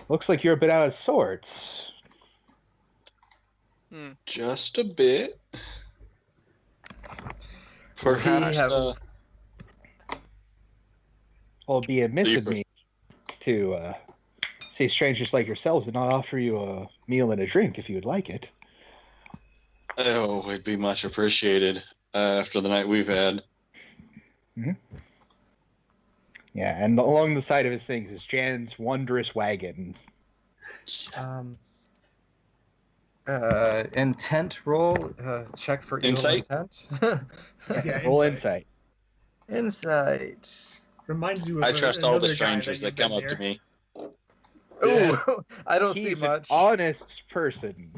S1: looks like you're a bit out of sorts.
S3: Just a bit. Perhaps.
S4: have-
S1: Well, it'd be amiss of me to see strangers like yourselves and not offer you a meal and a drink if you would like it.
S3: Oh, it'd be much appreciated after the night we've had.
S1: Mm-hmm. Yeah, and along the side of his things is Jan's wondrous wagon.
S4: Intent roll, check for evil
S3: Insight?
S4: intent.
S2: Yeah,
S1: Roll insight.
S4: Insight.
S2: Reminds you of
S3: I trust all the
S2: another guy
S3: strangers
S2: that
S3: that come
S2: you've
S3: up to
S2: been
S3: me.
S4: Ooh, I don't see
S1: He's
S4: much.
S1: an honest person.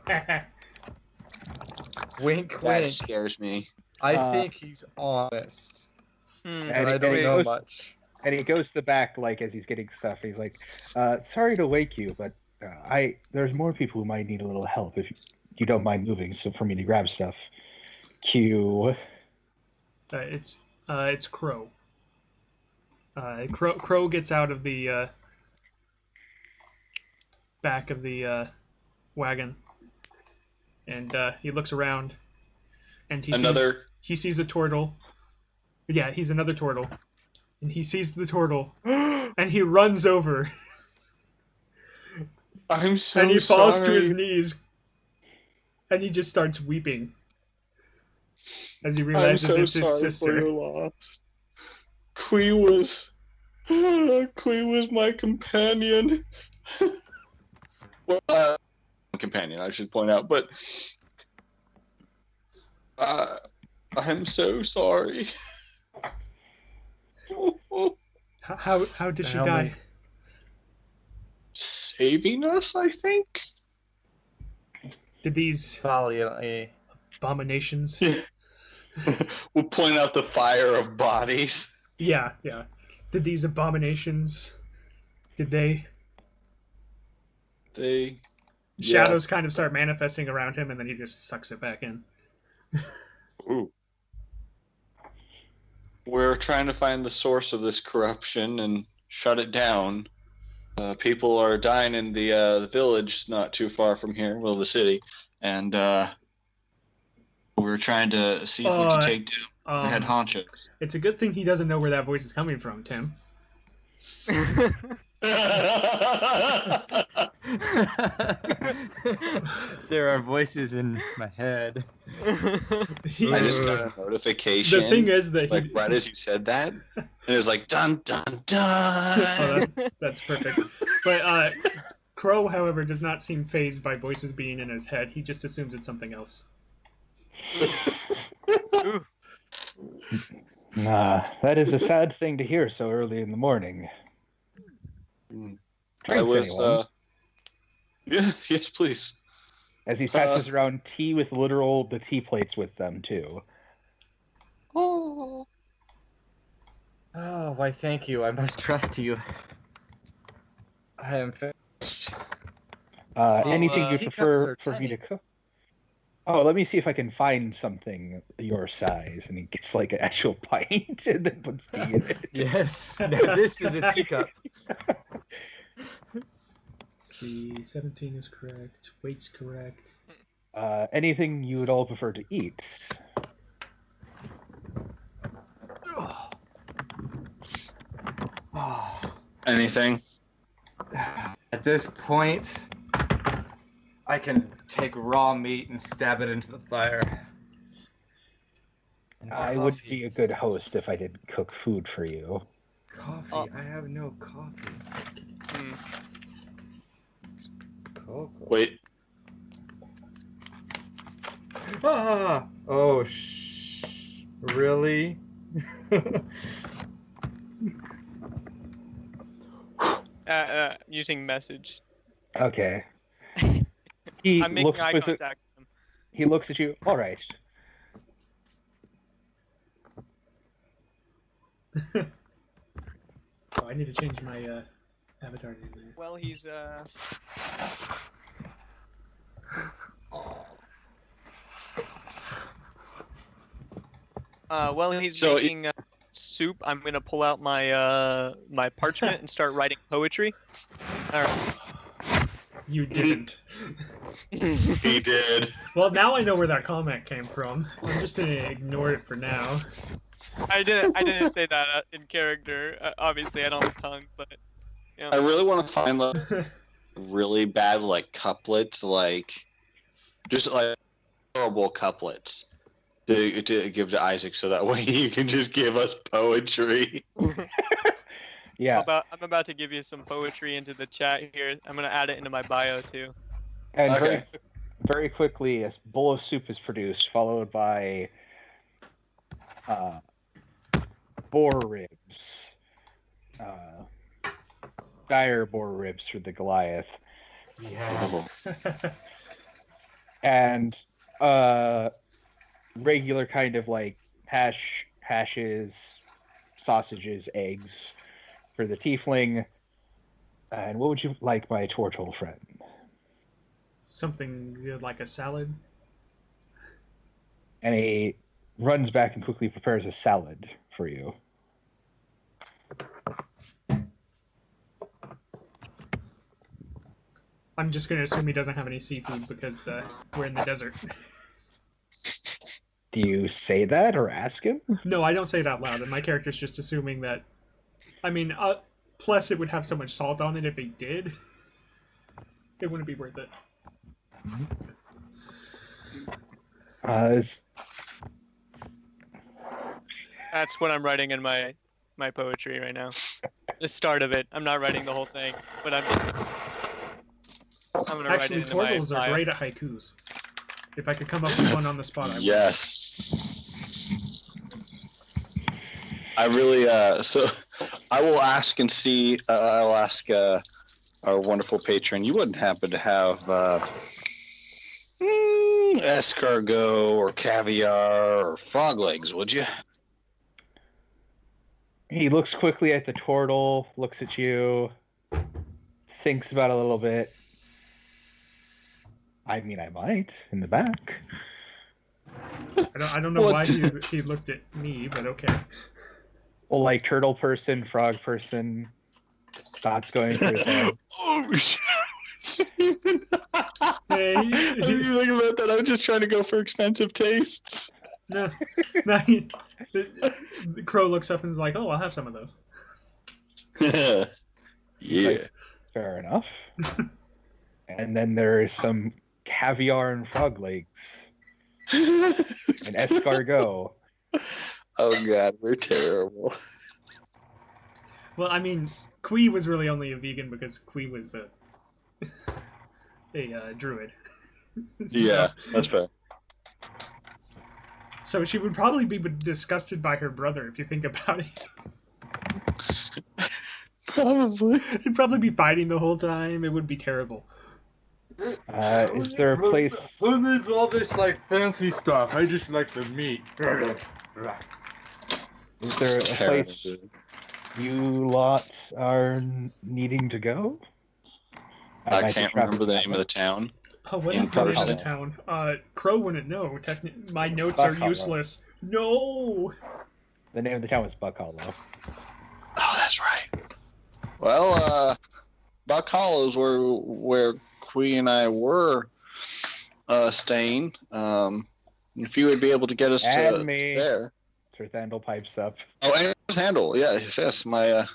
S2: near.
S4: Wink,
S3: That
S4: wink.
S3: scares me.
S4: I think he's honest. And I don't know much.
S1: And he goes to the back, like, as he's getting stuff. He's like, sorry to wake you, but there's more people who might need a little help if you don't mind moving, so for me to grab stuff. Q.
S2: It's Crow. Crow gets out of the back of the wagon, and he looks around, and he sees a Tortle. Yeah, he's another Tortle, and he sees the Tortle, and he runs over.
S3: I'm so
S2: and he falls
S3: sorry.
S2: to his knees, and he just starts weeping as he realizes it's his sister.
S3: For your loss. Quee was my companion. Well, companion, I should point out, but I'm so sorry.
S2: How did she die?
S3: Saving us, I think.
S2: Did these
S4: valiantly
S2: abominations?
S3: We'll point out the fire of bodies.
S2: Yeah. Did these abominations? Did they? Shadows kind of start manifesting around him, and then he just sucks it back in.
S3: Ooh. We're trying to find the source of this corruption and shut it down. People are dying in the village not too far from here, well, the city, and we're trying to see if we can take down the head honchos.
S2: It's a good thing he doesn't know where that voice is coming from, Tim.
S4: There are voices in my head.
S3: I just got a notification.
S2: The thing is that
S3: right as you said that, and it was like dun dun dun.
S2: That's perfect. But Crow, however, does not seem fazed by voices being in his head. He just assumes it's something else.
S1: That is a sad thing to hear so early in the morning.
S3: Yes, please.
S1: As he passes around tea with the tea plates with them too.
S4: Oh, why thank you. I must trust you. I am finished.
S1: Anything you prefer for me to cook? Oh, let me see if I can find something your size. And he gets like an actual pint and then puts tea in it.
S4: Yes, now this is a teacup.
S2: See, 17 is correct. Weight's correct.
S1: Anything you would all prefer to eat?
S3: Anything?
S4: At this point, I can take raw meat and stab it into the fire.
S1: I would be a good host if I did cook food for you.
S4: Coffee? I have no coffee. Cocoa.
S3: Wait.
S4: Oh, really?
S5: Using message.
S1: Okay.
S5: I'm making eye contact with him.
S1: He looks at you. All right.
S2: I need to change my avatar name there.
S5: Well, he's making soup. I'm gonna pull out my my parchment and start writing poetry. All right.
S2: You didn't.
S3: He did.
S2: Well, now I know where that comment came from. I'm just gonna ignore it for now.
S5: I didn't say that in character. Obviously, I don't have a tongue, but. You know.
S3: I really want to find like really bad like couplets, just horrible couplets to give to Isaac, so that way you can just give us poetry.
S1: Yeah.
S5: I'm about to give you some poetry into the chat here. I'm gonna add it into my bio too.
S1: And okay. very quickly, a bowl of soup is produced, followed by boar ribs. Dire boar ribs for the Goliath.
S4: Yes.
S1: And regular kind of like hashes, sausages, eggs for the tiefling. And what would you like, my Tortle friend?
S2: Something good like a salad.
S1: And he runs back and quickly prepares a salad for you.
S2: I'm just going to assume he doesn't have any seafood because we're in the desert.
S1: Do you say that or ask him?
S2: No, I don't say it out loud, and my character's just assuming that... I mean, plus it would have so much salt on it if he did. It wouldn't be worth it.
S5: That's what I'm writing in my poetry right now. The start of it. I'm not writing the whole thing, but I'm gonna write it into my
S2: Tortles are
S5: bio.
S2: great at haikus. If I could come up with one on the spot, I would.
S3: Yes. I really, so I will ask and see, I'll ask our wonderful patron, you wouldn't happen to have escargot or caviar or frog legs, would you?
S1: He looks quickly at the Tortle, looks at you, thinks about it a little bit. I mean, I might, in the back.
S2: I don't know why he looked at me, but okay.
S1: Well, like turtle person, frog person, thoughts going through his head.
S3: Oh, shit.
S2: Hey,
S3: I didn't even think about that. I was just trying to go for expensive tastes.
S2: no, the crow looks up and is like, "Oh, I'll have some of those."
S3: Yeah.
S1: Like, fair enough. And then there is some caviar and frog legs. And escargot.
S3: Oh god, we're terrible.
S2: Well, I mean, Quee was really only a vegan because Quee was a druid. So-
S3: Yeah, that's fair.
S2: So she would probably be disgusted by her brother if you think about it.
S3: Probably.
S2: She'd probably be fighting the whole time. It would be terrible.
S1: Is there a place?
S4: Who needs all this like fancy stuff? I just like the meat.
S1: Is there a place you lot are needing to go?
S3: I can't remember the name of the town.
S2: Oh, what is the name of the town? Crow wouldn't know. My notes
S1: Buck
S2: are
S1: Hollow.
S2: useless. No!
S1: The name of the town was Buck Hollow.
S3: Oh, that's right. Well, Buck Hollow is where Quee and I were staying. If you would be able to get us to there.
S1: Sir Thandle pipes up.
S3: Oh, and Handle, yes. My,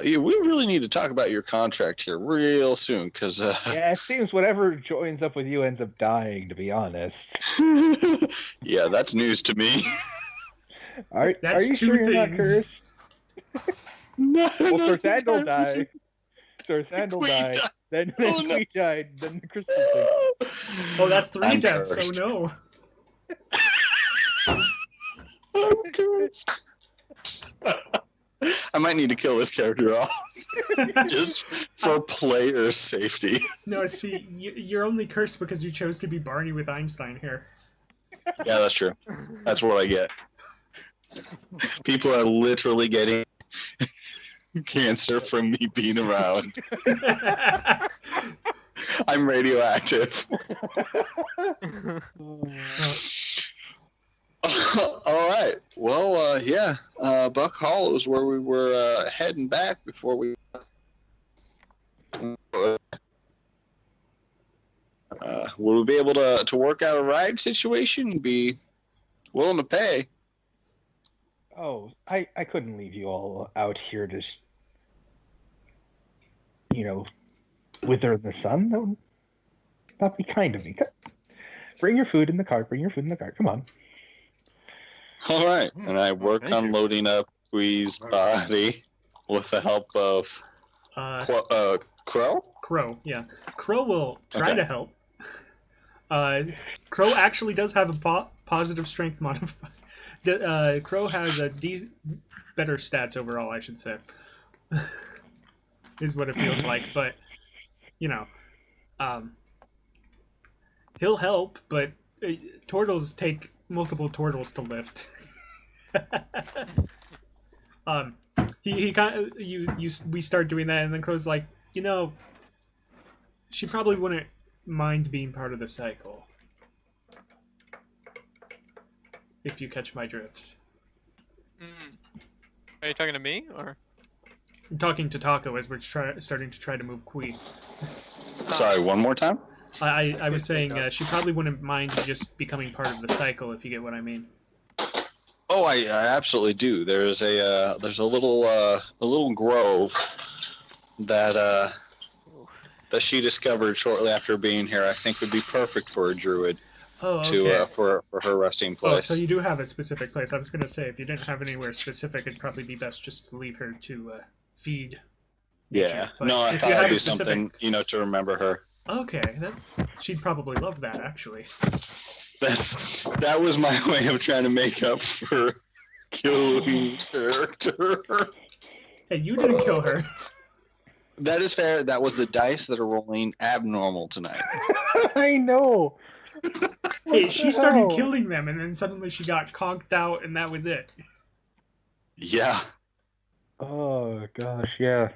S3: we really need to talk about your contract here real soon, because
S1: Yeah, it seems whatever joins up with you ends up dying, to be honest.
S3: yeah, that's news to me.
S1: Are you
S2: two
S1: sure you're not
S2: things.
S1: cursed?
S3: No,
S1: Well,
S3: no,
S1: Sir Thandle died. Sir Thandle
S3: Quee
S1: died.
S3: died.
S1: Then
S3: Oh, no.
S1: Quee died. Then the crystal thing.
S2: Oh, that's 3
S3: I'm
S2: deaths,
S3: cursed.
S2: so no.
S3: I'm cursed. I might need to kill this character off just for player's safety.
S2: No, see, you're only cursed because you chose to be Barney with Einstein here.
S3: Yeah, that's true. That's what I get. People are literally getting cancer from me being around. I'm radioactive. All right. Well, yeah. Buck Hollow is where we were heading back before we. Will we be able to work out a ride situation and be willing to pay?
S1: Oh, I couldn't leave you all out here to, wither in the sun. That would not be kind of me. Bring your food in the cart. Come on.
S3: All right. And I work on loading up Quee's body with the help of Crow?
S2: Crow, yeah. Crow will try
S3: Okay.
S2: to help. Crow actually does have a positive strength modifier. Crow has better stats overall, I should say. Is what it feels like, but he'll help, but turtles take multiple turtles to lift. He kind of we start doing that, and then Crow's like, she probably wouldn't mind being part of the cycle. If you catch my drift.
S5: Are you talking to me, or?
S2: I'm talking to Ta'aco as we're starting to try to move Quee.
S3: Sorry, one more time?
S2: I was saying she probably wouldn't mind just becoming part of the cycle, if you get what I mean.
S3: Oh, I absolutely do. There's a little grove that she discovered shortly after being here. I think would be perfect for a druid.
S2: Oh, okay.
S3: For her resting place.
S2: Oh, so you do have a specific place. I was going to say, if you didn't have anywhere specific, it'd probably be best just to leave her to feed nature.
S3: Yeah.
S2: But
S3: No, I
S2: if
S3: thought
S2: you have
S3: I'd do
S2: a specific...
S3: something, to remember her.
S2: Okay, she'd probably love that, actually.
S3: That was my way of trying to make up for killing character.
S2: Hey, you didn't kill her.
S3: That is fair. That was the dice that are rolling abnormal tonight.
S1: I know.
S2: Hey, she started killing them, and then suddenly she got conked out, and that was it.
S3: Yeah.
S1: Oh gosh, yeah.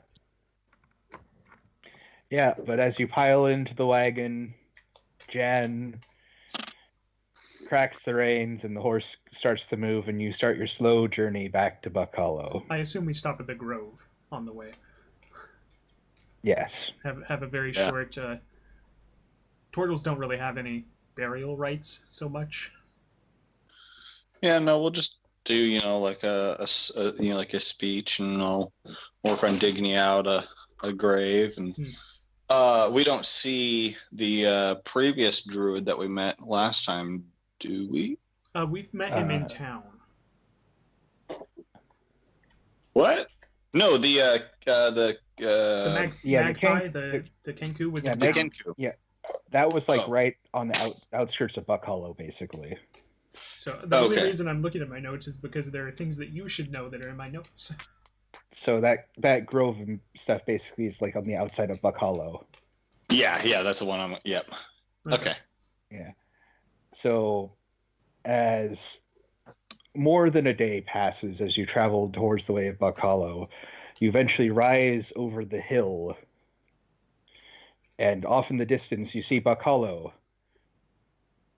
S1: Yeah, but as you pile into the wagon, Jan cracks the reins and the horse starts to move, and you start your slow journey back to Buck Hollow.
S2: I assume we stop at the Grove on the way.
S1: Yes.
S2: Have a very short... Tortles don't really have any burial rites so much.
S3: Yeah, no, we'll just do, like a speech, and I'll work on digging out a grave, and we don't see the previous druid that we met last time, do we?
S2: We've met him in town.
S3: What? No, the
S2: magpie, the Kenku was in town.
S3: Kenku.
S1: Yeah, that was right on the outskirts of Buck Hollow, basically.
S2: So the only reason I'm looking at my notes is because there are things that you should know that are in my notes.
S1: So that grove and stuff basically is on the outside of Buck Hollow.
S3: Yeah, that's the one yep. Okay.
S1: Yeah. So as more than a day passes as you travel towards the way of Buck Hollow, you eventually rise over the hill, and off in the distance you see Buck Hollow.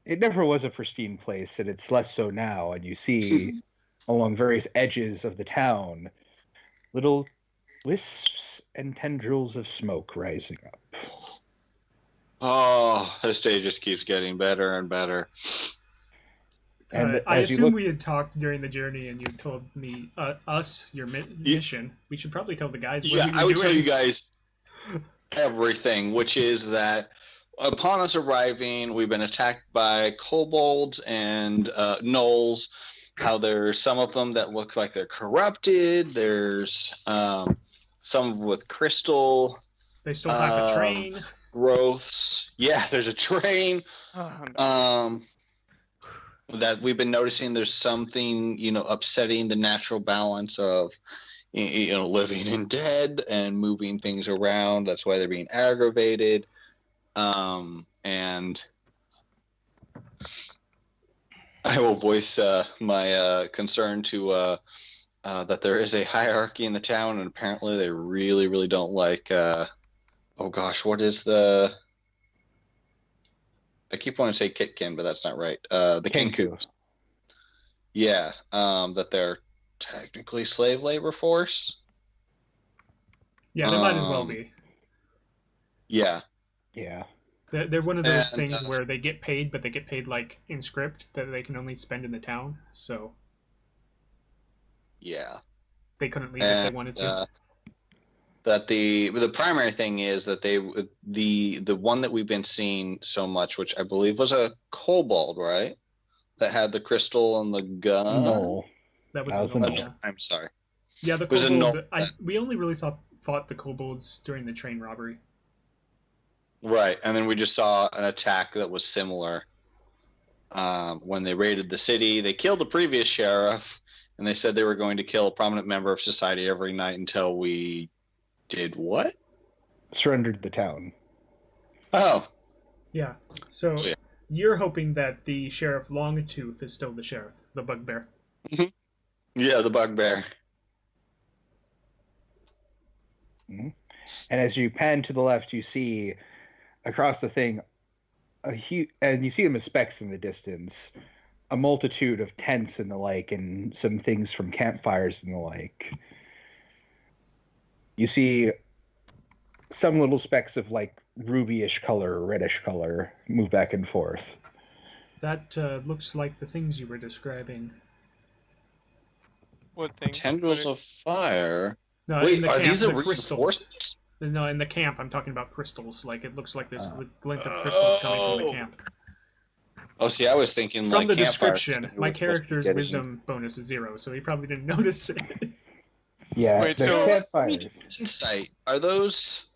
S1: It never was a pristine place, and it's less so now, and you see along various edges of the town little wisps and tendrils of smoke rising up.
S3: Oh, this day just keeps getting better and better.
S1: And
S2: I assume we had talked during the journey, and you told me us your mission. We should probably tell the guys.
S3: I would tell you guys everything, which is that upon us arriving, we've been attacked by kobolds and gnolls. How there's some of them that look like they're corrupted. There's some with crystal.
S2: They stole back a train.
S3: Growths. Yeah, there's a train. That we've been noticing there's something, upsetting the natural balance of, living and dead and moving things around. That's why they're being aggravated. And I will voice my concern to that there is a hierarchy in the town, and apparently they really, really don't like. Oh gosh, what is the? I keep wanting to say Kitkin, but that's not right. The Kenku. Yeah, that they're technically slave labor force.
S2: Yeah, they might as well be.
S3: Yeah.
S1: Yeah.
S2: They're one of those things where they get paid, but they get paid in script that they can only spend in the town. So.
S3: Yeah.
S2: They couldn't leave if they wanted to.
S3: That the primary thing is that the one that we've been seeing so much, which I believe was a kobold, right? That had the crystal and the gun.
S1: No,
S2: that was a
S1: gnoll.
S2: Yeah.
S3: I'm sorry.
S2: Yeah, the kobold. We only really fought the kobolds during the train robbery.
S3: Right, and then we just saw an attack that was similar. When they raided the city, they killed the previous sheriff, and they said they were going to kill a prominent member of society every night until we did what?
S1: Surrendered the town.
S3: Oh.
S2: Yeah. So you're hoping that the Sheriff Longtooth is still the sheriff, the bugbear.
S3: Yeah, the bugbear.
S1: And as you pan to the left, you see across the thing and you see them as specks in the distance, a multitude of tents and the like, and some things from campfires and the like. You see some little specks of like rubyish color or reddish color move back and forth.
S2: That looks like the things you were describing.
S5: What thing?
S3: Tendrils of fire.
S2: No,
S3: Wait,
S2: in the
S3: are
S2: camp,
S3: these the
S2: crystals.
S3: reinforcements?
S2: No, in the camp, I'm talking about crystals. Like, it looks like this glint of crystals coming from the camp.
S3: Oh, see, I was thinking
S2: From
S3: like
S2: the
S3: campfires.
S2: description, my character's wisdom bonus is 0, so he probably didn't notice it.
S1: Yeah,
S5: Wait,
S1: there's
S5: so-
S1: campfires.
S3: Insight. Are those...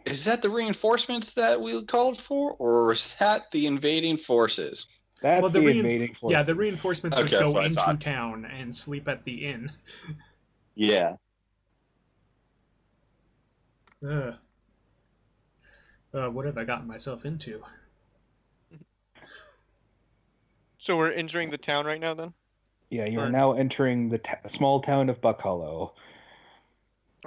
S3: Is that the reinforcements that we called for? Or is that the invading forces?
S1: That's
S2: Well,
S1: the invading forces.
S2: Yeah, the reinforcements
S3: Okay,
S2: would
S3: that's
S2: go
S3: what I
S2: into
S3: thought.
S2: town and sleep at the inn.
S3: Yeah.
S2: What have I gotten myself into?
S5: So we're entering the town right now, then?
S1: Yeah, you are
S5: Or-
S1: now entering the small town of Buck Hollow.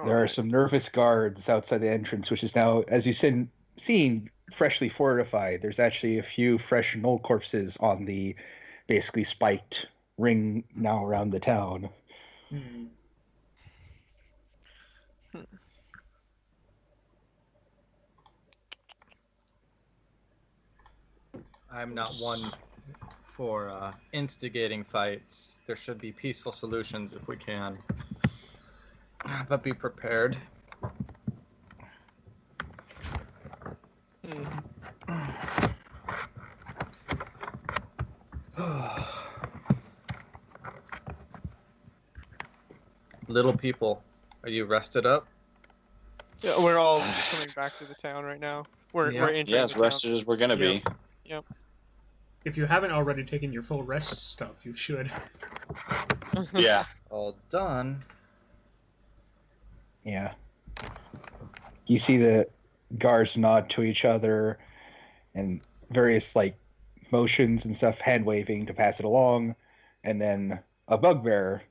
S1: There are some nervous guards outside the entrance, which is now, as you've seen, freshly fortified. There's actually a few fresh gnoll corpses on the basically spiked ring now around the town.
S2: Hmm.
S4: I'm not one for instigating fights. There should be peaceful solutions if we can. But be prepared. Little people, are you rested up?
S5: Yeah, we're all coming back to the town right now. We're entering
S3: Yeah, as
S5: the town.
S3: rested as we're gonna be.
S2: If you haven't already taken your full rest stuff, you should.
S3: Yeah.
S4: All done.
S1: Yeah. You see the guards nod to each other and various like motions and stuff, hand waving to pass it along, and then a bugbear,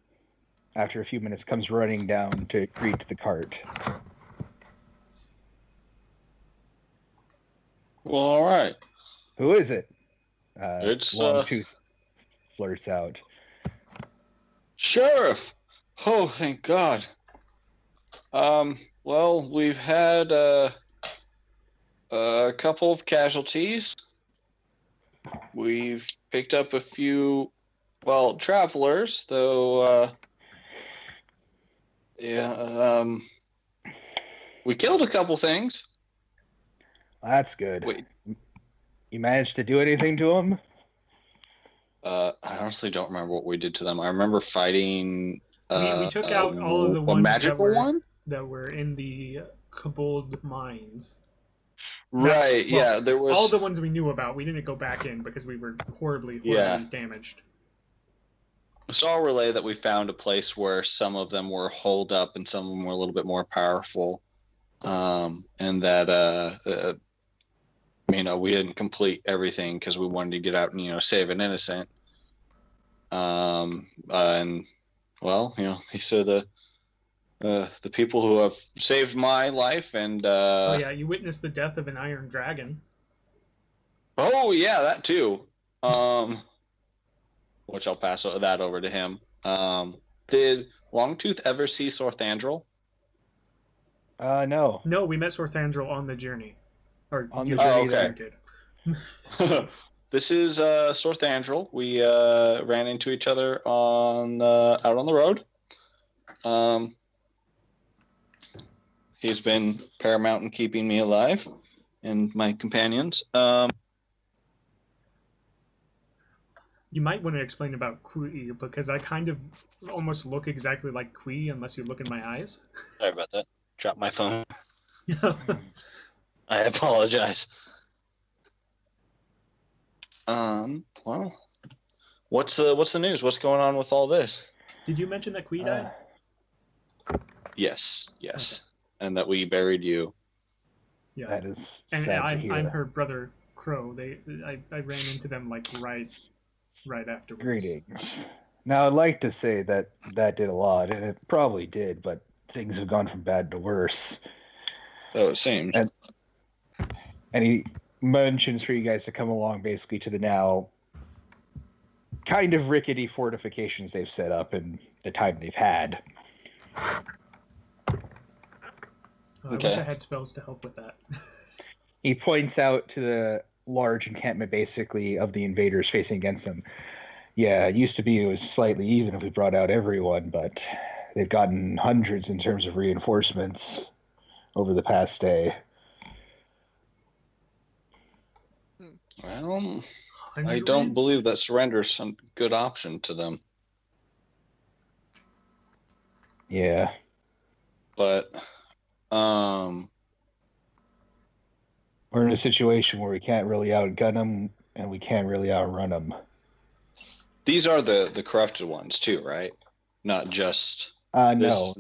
S1: after a few minutes, comes running down to greet the cart.
S3: Well, all right.
S1: Who is it?
S3: It's,
S1: Longtooth flirts out.
S3: Sheriff! Oh, thank God. Well, we've had a couple of casualties. We've picked up a few, well, travelers, though, we killed a couple things.
S1: That's good.
S3: Wait.
S1: You managed to do anything to him?
S3: I honestly don't remember what we did to them. I remember fighting
S2: We took out all of the
S3: a
S2: ones
S3: magical one?
S2: that were in the kobold mines.
S3: Right,
S2: Well,
S3: yeah, there was...
S2: All the ones we knew about, we didn't go back in because we were horribly damaged.
S3: I saw a relay that we found a place where some of them were holed up and some of them were a little bit more powerful. And that, we didn't complete everything because we wanted to get out and, save an innocent. And, well, these are the people who have saved my life and...
S2: Oh yeah, you witnessed the death of an iron dragon.
S3: Oh, yeah, that too. Which I'll pass that over to him. Did Longtooth ever see Sorthandrel?
S1: No.
S2: No, we met Sorthandrel on the journey. Or
S1: On
S2: you
S1: the journey
S2: did.
S3: This is Sorthandrel. We ran into each other out on the road. He's been paramount in keeping me alive and my companions.
S2: You might want to explain about Quee, because I kind of almost look exactly like Quee unless you look in my eyes.
S3: Sorry about that. Dropped my phone. I apologize. Well, what's the news? What's going on with all this?
S2: Did you mention that Quee died?
S3: Yes. And that we buried you.
S2: Yeah.
S1: That is
S2: And
S1: sad to
S2: I'm
S1: hear.
S2: her brother Crow. I ran into them like right afterwards.
S1: Greetings. Now, I'd like to say that did a lot, and it probably did, but things have gone from bad to worse.
S3: So it seems.
S1: And he mentions for you guys to come along basically to the now kind of rickety fortifications they've set up in the time they've had.
S2: I wish I had spells to help with that.
S1: He points out to the large encampment basically of the invaders facing against them. Yeah, it used to be it was slightly even if we brought out everyone, but they've gotten hundreds in terms of reinforcements over the past day.
S3: Well, I
S2: Hundreds?
S3: don't believe that surrender is some good option to them.
S1: Yeah.
S3: But,
S1: we're in a situation where we can't really outgun them and we can't really outrun them.
S3: these are the corrupted ones too, right? Not just
S1: no.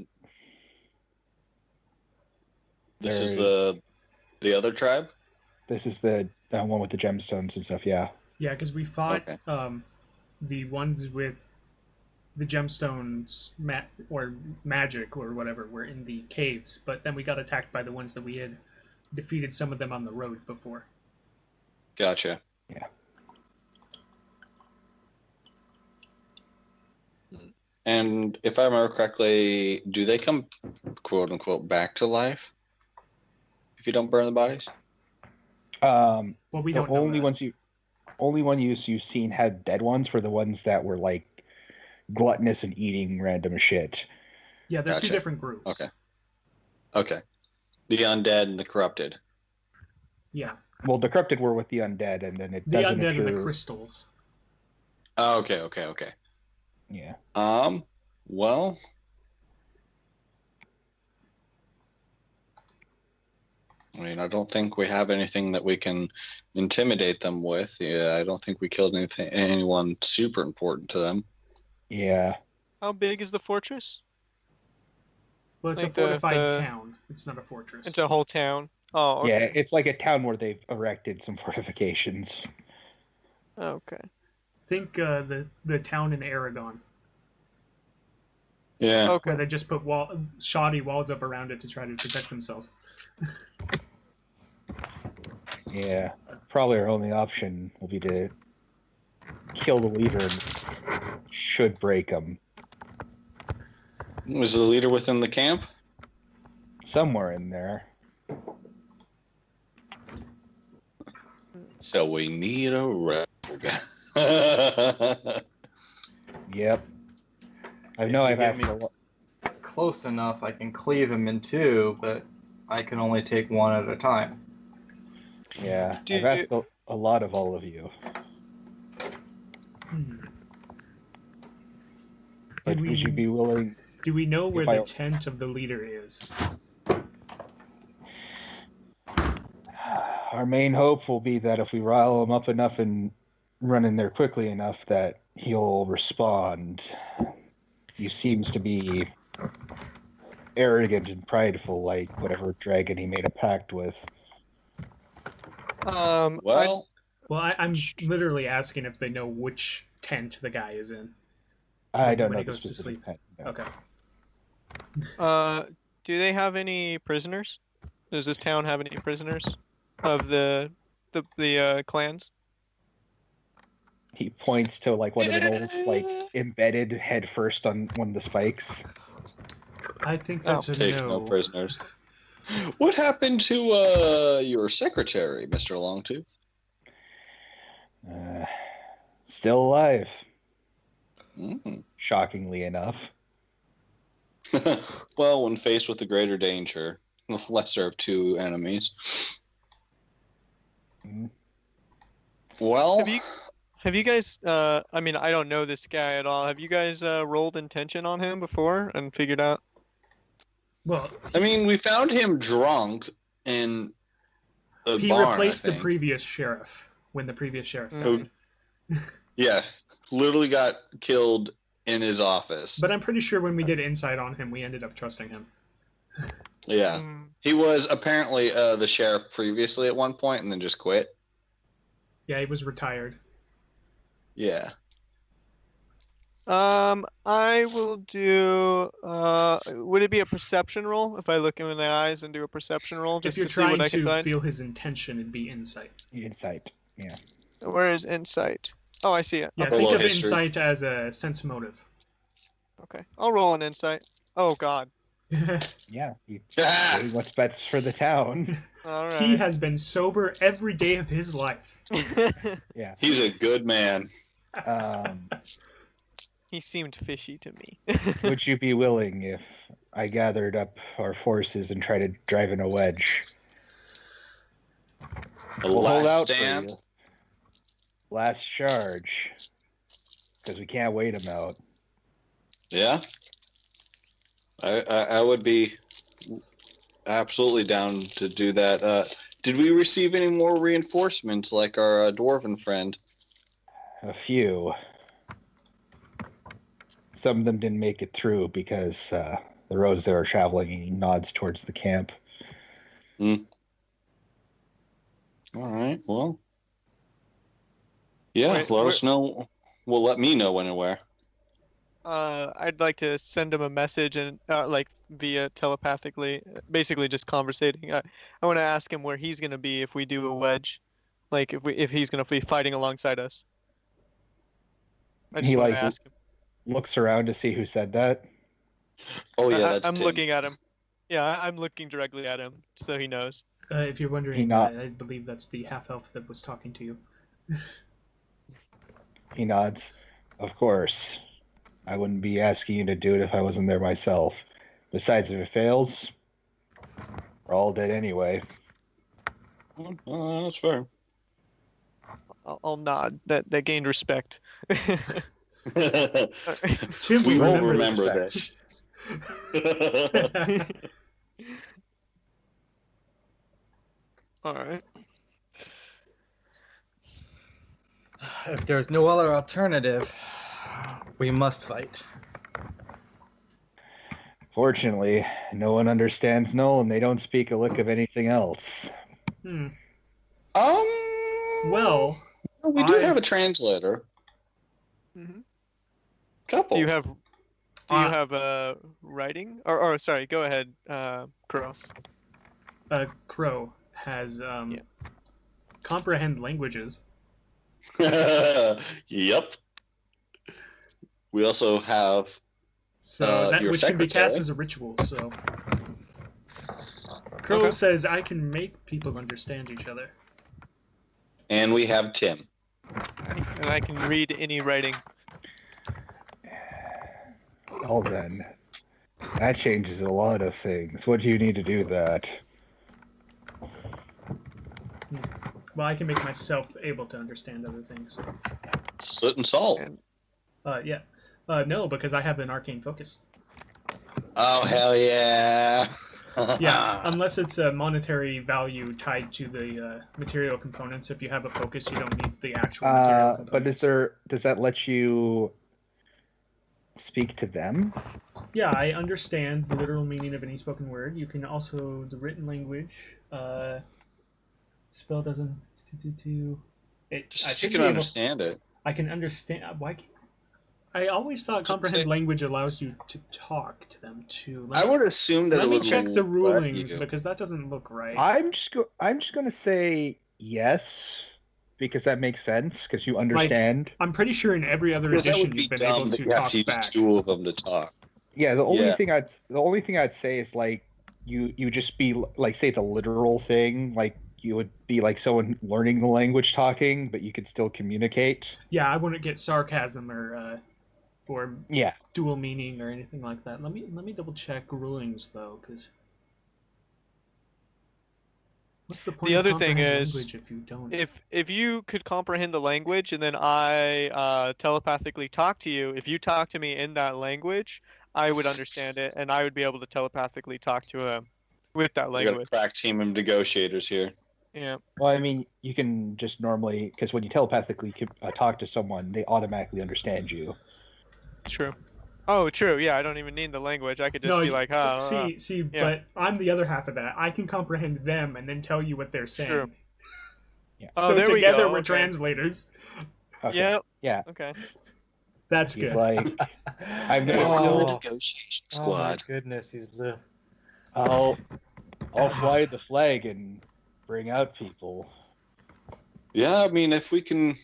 S3: This is the other tribe?
S1: This is the one with the gemstones and stuff, yeah.
S2: Yeah, because we fought the ones with the gemstones or magic or whatever were in the caves, but then we got attacked by the ones that we had defeated some of them on the road before.
S3: Gotcha.
S1: Yeah.
S3: And if I remember correctly, do they come, quote unquote, back to life if you don't burn the bodies?
S2: Well, we don't know
S1: only
S2: that.
S1: only one you've seen had dead ones were the ones that were like gluttonous and eating random shit.
S2: Yeah, they're two different groups.
S3: Okay. The undead and the corrupted.
S2: Yeah.
S1: Well, the corrupted were with the undead, and then
S2: the undead and the crystals.
S3: Oh, okay.
S1: Yeah.
S3: Well, I mean, I don't think we have anything that we can intimidate them with. Yeah, I don't think we killed anyone super important to them.
S1: Yeah.
S5: How big is the fortress?
S2: Well, it's
S5: Like
S2: a fortified town. It's not a fortress.
S5: It's a whole town. Oh, okay.
S1: Yeah, it's like a town where they've erected some fortifications.
S5: Okay.
S2: Think the town in Aragon.
S3: Yeah.
S5: Okay.
S2: Where they just put shoddy walls up around it to try to protect themselves.
S1: Yeah. Probably our only option will be to kill the leader and should break him.
S3: Was the leader within the camp?
S1: Somewhere in there.
S3: So we need a rebel guy.
S1: Yep. I know I've asked a lot.
S4: Close enough, I can cleave him in two, but I can only take one at a time.
S1: Yeah, I've asked a lot of all of you. But would you be willing?
S2: Do we know where the tent of the leader is?
S1: Our main hope will be that if we rile him up enough and run in there quickly enough that he'll respond. He seems to be arrogant and prideful, like whatever dragon he made a pact with.
S2: I'm literally asking if they know which tent the guy is in.
S1: I don't know.
S2: When he goes to sleep.
S1: Tent, no.
S2: Okay.
S5: Do they have any prisoners? Does this town have any prisoners of the clans?
S1: He points to like one of the gnolls, like embedded head first on one of the spikes.
S2: I think that's a
S3: take no prisoners. What happened to your secretary, Mr. Longtooth?
S1: Still alive.
S3: Mm.
S1: Shockingly enough.
S3: Well, when faced with a greater danger, the lesser of two enemies.
S1: Mm.
S3: Well,
S5: have you guys? I mean, I don't know this guy at all. Have you guys rolled intention on him before and figured out?
S2: Well,
S3: I mean, we found him drunk in a
S2: he
S3: barn,
S2: replaced the previous sheriff when the previous sheriff died.
S3: Yeah, literally got killed in his office.
S2: But I'm pretty sure when we did insight on him, we ended up trusting him.
S3: Yeah, he was apparently the sheriff previously at one point, and then just quit.
S2: Yeah, he was retired.
S3: Yeah.
S5: I will do. Would it be a perception roll if I look him in the eyes and do a perception roll
S2: If
S5: just
S2: you're
S5: to see what
S2: trying
S5: I can
S2: to
S5: find?
S2: feel his intention, it'd be insight.
S1: Insight. Yeah.
S5: Where is insight? Oh, I see it.
S2: Yeah,
S5: Okay.
S2: think of
S3: history.
S2: insight as a sense motive.
S5: Okay. I'll roll an insight. Oh God.
S1: Yeah. What's best for the town?
S5: All right.
S2: He has been sober every day of his life.
S1: Yeah.
S3: He's a good man.
S5: He seemed fishy to me.
S1: Would you be willing if I gathered up our forces and tried to drive in a wedge?
S3: A
S1: We'll hold out
S3: last
S1: for
S3: stand.
S1: you. Last charge. Because we can't wait him out.
S3: Yeah. I would be absolutely down to do that. Did we receive any more reinforcements like our dwarven friend?
S1: A few. Some of them didn't make it through because the roads they were traveling, he nods towards the camp.
S3: All right, well. Yeah,
S5: Wait,
S3: let us know. Well, let me know when and where.
S5: I'd like to send him a message and like via telepathically, basically just conversating. I want to ask him where he's gonna be if we do a wedge, like if he's gonna be fighting alongside us. I just
S1: He,
S5: want to
S1: like,
S5: ask him.
S1: Looks around to see who said that.
S3: Oh, yeah, that's
S5: I'm
S3: Tim.
S5: looking at him. Yeah, I'm looking directly at him so he knows.
S2: If you're wondering, I believe that's the half-elf that was talking to you.
S1: He nods. Of course. I wouldn't be asking you to do it if I wasn't there myself. Besides, if it fails, we're all dead anyway.
S3: That's fair.
S5: I'll nod. That gained respect.
S2: Tim,
S3: We will
S2: remember
S3: remember
S2: this.
S3: this.
S5: All right.
S4: If there's no other alternative, we must fight.
S1: Fortunately, no one understands Gnoll, and they don't speak a lick of anything else.
S2: Well,
S3: we do have a translator.
S5: Mm-hmm.
S3: Couple.
S5: Do you have writing? Or sorry, go ahead, Crow.
S2: Crow has comprehend languages.
S3: Yep. We also have
S2: which can be cast as a ritual. So Crow says I can make people understand each other.
S3: And we have Tim.
S5: And I can read any writing.
S1: Well then, that changes a lot of things. What do you need to do that?
S2: Well, I can make myself able to understand other things.
S3: Soot and salt.
S2: Yeah. No, because I have an arcane focus.
S3: Oh, hell yeah.
S2: Yeah, unless it's a monetary value tied to the material components. If you have a focus, you don't need the actual material components.
S1: But does that let you speak to them?
S2: Yeah, I understand the literal meaning of any spoken word. You can also the written language. Spell doesn't.
S3: Just you can understand it.
S2: I can understand. Why? I always thought comprehend language allows you to talk to them too.
S3: I would assume that.
S2: Let me check the rulings because that doesn't look right.
S1: I'm just going to say yes because that makes sense because you understand.
S2: Like, I'm pretty sure in every other edition you've been able to talk back.
S3: Two of them to talk.
S1: Yeah, the only thing I'd say is like you just be like say the literal thing like. You would be like someone learning the language talking, but you could still communicate.
S2: Yeah, I wouldn't get sarcasm or
S1: yeah,
S2: dual meaning or anything like that. Let me double check rulings though, because what's the point?
S5: The
S2: of
S5: other thing is,
S2: if you don't,
S5: if you could comprehend the language and then I telepathically talk to you, if you talk to me in that language, I would understand it and I would be able to telepathically talk to him with that language.
S3: We got a crack team of negotiators here.
S5: Yeah.
S1: Well, I mean, you can just normally because when you telepathically talk to someone, they automatically understand you.
S5: True. Oh, true. Yeah, I don't even need the language. I could just be like,
S2: See, yeah. But I'm the other half of that. I can comprehend them and then tell you what they're saying.
S5: True.
S1: Yeah.
S2: So together we're translators.
S1: Okay.
S5: Yeah.
S1: Yeah.
S5: Okay.
S2: That's
S1: He's
S2: good.
S1: like, I'm gonna
S3: Welcome to the
S1: still,
S3: negotiation
S4: Oh my
S3: squad.
S4: goodness, he's
S1: I'll fly the flag and bring out people.
S3: Yeah, I mean, if we can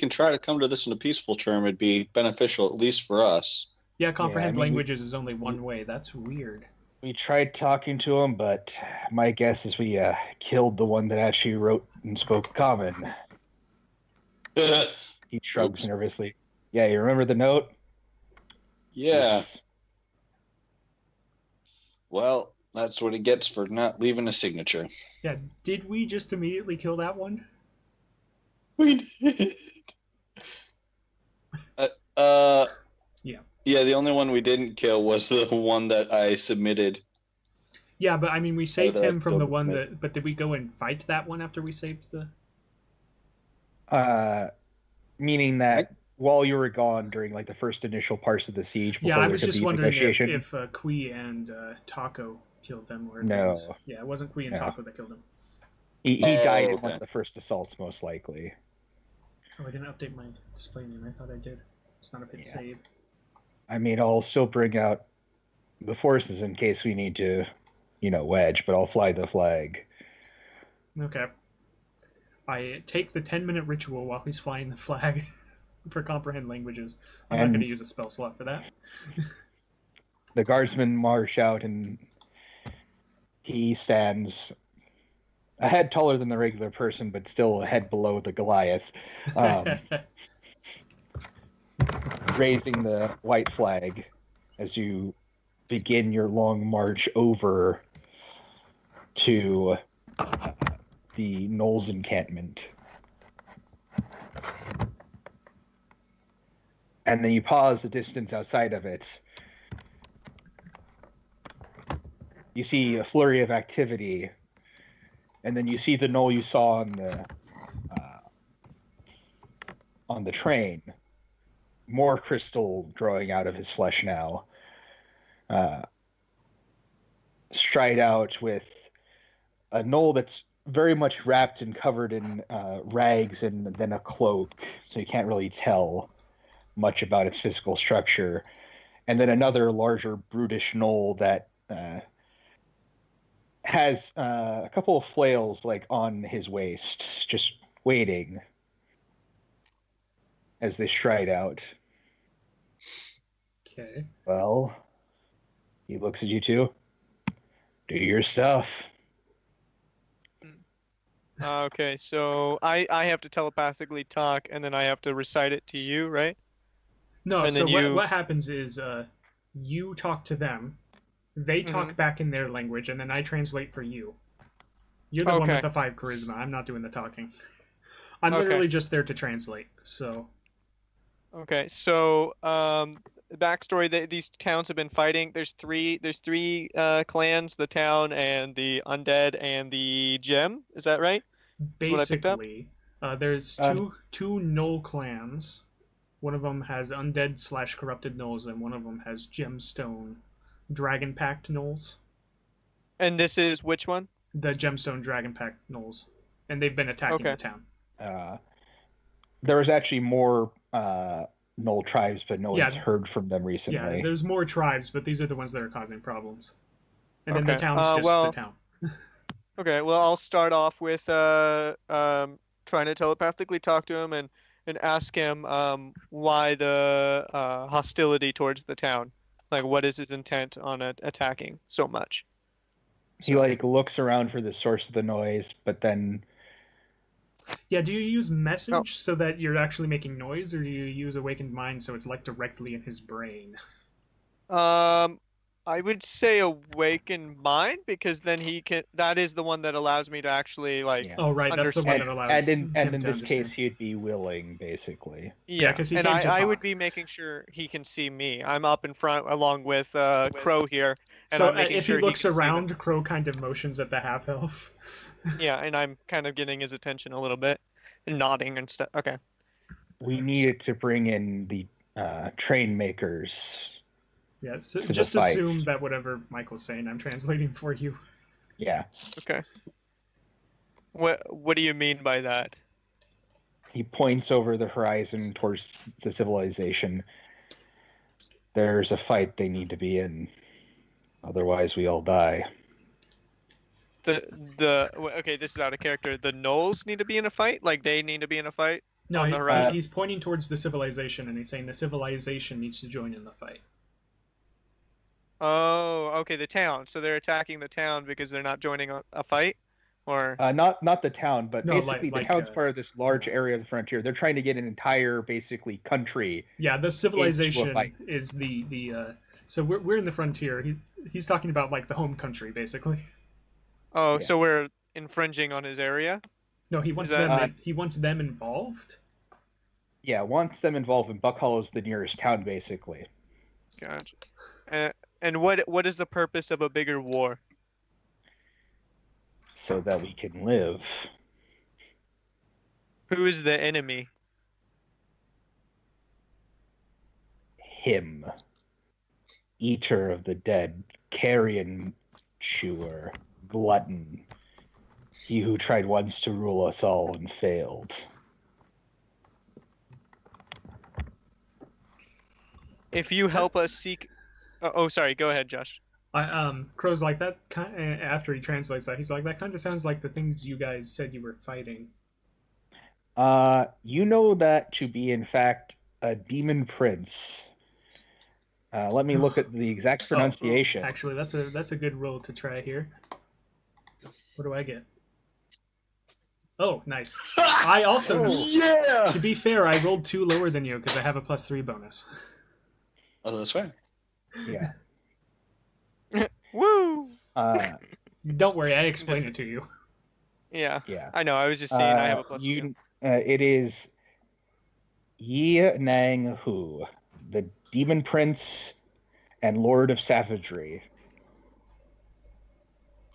S3: try to come to this in a peaceful term, it'd be beneficial, at least for us.
S2: Yeah, comprehend
S1: I mean,
S2: languages is only one way. That's weird.
S1: We tried talking to him, but my guess is we killed the one that actually wrote and spoke common. He shrugs
S3: Oops.
S1: nervously. Yeah, you remember the note?
S3: Yeah.
S1: Oops.
S3: Well, that's what he gets for not leaving a signature.
S2: Yeah, did we just immediately kill that one?
S3: We did.
S2: Yeah.
S3: Yeah, the only one we didn't kill was the one that I submitted.
S2: Yeah, but I mean, we saved
S3: that I
S2: him from the
S3: told
S2: one
S3: him.
S2: that... But did we go and fight that one after we saved the...
S1: Meaning that while you were gone during like the first initial parts of the siege, before
S2: Yeah, I
S1: there
S2: was
S1: could
S2: just
S1: be
S2: wondering
S1: negotiation.
S2: if Quee and Ta'aco killed them, or if
S1: No.
S2: it was... Yeah, it wasn't Quee and
S1: No.
S2: Ta'aco that killed him.
S1: He died in one
S3: okay.
S1: of the first assaults, most likely.
S2: Oh, I didn't update my display name. I thought I did. It's not a hit save.
S1: I mean, I'll still bring out the forces in case we need to, wedge, but I'll fly the flag.
S2: Okay. I take the 10-minute ritual while he's flying the flag for comprehend languages. I'm not
S1: And-
S2: going to use a spell slot for that.
S1: The guardsmen march out, and he stands a head taller than the regular person, but still a head below the Goliath, raising the white flag as you begin your long march over to the Gnoll's encampment. And then you pause a distance outside of it. You see a flurry of activity, and then you see the gnoll you saw on the train. More crystal growing out of his flesh now. Stride out with a gnoll that's very much wrapped and covered in rags and then a cloak, so you can't really tell much about its physical structure. And then another larger brutish gnoll that has a couple of flails like on his waist, just waiting as they stride out.
S2: Okay.
S1: Well, he looks at you two. Do your stuff.
S5: Okay, so I have to telepathically talk, and then I have to recite it to you, right?
S2: No,
S5: And
S2: so
S5: then
S2: what happens is you talk to them, they talk back in their language, and then I translate for you. You're the one with the 5 charisma. I'm not doing the talking. I'm literally just there to translate, so...
S5: Okay, so backstory: these towns have been fighting. There's three clans: the town and the undead and the gem. Is that right?
S2: Basically, there's two gnoll clans. One of them has undead / corrupted gnolls, and one of them has gemstone dragon pact gnolls.
S5: And this is which one?
S2: The gemstone dragon pact gnolls, and they've been attacking the town.
S1: There was actually more gnoll tribes, but no one's heard from them recently.
S2: Yeah, there's more tribes, but these are the ones that are causing problems. And then the town's just the town.
S5: Okay, well, I'll start off with trying to telepathically talk to him and ask him why the hostility towards the town. Like, what is his intent on attacking so much?
S1: He looks around for the source of the noise, but then...
S2: Yeah, do you use message so that you're actually making noise, or do you use awakened mind so it's directly in his brain?
S5: I would say awakened mind, because then he can. That is the one that allows me to actually
S2: Oh, right, that's the one that allows.
S1: And in this case, he'd be willing, basically.
S5: Yeah,
S2: because he
S5: and
S2: came to
S5: I would
S2: talk.
S5: be making sure he can see me. I'm up in front along with Crow here. And
S2: So
S5: I'm making
S2: if
S5: sure
S2: he looks
S5: can see
S2: around, Crow kind of motions at the half-elf.
S5: Yeah, and I'm kind of getting his attention a little bit, and nodding and stuff. Okay.
S1: We needed to bring in the train makers.
S2: Yeah, so just assume that whatever Michael's saying, I'm translating for you.
S1: Yeah.
S5: Okay. What do you mean by that?
S1: He points over the horizon towards the civilization. There's a fight they need to be in. Otherwise, we all die.
S5: Okay, this is out of character. The gnolls need to be in a fight? Like, they need to be in a fight?
S2: No,
S5: on the horizon?
S2: he's pointing towards the civilization, and he's saying the civilization needs to join in the fight.
S5: Oh, okay, the town. So they're attacking the town because they're not joining a fight? Or
S1: not the town, but
S2: No,
S1: basically
S2: like,
S1: the town's part of this large area of the frontier. They're trying to get an entire, basically, country.
S2: Yeah, the civilization
S1: fight.
S2: is so we're in the frontier. He's talking about like the home country, basically.
S5: Oh,
S1: Yeah.
S5: so we're infringing on his area?
S2: No, he wants he wants them involved.
S1: Yeah, wants them involved, and Buck Hollow's the nearest town, basically.
S5: Gotcha. And what is the purpose of a bigger war?
S1: So that we can live.
S5: Who is the enemy?
S1: Him. Eater of the dead, carrion chewer, glutton. He who tried once to rule us all and failed.
S5: If you help us seek... Oh, sorry. Go ahead, Josh.
S2: Crow's like that. After he translates that, he's like, that kind of sounds like the things you guys said you were fighting.
S1: You know that to be, in fact, a demon prince. Let me look at the exact pronunciation.
S2: Actually, that's a good roll to try here. What do I get? Oh, nice. I also know.
S3: Yeah!
S2: To be fair, I rolled 2 lower than you because I have a +3 bonus.
S3: Oh, that's right.
S1: Yeah.
S5: Woo!
S2: Don't worry, I explained it to you.
S5: Yeah.
S1: Yeah.
S5: I know. I was just saying I have a +2.
S1: It is Yi Nang Hu, the demon prince and lord of savagery.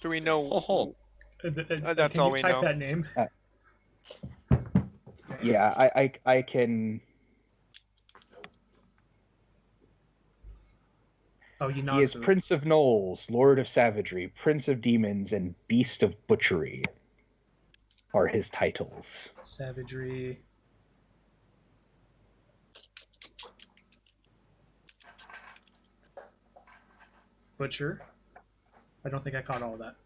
S5: Do we know?
S3: Oh,
S5: That's
S2: can
S5: all
S2: you
S5: we
S2: type
S5: know.
S2: that name?
S1: Yeah, I can.
S2: Oh, you know.
S1: He is Prince of Gnolls, Lord of Savagery, Prince of Demons, and Beast of Butchery are his titles.
S2: Savagery. Butcher. I don't think I caught all of that.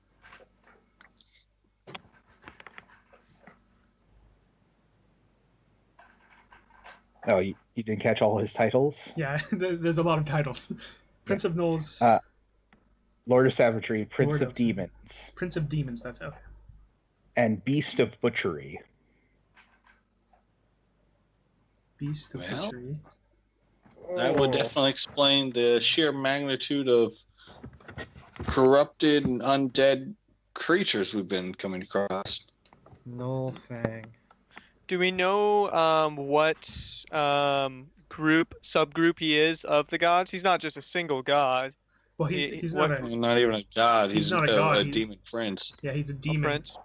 S1: Oh, you didn't catch all his titles?
S2: Yeah, there's a lot of titles. Prince of Gnolls.
S1: Lord of Savagery, Prince
S2: Lord
S1: of
S2: of
S1: Demons,
S2: Prince of Demons, that's okay.
S1: and Beast of Butchery.
S2: Beast of
S3: Well,
S2: Butchery.
S3: that would definitely explain the sheer magnitude of corrupted and undead creatures we've been coming across.
S4: Null Fang.
S5: Do we know what subgroup he is of the gods? He's not just a single god.
S2: Well, he's not a...
S3: Not even a god. He's
S2: not a god,
S3: a
S2: he's-
S3: demon prince.
S2: Yeah, he's a
S5: A
S2: demon.
S5: prince?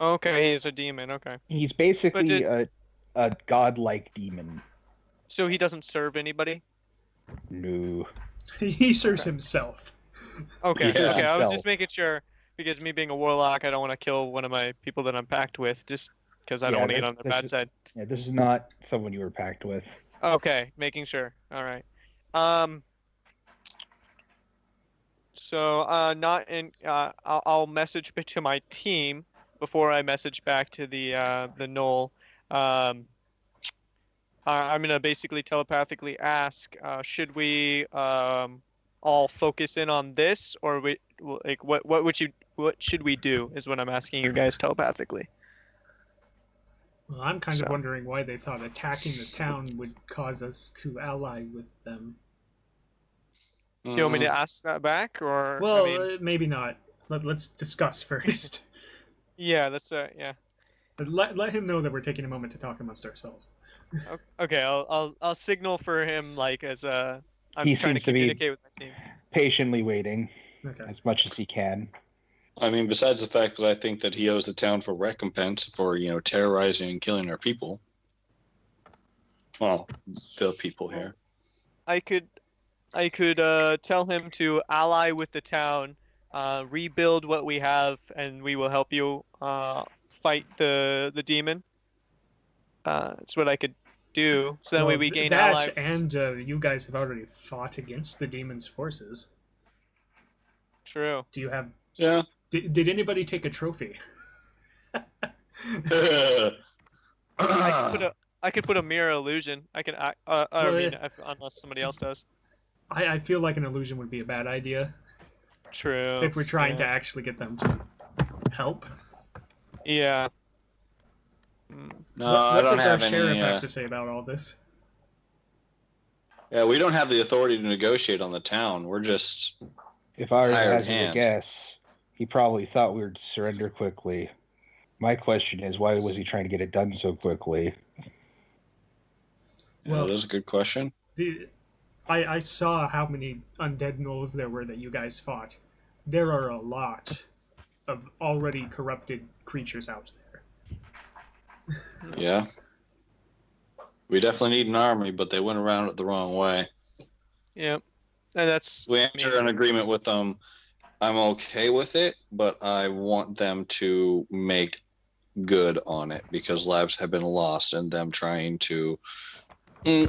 S5: Okay, he's a demon. Okay.
S1: He's basically a godlike demon.
S5: So he doesn't serve anybody?
S1: No.
S2: He serves himself.
S5: Okay,
S3: Yeah.
S5: okay. I was
S1: Himself.
S5: just making sure, because me being a warlock, I don't want to kill one of my people that I'm packed with, just because I don't
S1: Yeah,
S5: want to get
S1: this-
S5: on their
S1: this
S5: bad
S1: is-
S5: side.
S1: Yeah, this is not someone you were packed with.
S5: Okay, making sure. All right. So not in. I'll message to my team before I message back to the gnoll. I'm gonna basically telepathically ask, should we all focus in on this, or what should we do? Is what I'm asking you guys telepathically.
S2: Well, I'm kind
S5: So-
S2: of wondering why they thought attacking the town would cause us to ally with them.
S5: Do you want me to ask that back, or?
S2: Well,
S5: I mean,
S2: maybe not. Let's discuss first.
S5: yeah, that's yeah.
S2: But let him know that we're taking a moment to talk amongst ourselves.
S5: Okay, I'll signal for him like as I'm
S1: He
S5: trying to
S1: seems to be-
S5: communicate with my team.
S1: Patiently waiting
S2: Okay.
S1: as much as he can.
S3: I mean, besides the fact that I think that he owes the town for recompense for, terrorizing and killing our people. Well, the people here.
S5: I could tell him to ally with the town, rebuild what we have, and we will help you fight the demon. That's what I could do. So that way we gain
S2: that,
S5: ally.
S2: and you guys have already fought against the demon's forces.
S5: True.
S2: Do you have?
S3: Yeah.
S2: Did anybody take a trophy?
S5: I could put a mirror illusion. I can. Unless somebody else does.
S2: I feel like an illusion would be a bad idea.
S5: True.
S2: If we're trying to actually get them to help.
S5: Yeah.
S3: No,
S2: I don't have any. What does our sheriff
S3: any,
S2: have to say about all this?
S3: Yeah, we don't have the authority to negotiate on the town. We're just.
S1: If I were to
S3: hired
S1: hazard a
S3: hand.
S1: guess, he probably thought we would surrender quickly. My question is, why was he trying to get it done so quickly?
S3: Well, that is a good question.
S2: I saw how many undead gnolls there were that you guys fought. There are a lot of already corrupted creatures out there.
S3: Yeah. We definitely need an army, but they went around it the wrong way.
S5: Yep. And that's.
S3: We enter an agreement with them. I'm okay with it, but I want them to make good on it because lives have been lost and them trying to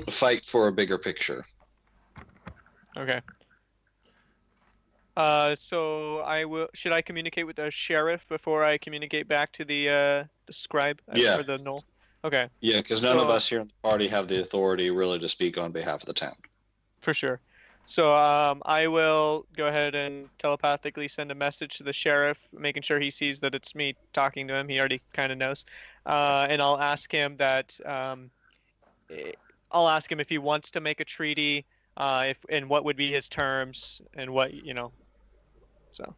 S3: fight for a bigger picture.
S5: Okay. So I will. Should I communicate with the sheriff before I communicate back to the scribe or the gnoll? Okay.
S3: Yeah, because none of us here in the party have the authority really to speak on behalf of the town.
S5: For sure. So I will go ahead and telepathically send a message to the sheriff, making sure he sees that it's me talking to him. He already kind of knows, and I'll ask him that. I'll ask him if he wants to make a treaty, and what would be his terms, and what So.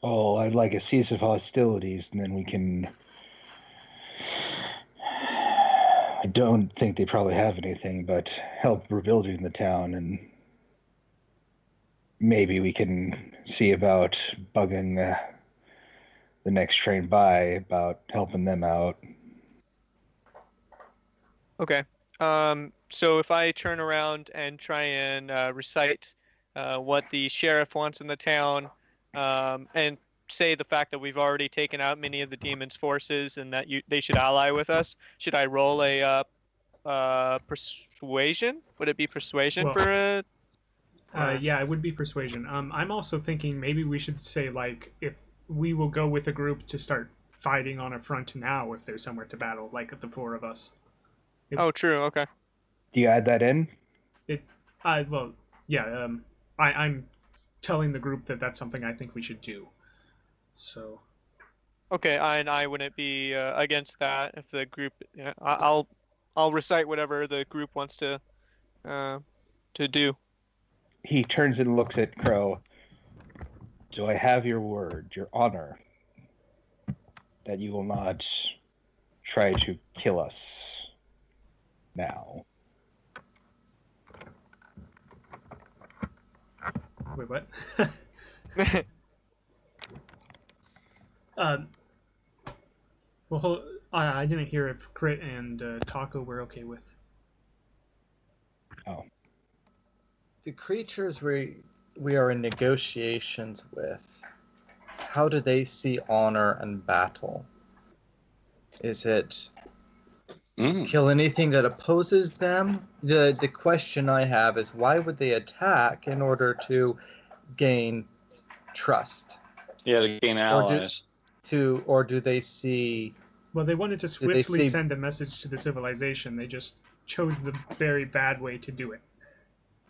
S1: Oh, I'd like a cease of hostilities, and then we can. I don't think they probably have anything, but help rebuilding the town, and maybe we can see about bugging the next train by about helping them out.
S5: Okay. So if I turn around and try and recite what the sheriff wants in the town, and say the fact that we've already taken out many of the demon's forces and that they should ally with us, should I roll a persuasion? Would it be persuasion for a?
S2: Yeah, it would be persuasion. I'm also thinking maybe we should say, like, if we will go with a group to start fighting on a front now if there's somewhere to battle, like the four of us.
S5: Oh, true. Okay.
S1: Do you add that in?
S2: I'm telling the group that that's something I think we should do. So.
S5: Okay, and I wouldn't be against that if the group. I'll recite whatever the group wants to do.
S1: He turns and looks at Crow. Do I have your word, your honor, that you will not try to kill us now?
S2: Wait, what? Well, I didn't hear if Krit and Ta'aco were okay with.
S1: Oh.
S4: The creatures we are in negotiations with, how do they see honor and battle? Is it kill anything that opposes them? The question I have is, why would they attack in order to gain trust?
S3: Yeah, to gain allies.
S4: Or do they see...
S2: Well, they wanted to swiftly send a message to the civilization. They just chose the very bad way to do it.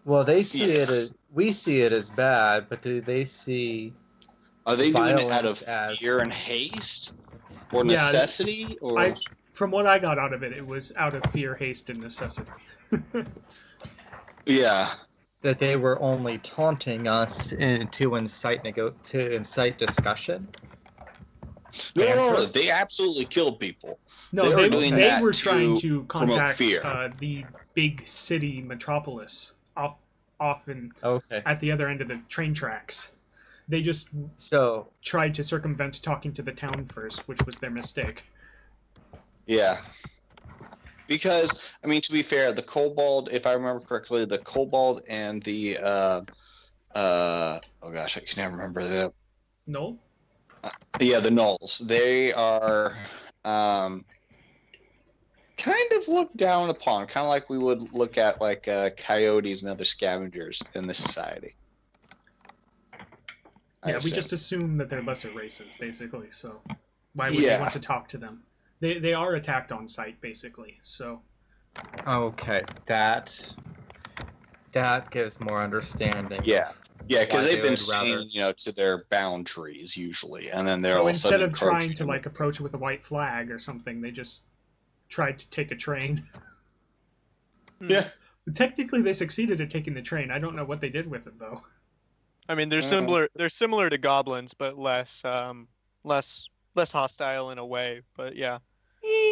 S4: Well, they see it as... We see it as bad, but do they see...
S3: Are they doing it out of fear and haste? Or necessity?
S2: From what I got out of it, it was out of fear, haste, and necessity.
S3: Yeah.
S4: That they were only taunting us to incite discussion?
S3: No, they absolutely killed people.
S2: No, they were trying to contact the big city metropolis often at the other end of the train tracks. They just tried to circumvent talking to the town first, which was their mistake.
S3: Yeah. Because, I mean, to be fair, the kobold, if I remember correctly, the kobold and the, oh gosh, I can never remember that.
S2: Gnoll?
S3: Yeah, the gnolls. They are, kind of looked down upon, kind of like we would look at like coyotes and other scavengers in this society.
S2: Yeah, we just assume that they're lesser races, basically. So why would they want to talk to them? They are attacked on sight, basically. So
S4: Okay, that gives more understanding.
S3: Yeah, because they've been
S4: rather...
S3: staying, to their boundaries usually, and then they're
S2: so
S3: all
S2: instead of trying to
S3: encroaching.
S2: like approach with a white flag or something, they just tried to take a train.
S3: Yeah.
S2: Technically, they succeeded at taking the train. I don't know what they did with it though.
S5: I mean, they're similar. They're similar to goblins, but less hostile in a way. But yeah,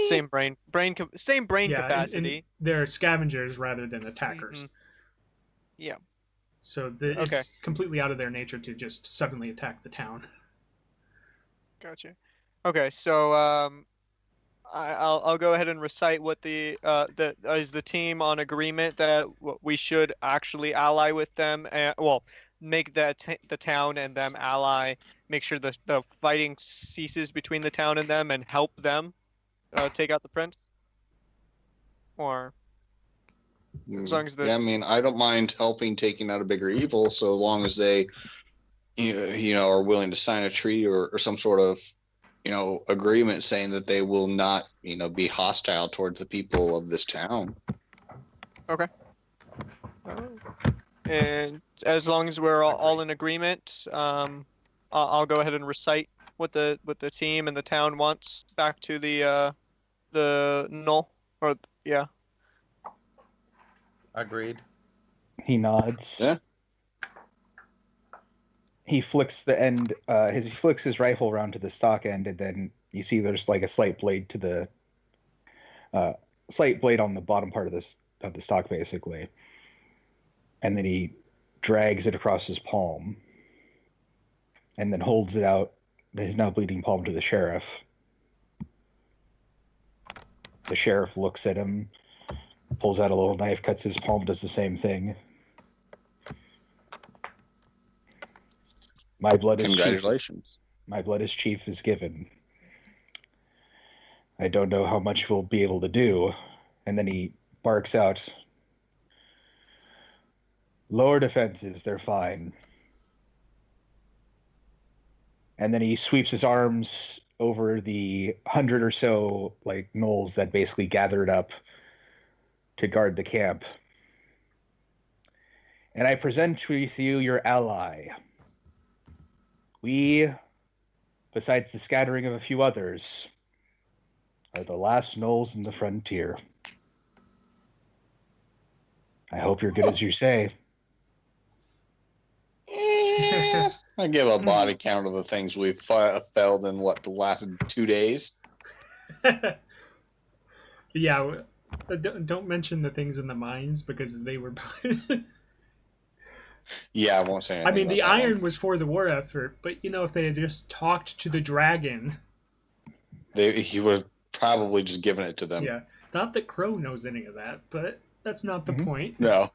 S5: same brain capacity.
S2: And they're scavengers rather than attackers.
S5: Yeah.
S2: So it's completely out of their nature to just suddenly attack the town.
S5: Gotcha. Okay, so I'll go ahead and recite what is the team on agreement that we should actually ally with them, and make the town and them ally, make sure the fighting ceases between the town and them, and help them take out the prince. Or as long as
S3: I mean, I don't mind helping taking out a bigger evil, so long as they, are willing to sign a treaty or some sort of, agreement saying that they will not, be hostile towards the people of this town.
S5: Okay. And as long as we're all in agreement, I'll go ahead and recite what the team and the town wants back to the gnoll. Or yeah.
S4: Agreed.
S1: He nods.
S3: Yeah.
S1: He flicks the end. He flicks his rifle around to the stock end, and then you see there's like a slight blade on the bottom part of the stock, basically. And then he drags it across his palm, and then holds it out, his now bleeding palm, to the sheriff. The sheriff looks at him, pulls out a little knife, cuts his palm, does the same thing. My blood is
S3: Congratulations.
S1: Chief. My blood is chief is given. I don't know how much we'll be able to do. And then he barks out, lower defenses, they're fine. And then he sweeps his arms over the 100 or so like gnolls that basically gathered up to guard the camp. And I present with you your ally. We, besides the scattering of a few others, are the last gnolls in the frontier. I hope you're good as you say.
S3: I give a body count of the things we've felled in the last 2 days.
S2: Yeah, don't mention the things in the mines because they were.
S3: Yeah, I won't say anything.
S2: I mean, the iron
S3: one
S2: was for the war effort, but if they had just talked to the dragon,
S3: he would have probably just given it to them.
S2: Yeah, not that Crow knows any of that, but that's not the point.
S3: No.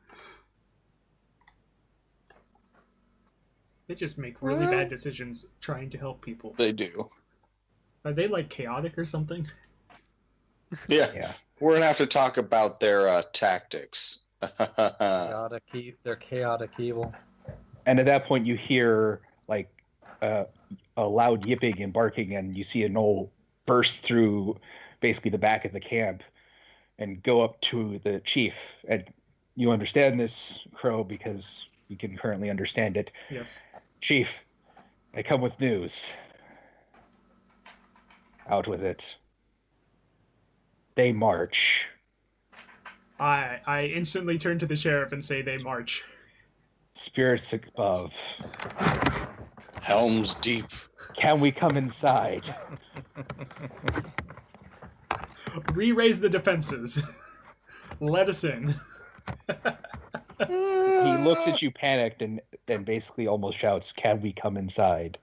S2: They just make really bad decisions trying to help people.
S3: They do.
S2: Are they like chaotic or something?
S3: Yeah. We're going to have to talk about their tactics.
S4: They're chaotic evil.
S1: And at that point you hear like a loud yipping and barking, and you see a gnoll burst through basically the back of the camp and go up to the chief. And you understand this, Crow, because you can currently understand it.
S2: Yes.
S1: Chief, I come with news. Out with it. They march.
S2: I instantly turn to the sheriff and say they march.
S1: Spirits above.
S3: Helms deep.
S1: Can we come inside?
S2: Re-raise the defenses. Let us in.
S1: He looks at you panicked and basically almost shouts, "Can we come inside?"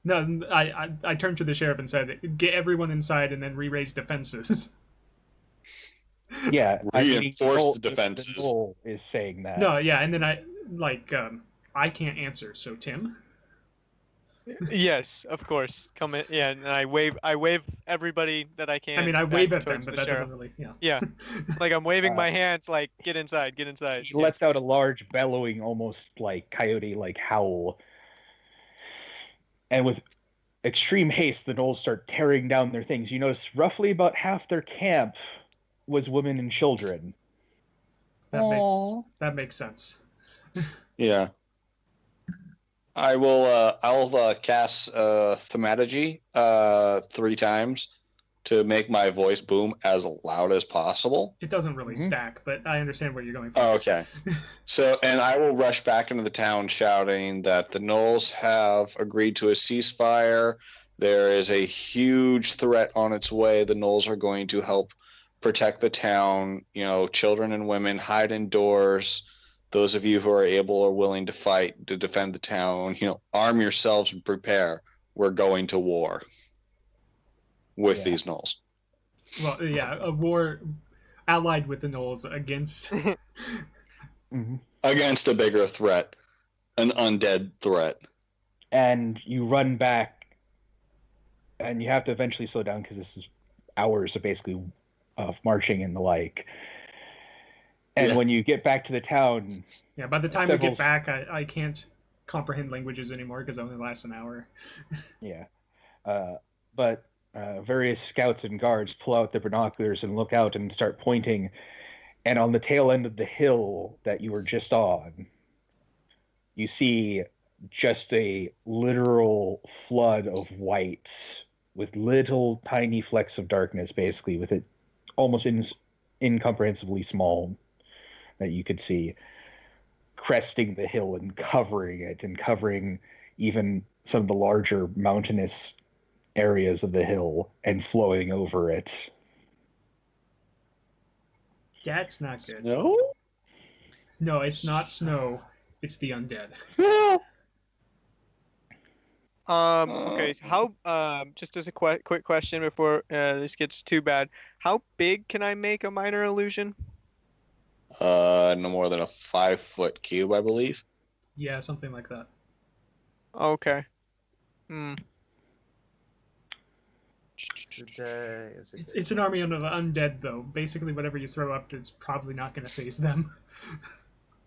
S2: No, I turned to the sheriff and said, "Get everyone inside and then re-raise defenses."
S1: Yeah,
S3: reinforce the defenses.
S1: The gnoll is saying that.
S2: No, yeah, and then I can't answer. So Tim.
S5: Yes, of course. Come in, yeah, and I wave everybody that I can.
S2: I mean, I
S5: back
S2: wave at them,
S5: towards
S2: but
S5: the
S2: that
S5: sheriff.
S2: doesn't really, yeah.
S5: Yeah, like I'm waving my hands, like get inside, get inside.
S1: He lets out a large bellowing, almost like coyote-like howl, and with extreme haste, the gnolls start tearing down their things. You notice roughly about half their camp was women and children.
S2: That makes sense.
S3: Yeah. I'll cast thaumaturgy 3 times to make my voice boom as loud as possible.
S2: It doesn't really stack, but I understand where you're going from.
S3: Oh, okay. So, and I will rush back into the town shouting that the gnolls have agreed to a ceasefire. There is a huge threat on its way. The gnolls are going to help protect the town. You know, children and women hide indoors. Those of you who are able or willing to fight to defend the town, you know, arm yourselves and prepare. We're going to war with these gnolls.
S2: Well, yeah, a war allied with the gnolls against
S3: against a bigger threat, an undead threat.
S1: And you run back, and you have to eventually slow down because this is hours of basically of marching and the like. And when you get back to the town...
S2: Yeah, by the time we get back, I can't comprehend languages anymore because it only lasts an hour.
S1: Yeah. But various scouts and guards pull out their binoculars and look out and start pointing. And on the tail end of the hill that you were just on, you see just a literal flood of white with little tiny flecks of darkness, basically, with it almost incomprehensibly small that you could see cresting the hill and covering it and covering even some of the larger mountainous areas of the hill and flowing over it.
S2: That's not good.
S3: No?
S2: No, it's not snow. It's the undead.
S5: Okay, how just as a quick question before this gets too bad, how big can I make a minor illusion?
S3: No more than a 5-foot cube, I believe.
S2: Yeah, something like that.
S5: Okay.
S2: It's an army of undead, though. Basically, whatever you throw up is probably not going to phase them.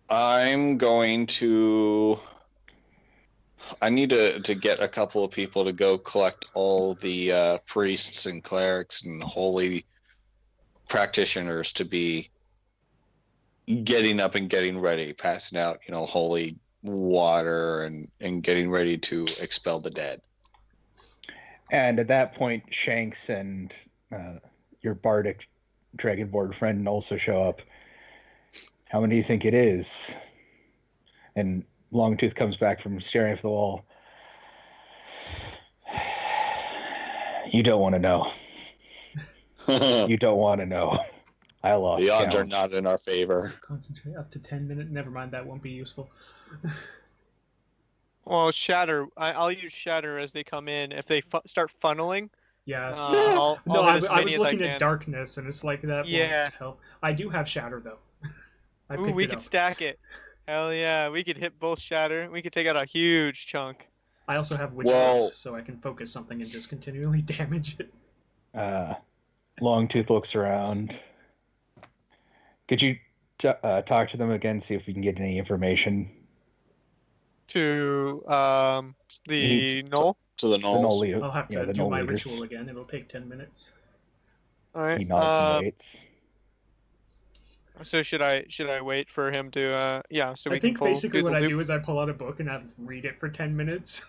S3: I'm going to... I need to get a couple of people to go collect all the priests and clerics and holy practitioners to be getting up and getting ready, passing out, you know, holy water and getting ready to expel the dead.
S1: And at that point, Shanks and your bardic dragonborn friend also show up. How many do you think it is? And Longtooth comes back from staring at the wall. You don't want to know. You don't want to know. I lost
S3: The odds
S1: count.
S3: are not in our favor.
S2: Concentrate up to 10 minutes. Never mind, that won't be useful.
S5: Well, shatter. I'll use shatter as they come in. If they start funneling,
S2: yeah.
S5: I'll
S2: no,
S5: hit as
S2: I
S5: many
S2: was
S5: as I
S2: looking
S5: can.
S2: at darkness, and it's like that won't help. I do have shatter, though.
S5: Ooh, we could stack it. Hell yeah, we could hit both shatter. We could take out a huge chunk.
S2: I also have witchcraft, so I can focus something and just continually damage it.
S1: Longtooth looks around. Could you talk to them again, see if we can get any information?
S5: To the gnoll?
S3: To the gnolls.
S2: I'll have to do my ritual again. It'll take 10 minutes.
S5: All right.
S1: He nods and waits.
S5: So should I wait for him to yeah? So we
S2: I think
S5: can
S2: basically what I do is I pull out a book and I read it for 10 minutes.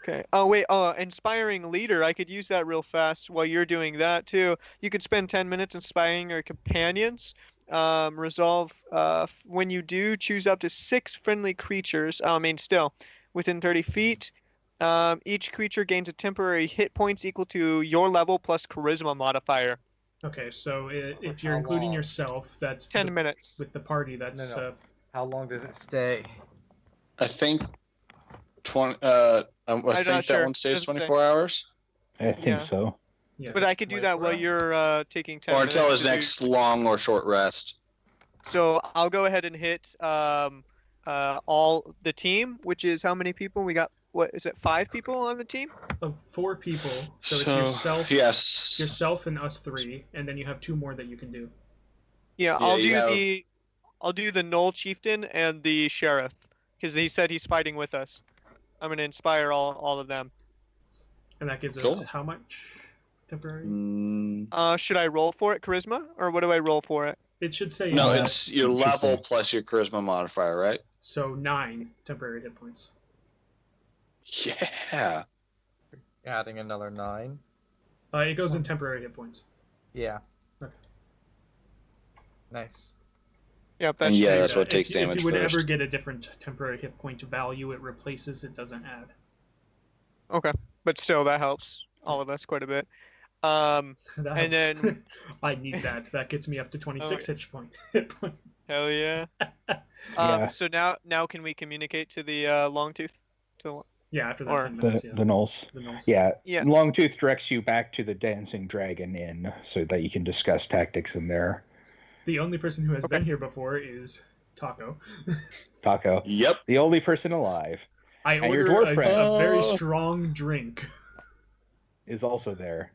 S5: Okay. Oh wait. Oh, inspiring leader. I could use that real fast while you're doing that too. You could spend 10 minutes inspiring your companions. Resolve. When you do, choose up to 6 friendly creatures. I mean, still within 30 feet. Each creature gains a temporary hit points equal to your level plus charisma modifier.
S2: Okay, so if you're including yourself, that's
S5: 10 minutes.
S2: With the party, that's
S4: No. How long does it stay?
S3: I think 20. I think that one stays 24 hours.
S1: I think so.
S2: Yeah,
S5: but I could do that while you're taking 10 minutes.
S3: Or until his next long or short rest.
S5: So I'll go ahead and hit all the team, which is how many people we got? What is it? 5 people on the team?
S2: Of 4 people, so it's yourself and us 3, and then you have 2 more that you can do.
S5: Yeah, I'll do the Gnoll Chieftain and the Sheriff, because he said he's fighting with us. I'm gonna inspire all of them.
S2: And that gives us how much temporary?
S5: Should I roll for it, charisma, or what do I roll for it?
S2: It should say
S3: no. It's your level plus your charisma modifier, right?
S2: So 9 temporary hit points.
S3: Yeah.
S4: Adding another 9.
S2: It goes in temporary hit points.
S4: Yeah.
S2: Okay.
S4: Nice.
S5: Yep,
S3: that's what takes damage.
S2: If you would
S3: first.
S2: ever get a different temporary hit point value, it replaces. It doesn't add.
S5: Okay, but still, that helps all of us quite a bit. And then
S2: I need that. That gets me up to 26 hit points.
S5: Hell yeah. So now can we communicate to the Longtooth?
S2: Yeah, after that 10 minutes,
S1: the gnolls.
S2: The gnolls.
S1: Yeah.
S5: Yeah.
S1: Longtooth directs you back to the Dancing Dragon Inn so that you can discuss tactics in there.
S2: The only person who has been here before is Ta'aco.
S1: Ta'aco.
S3: Yep.
S1: The only person alive.
S2: I
S1: And your
S2: order
S1: dwarf
S2: a
S1: friend.
S2: very strong drink.
S1: Is also there.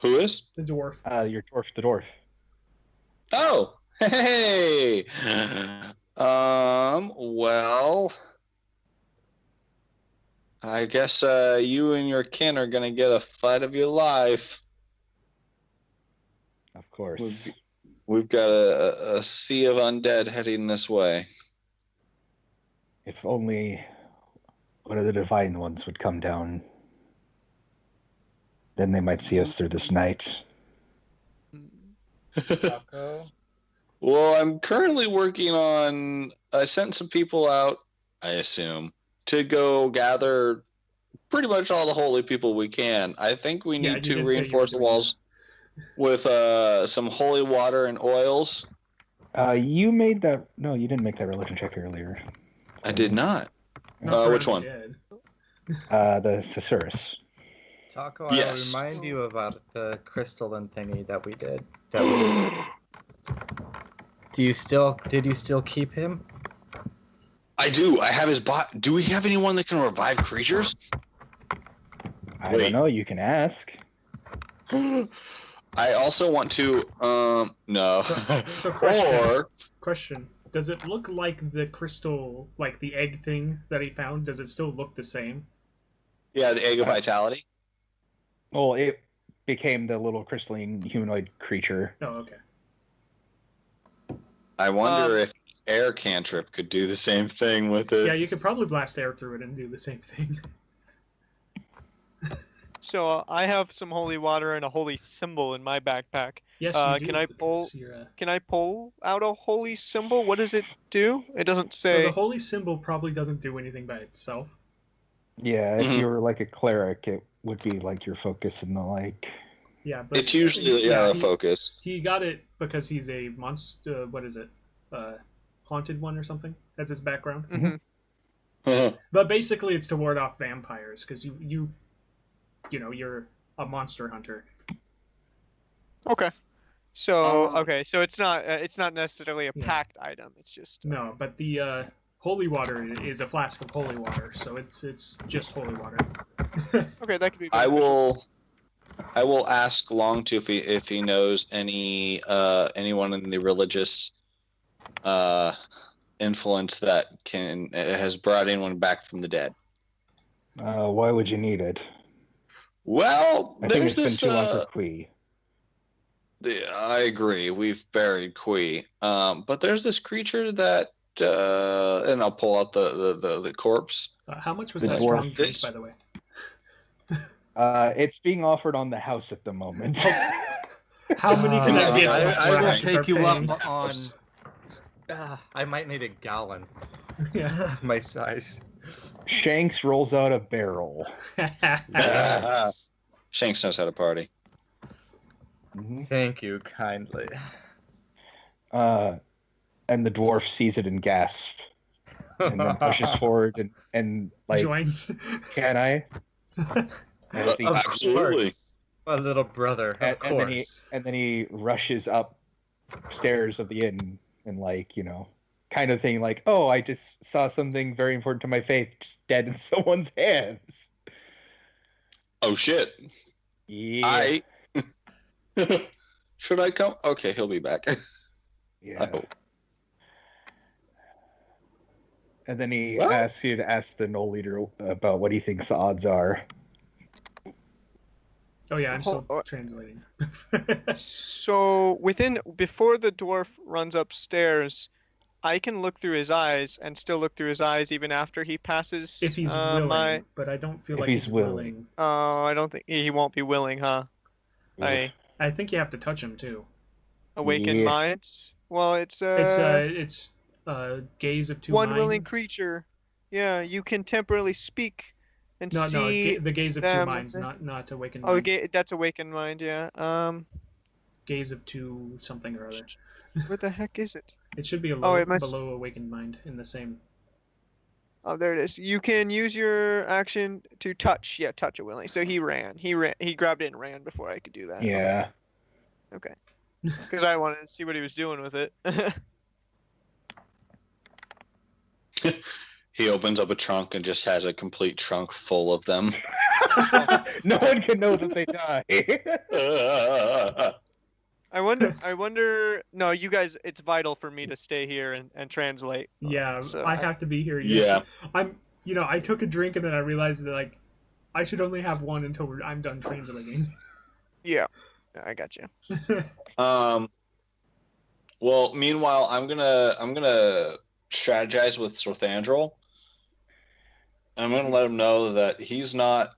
S3: Who is?
S2: The dwarf.
S1: The dwarf.
S3: Oh, hey. Well, I guess you and your kin are gonna get a fight of your life.
S1: Of course.
S3: We've got a sea of undead heading this way.
S1: If only one of the divine ones would come down. Then they might see us through this night.
S4: Taco.
S3: Well, I'm currently working on. I sent some people out, I assume, to go gather pretty much all the holy people we can. I think we need to reinforce the walls with some holy water and oils.
S1: You made that. No, you didn't make that religion check earlier.
S3: I did not. Which one?
S1: The Caesaris.
S4: Taco,
S3: Yes.
S4: I'll remind you about the crystalline thingy that we did. Did you still keep him?
S3: I do. I have his bot. Do we have anyone that can revive creatures?
S1: I don't know. You can ask.
S3: I also want to. No.
S2: So question. Does it look like the crystal, like the egg thing that he found? Does it still look the same?
S3: Yeah, the egg of vitality.
S1: Well, it became the little crystalline humanoid creature.
S2: Oh, okay.
S3: I wonder if air cantrip could do the same thing with it.
S2: Yeah, you could probably blast air through it and do the same thing.
S5: So I have some holy water and a holy symbol in my backpack.
S2: Yes, you do.
S5: Can I pull out a holy symbol? What does it do? It doesn't say.
S2: So the holy symbol probably doesn't do anything by itself.
S1: Yeah, if you were like a cleric, it would be like your focus and the like.
S2: Yeah, but
S3: it's usually a focus.
S2: He got it because he's a monster. What is it? Haunted one or something? That's his background.
S5: Mm-hmm.
S2: But basically, it's to ward off vampires because you're a monster hunter.
S5: Okay. So so it's not necessarily a packed item. It's just
S2: no. But the holy water is a flask of holy water, so it's just holy water.
S5: Okay, that could be.
S3: I will ask Longtooth if he knows anyone in the religious influence that has brought anyone back from the dead.
S1: Why would you need it?
S3: Well,
S1: I think it's been too long for Quee.
S3: I agree. We've buried Quee, but there's this creature that, and I'll pull out the corpse.
S2: How much was that strong drink, by the way?
S1: It's being offered on the house at the moment.
S2: How many can I get?
S4: I will take you up on. I might need a gallon.
S2: Yeah.
S4: My size.
S1: Shanks rolls out a barrel.
S3: Shanks knows how to party.
S4: Thank you kindly.
S1: And the dwarf sees it and gasps, and then pushes forward and like
S2: joins.
S1: Can I?
S3: Absolutely.
S4: My little brother, of course.
S1: And then he rushes upstairs of the inn and kind of thing, like, oh, I just saw something very important to my faith just dead in someone's hands.
S3: Oh shit.
S1: Yeah.
S3: Should I come? Okay, he'll be back.
S1: Yeah.
S3: I hope.
S1: And then he
S3: What?
S1: asks you to ask the gnoll leader about what he thinks the odds are.
S2: Oh yeah, I'm still translating.
S5: So before the dwarf runs upstairs, I can look through his eyes and still look through his eyes even after he passes.
S2: If he's willing, but I don't feel like he's willing.
S5: Oh, I don't think he won't be willing, huh?
S1: Yeah.
S2: I think you have to touch him too.
S5: Awakened minds. Well, it's
S2: gaze of two
S5: one
S2: minds.
S5: willing creature. Yeah, you can temporarily speak and see.
S2: No, the gaze of two minds, not awakened mind.
S5: Oh, that's awakened mind. Yeah.
S2: Gaze of two something or other.
S5: What the heck is it?
S2: It should be below awakened mind in the same.
S5: Oh, there it is. You can use your action to touch. Yeah, touch it willingly. So he ran. He grabbed it and ran before I could do that.
S1: Yeah.
S5: Okay. Because I wanted to see what he was doing with it.
S3: He opens up a trunk and just has a complete trunk full of them.
S1: No one can know that they die.
S5: I wonder. No, you guys. It's vital for me to stay here and translate.
S2: Yeah,
S5: so
S2: I have to be here.
S3: Yeah.
S2: I took a drink and then I realized that I should only have one until I'm done translating.
S5: Yeah, I got you.
S3: Well, meanwhile, I'm gonna strategize with Sorthandrel. I'm gonna let him know that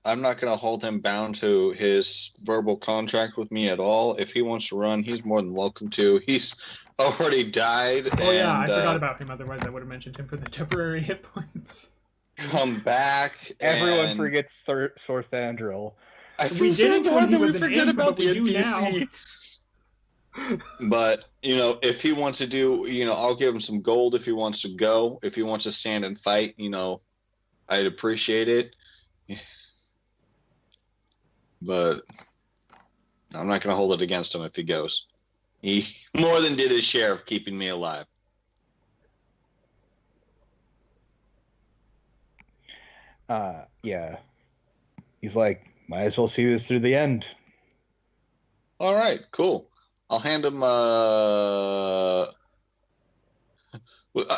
S3: I'm not gonna hold him bound to his verbal contract with me at all. If he wants to run, he's more than welcome to. He's already died.
S2: Oh yeah, I forgot about him. Otherwise, I would have mentioned him for the temporary hit points.
S3: Come back.
S1: Everyone forgets Sorthandrel.
S2: We didn't when he was an imp, but we do now.
S3: But, if he wants to do, I'll give him some gold if he wants to go. If he wants to stand and fight, I'd appreciate it. But I'm not going to hold it against him if he goes. He more than did his share of keeping me alive.
S1: Yeah. He's like, might as well see this through the end.
S3: All right, cool. I'll hand him.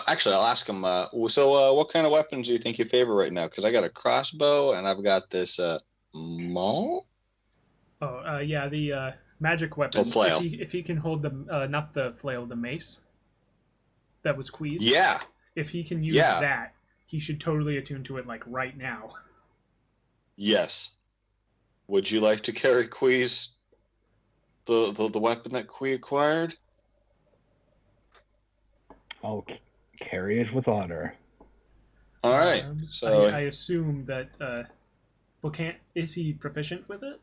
S3: Actually, I'll ask him. So, what kind of weapons do you think you favor right now? Because I got a crossbow and I've got this maul.
S2: Oh, yeah, the magic weapon.
S3: Flail.
S2: If he can hold the not the flail, the mace. That was Quee's.
S3: Yeah.
S2: If he can use that, he should totally attune to it right now.
S3: Yes. Would you like to carry Quee's the weapon that Quee acquired?
S1: I'll carry it with honor.
S3: All right. So
S2: I assume that. Is he proficient with it?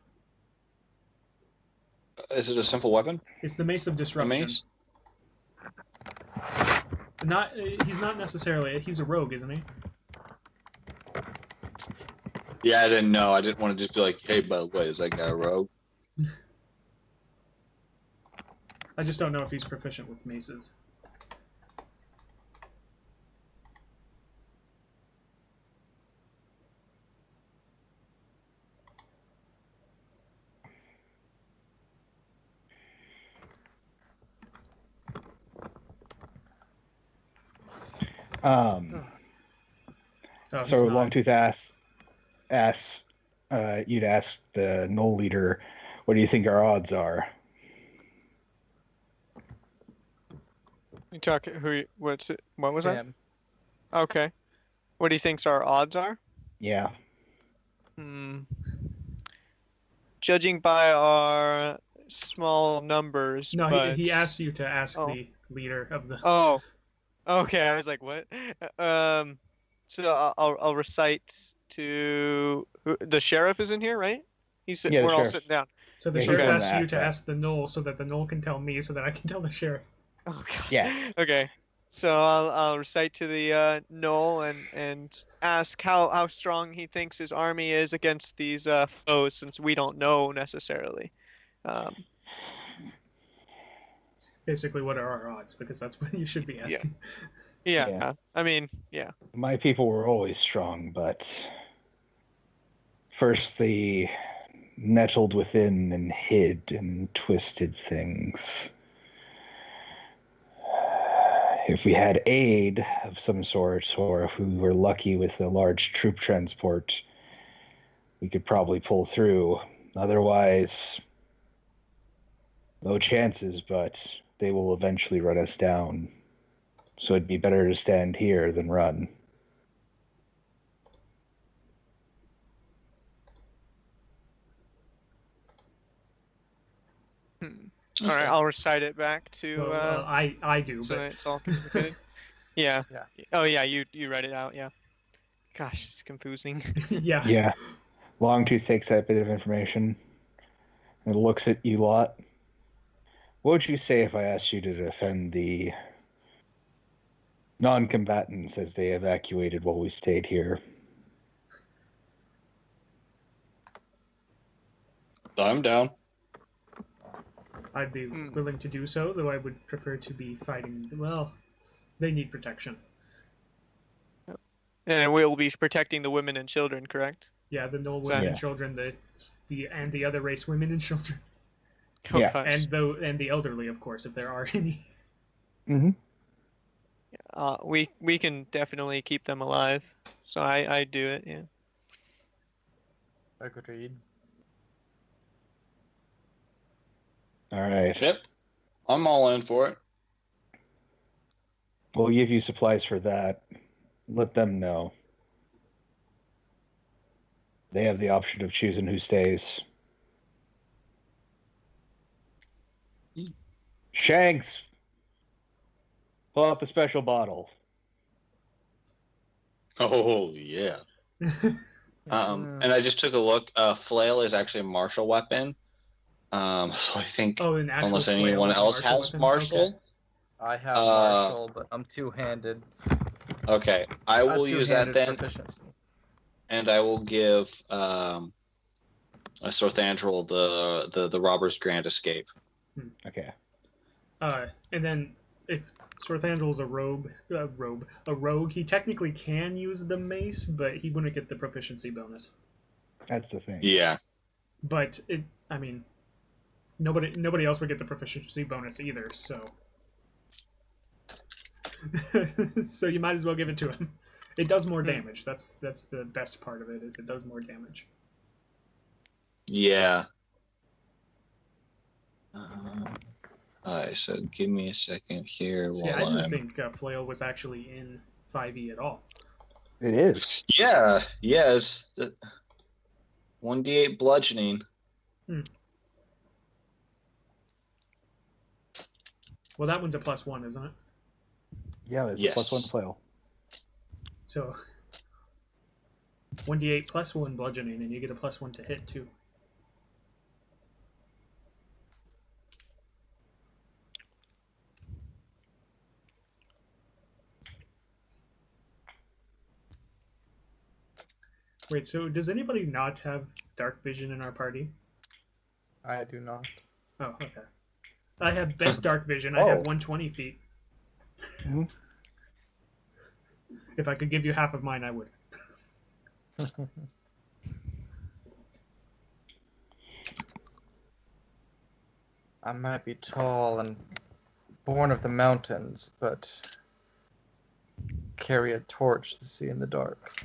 S3: Is it a simple weapon?
S2: It's the Mace of Disruption.
S3: A mace?
S2: He's not necessarily. He's a rogue, isn't he?
S3: Yeah, I didn't know. I didn't want to just be like, hey, by the way, is that guy a rogue?
S2: I just don't know if he's proficient with maces.
S1: So Longtooth asks you to ask the gnoll leader, what do you think our odds are?
S5: You talk what was
S4: Sam.
S5: that? Okay. What do you think's our odds are?
S1: Yeah.
S5: Judging by our small numbers.
S2: No,
S5: but...
S2: he asked you to ask the leader of the.
S5: Oh. Okay, I was like, what? So I'll recite to the sheriff is in here, right? We're all sitting down.
S2: So the sheriff asked you to ask the gnoll so that the gnoll can tell me so that I can tell the sheriff.
S5: Oh god.
S1: Yes.
S5: Okay. So I'll recite to the gnoll and ask how strong he thinks his army is against these foes, since we don't know necessarily.
S2: Basically, what are our odds? Because that's what you should be asking.
S5: Yeah. I mean, yeah.
S1: My people were always strong, but first they nettled within and hid and twisted things. If we had aid of some sort, or if we were lucky with a large troop transport, we could probably pull through. Otherwise, no chances, but they will eventually run us down. So it'd be better to stand here than run.
S5: All right, I'll recite it back to.
S2: Well, I do,
S5: so
S2: but
S5: it's all communicated. Yeah.
S4: Yeah.
S5: Oh yeah, you read it out. Yeah. Gosh, it's confusing.
S2: yeah.
S1: Yeah. Longtooth takes that bit of information and looks at you lot. What would you say if I asked you to defend the non-combatants as they evacuated while we stayed here?
S3: I'm down.
S2: I'd be willing to do so, though I would prefer to be fighting. Well, they need protection.
S5: And we'll be protecting the women and children, correct?
S2: Yeah, the gnoll women and children, the other race women and children.
S5: Oh,
S1: Yeah.
S5: gosh.
S2: And the elderly, of course, if there are any.
S1: Mm-hmm.
S5: We can definitely keep them alive. So I do it. Yeah.
S4: Agreed.
S1: All right.
S3: Yep. I'm all in for it.
S1: We'll give you supplies for that. Let them know. They have the option of choosing who stays. Shanks, pull up a special bottle.
S3: Oh, yeah. And I just took a look. Flail is actually a martial weapon. So I think
S2: an actual
S3: unless
S2: flail
S3: anyone
S2: is a
S3: else
S2: martial
S3: has
S2: weapon?
S3: martial.
S2: Okay.
S4: I have martial, but I'm two-handed.
S3: Okay, I will use that then,
S4: proficiency.
S3: and I will give a Sorthandrel the Robber's Grand Escape.
S1: Okay.
S2: And then if Sorthandrel's a rogue, he technically can use the mace, but he wouldn't get the proficiency bonus.
S1: That's the thing.
S3: Yeah.
S2: But nobody else would get the proficiency bonus either, so so you might as well give it to him. It does more damage. That's the best part of it, is it does more damage.
S3: Yeah. Alright, so give me a second here
S2: See,
S3: while
S2: I didn't
S3: I'm...
S2: think Flail was actually in 5e at all.
S1: It is.
S3: Yeah, yes. 1d8 bludgeoning.
S2: Well, that one's a +1, isn't it?
S1: Yeah, it's
S3: Yes.
S1: +1 flail.
S2: So 1d8 +1 bludgeoning, and you get a +1 to hit too. Wait, so does anybody not have dark vision in our party?
S4: I do not.
S2: Oh, okay. I have best dark vision. I have 120 feet.
S1: Mhm.
S2: If I could give you half of mine, I would.
S4: I might be tall and born of the mountains, but carry a torch to see in the dark.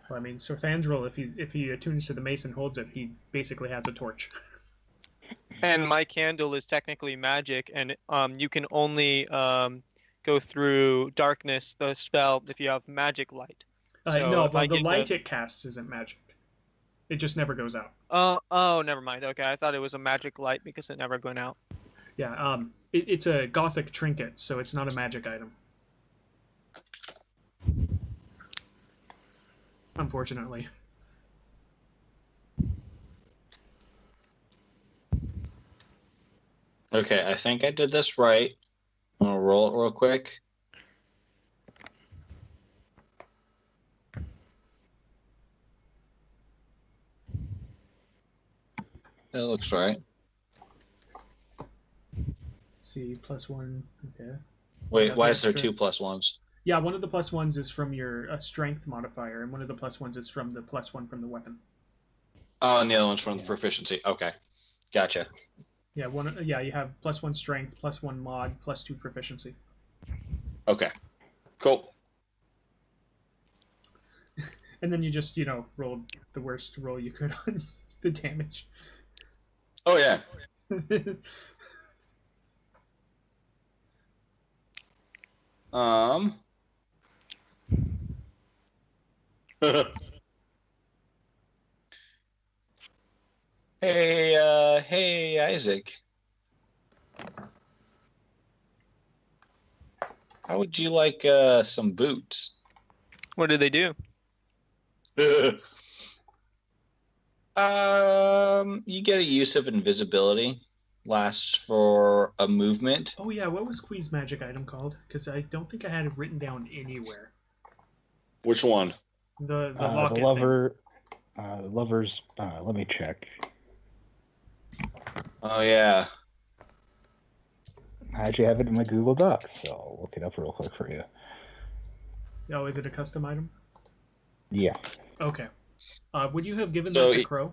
S2: Well, I mean, Sorthandrel, if he attunes to the mace and holds it, he basically has a torch.
S5: And my candle is technically magic, and you can only go through darkness, the spell, if you have magic light. So
S2: no,
S5: if I
S2: but the
S5: get
S2: light it casts isn't magic. It just never goes out.
S5: Oh, never mind. Okay, I thought it was a magic light because it never went out.
S2: Yeah, it's a gothic trinket, so it's not a magic item. Unfortunately.
S3: Okay, I think I did this right. I'm gonna roll it real quick. It looks right.
S2: See, +1, okay.
S3: Wait,
S2: Yeah,
S3: why is there
S2: strength.
S3: 2 plus 1s?
S2: Yeah, one of the plus 1s is from your strength modifier, and one of the plus 1s is from the plus 1 from the weapon.
S3: Oh, and the other one's from the proficiency. Okay, gotcha.
S2: Yeah, you have plus 1 strength, plus 1 mod, plus 2 proficiency.
S3: Okay, cool.
S2: And then you just, rolled the worst roll you could on the damage.
S3: Oh yeah. Hey, Isaac. How would you like some boots?
S5: What do they do?
S3: You get a use of invisibility. Lasts for a movement.
S2: Oh yeah, what was Quee's magic item called? Because I don't think I had it written down anywhere.
S3: Which one?
S2: The locket
S1: the lover. The lover's. Let me check.
S3: Oh yeah.
S1: I actually have it in my Google Docs, so I'll look it up real quick for you.
S2: Oh, is it a custom item?
S1: Yeah.
S2: Okay. Would you have given that to Crow?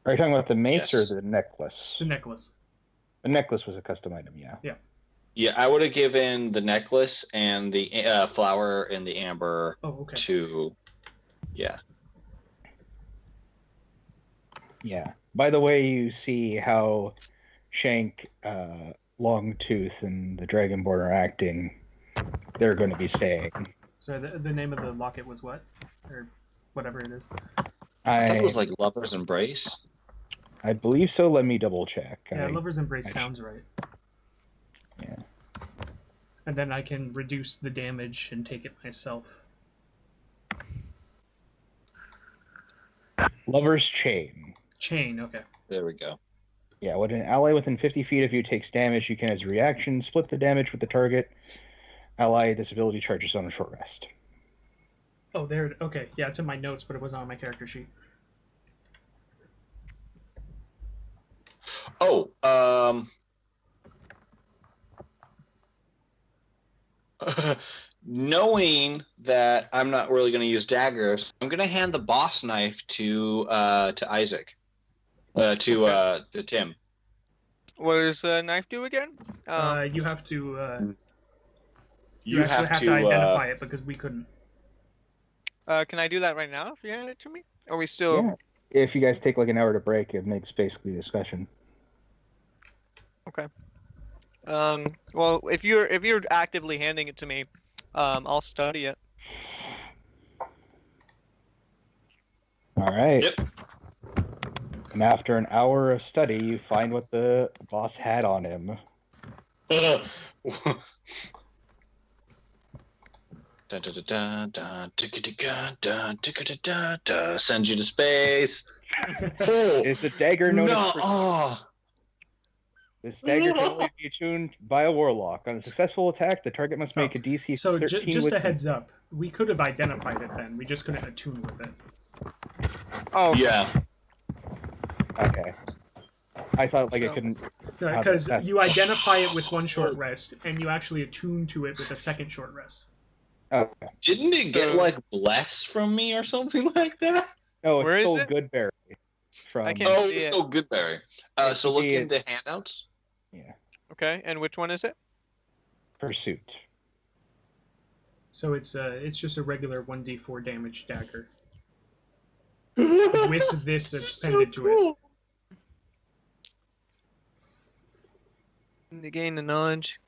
S1: Are you talking about the mace
S3: Yes.
S1: or the necklace?
S2: The necklace.
S1: The necklace was a custom item, yeah.
S3: Yeah, I would have given the necklace and the flower and the amber to. Yeah.
S1: Yeah. By the way, you see how Shank, Longtooth, and the Dragonborn are acting. They're going to be staying.
S2: So the name of the locket was what? Or whatever it is.
S3: I thought it was like Lover's Embrace.
S1: I believe so. Let me double check.
S2: Yeah, Lover's Embrace sounds right.
S1: Yeah.
S2: And then I can reduce the damage and take it myself.
S1: Lover's Chain.
S2: Chain, okay.
S3: There we go.
S1: Yeah, when an ally within 50 feet of you takes damage, you can, as a reaction, split the damage with the target ally. This ability charges on a short rest.
S2: Oh, there. Okay, yeah, it's in my notes, but it wasn't on my character sheet.
S3: Oh, knowing that I'm not really going to use daggers, I'm going to hand the boss knife to Isaac, to Tim.
S5: What does the knife do again?
S2: You have to.
S3: You
S2: actually have to identify it because we couldn't.
S5: Can I do that right now if you hand it to me? Are we still?
S1: Yeah. If you guys take like an hour to break, it makes basically discussion.
S5: Okay. Well, if you're actively handing it to me, I'll study it.
S1: All right.
S3: Yep.
S1: And after an hour of study, you find what the boss had on him.
S3: Send you to space.
S1: It's a dagger noted for...
S3: Oh.
S1: This dagger can only be attuned by a warlock. On a successful attack, the target must make a DC 13
S2: So just
S1: with...
S2: a heads up, we could have identified it then. We just couldn't attune with it.
S5: Oh.
S3: Yeah.
S1: Okay. I thought like it couldn't...
S2: Because you identify it with one short rest, and you actually attune to it with a second short rest.
S1: Okay.
S3: Didn't it get like bless from me or something like that?
S1: No, it's
S5: Where is
S1: still
S5: it?
S1: Goodberry. From...
S5: I can't
S3: Oh,
S5: see
S3: it's
S5: it.
S3: so Goodberry. So look into handouts.
S1: Yeah.
S5: Okay, and which one is it?
S1: Pursuit.
S2: So it's just a regular 1d4 damage dagger. With this appended to it.
S5: To gain the knowledge.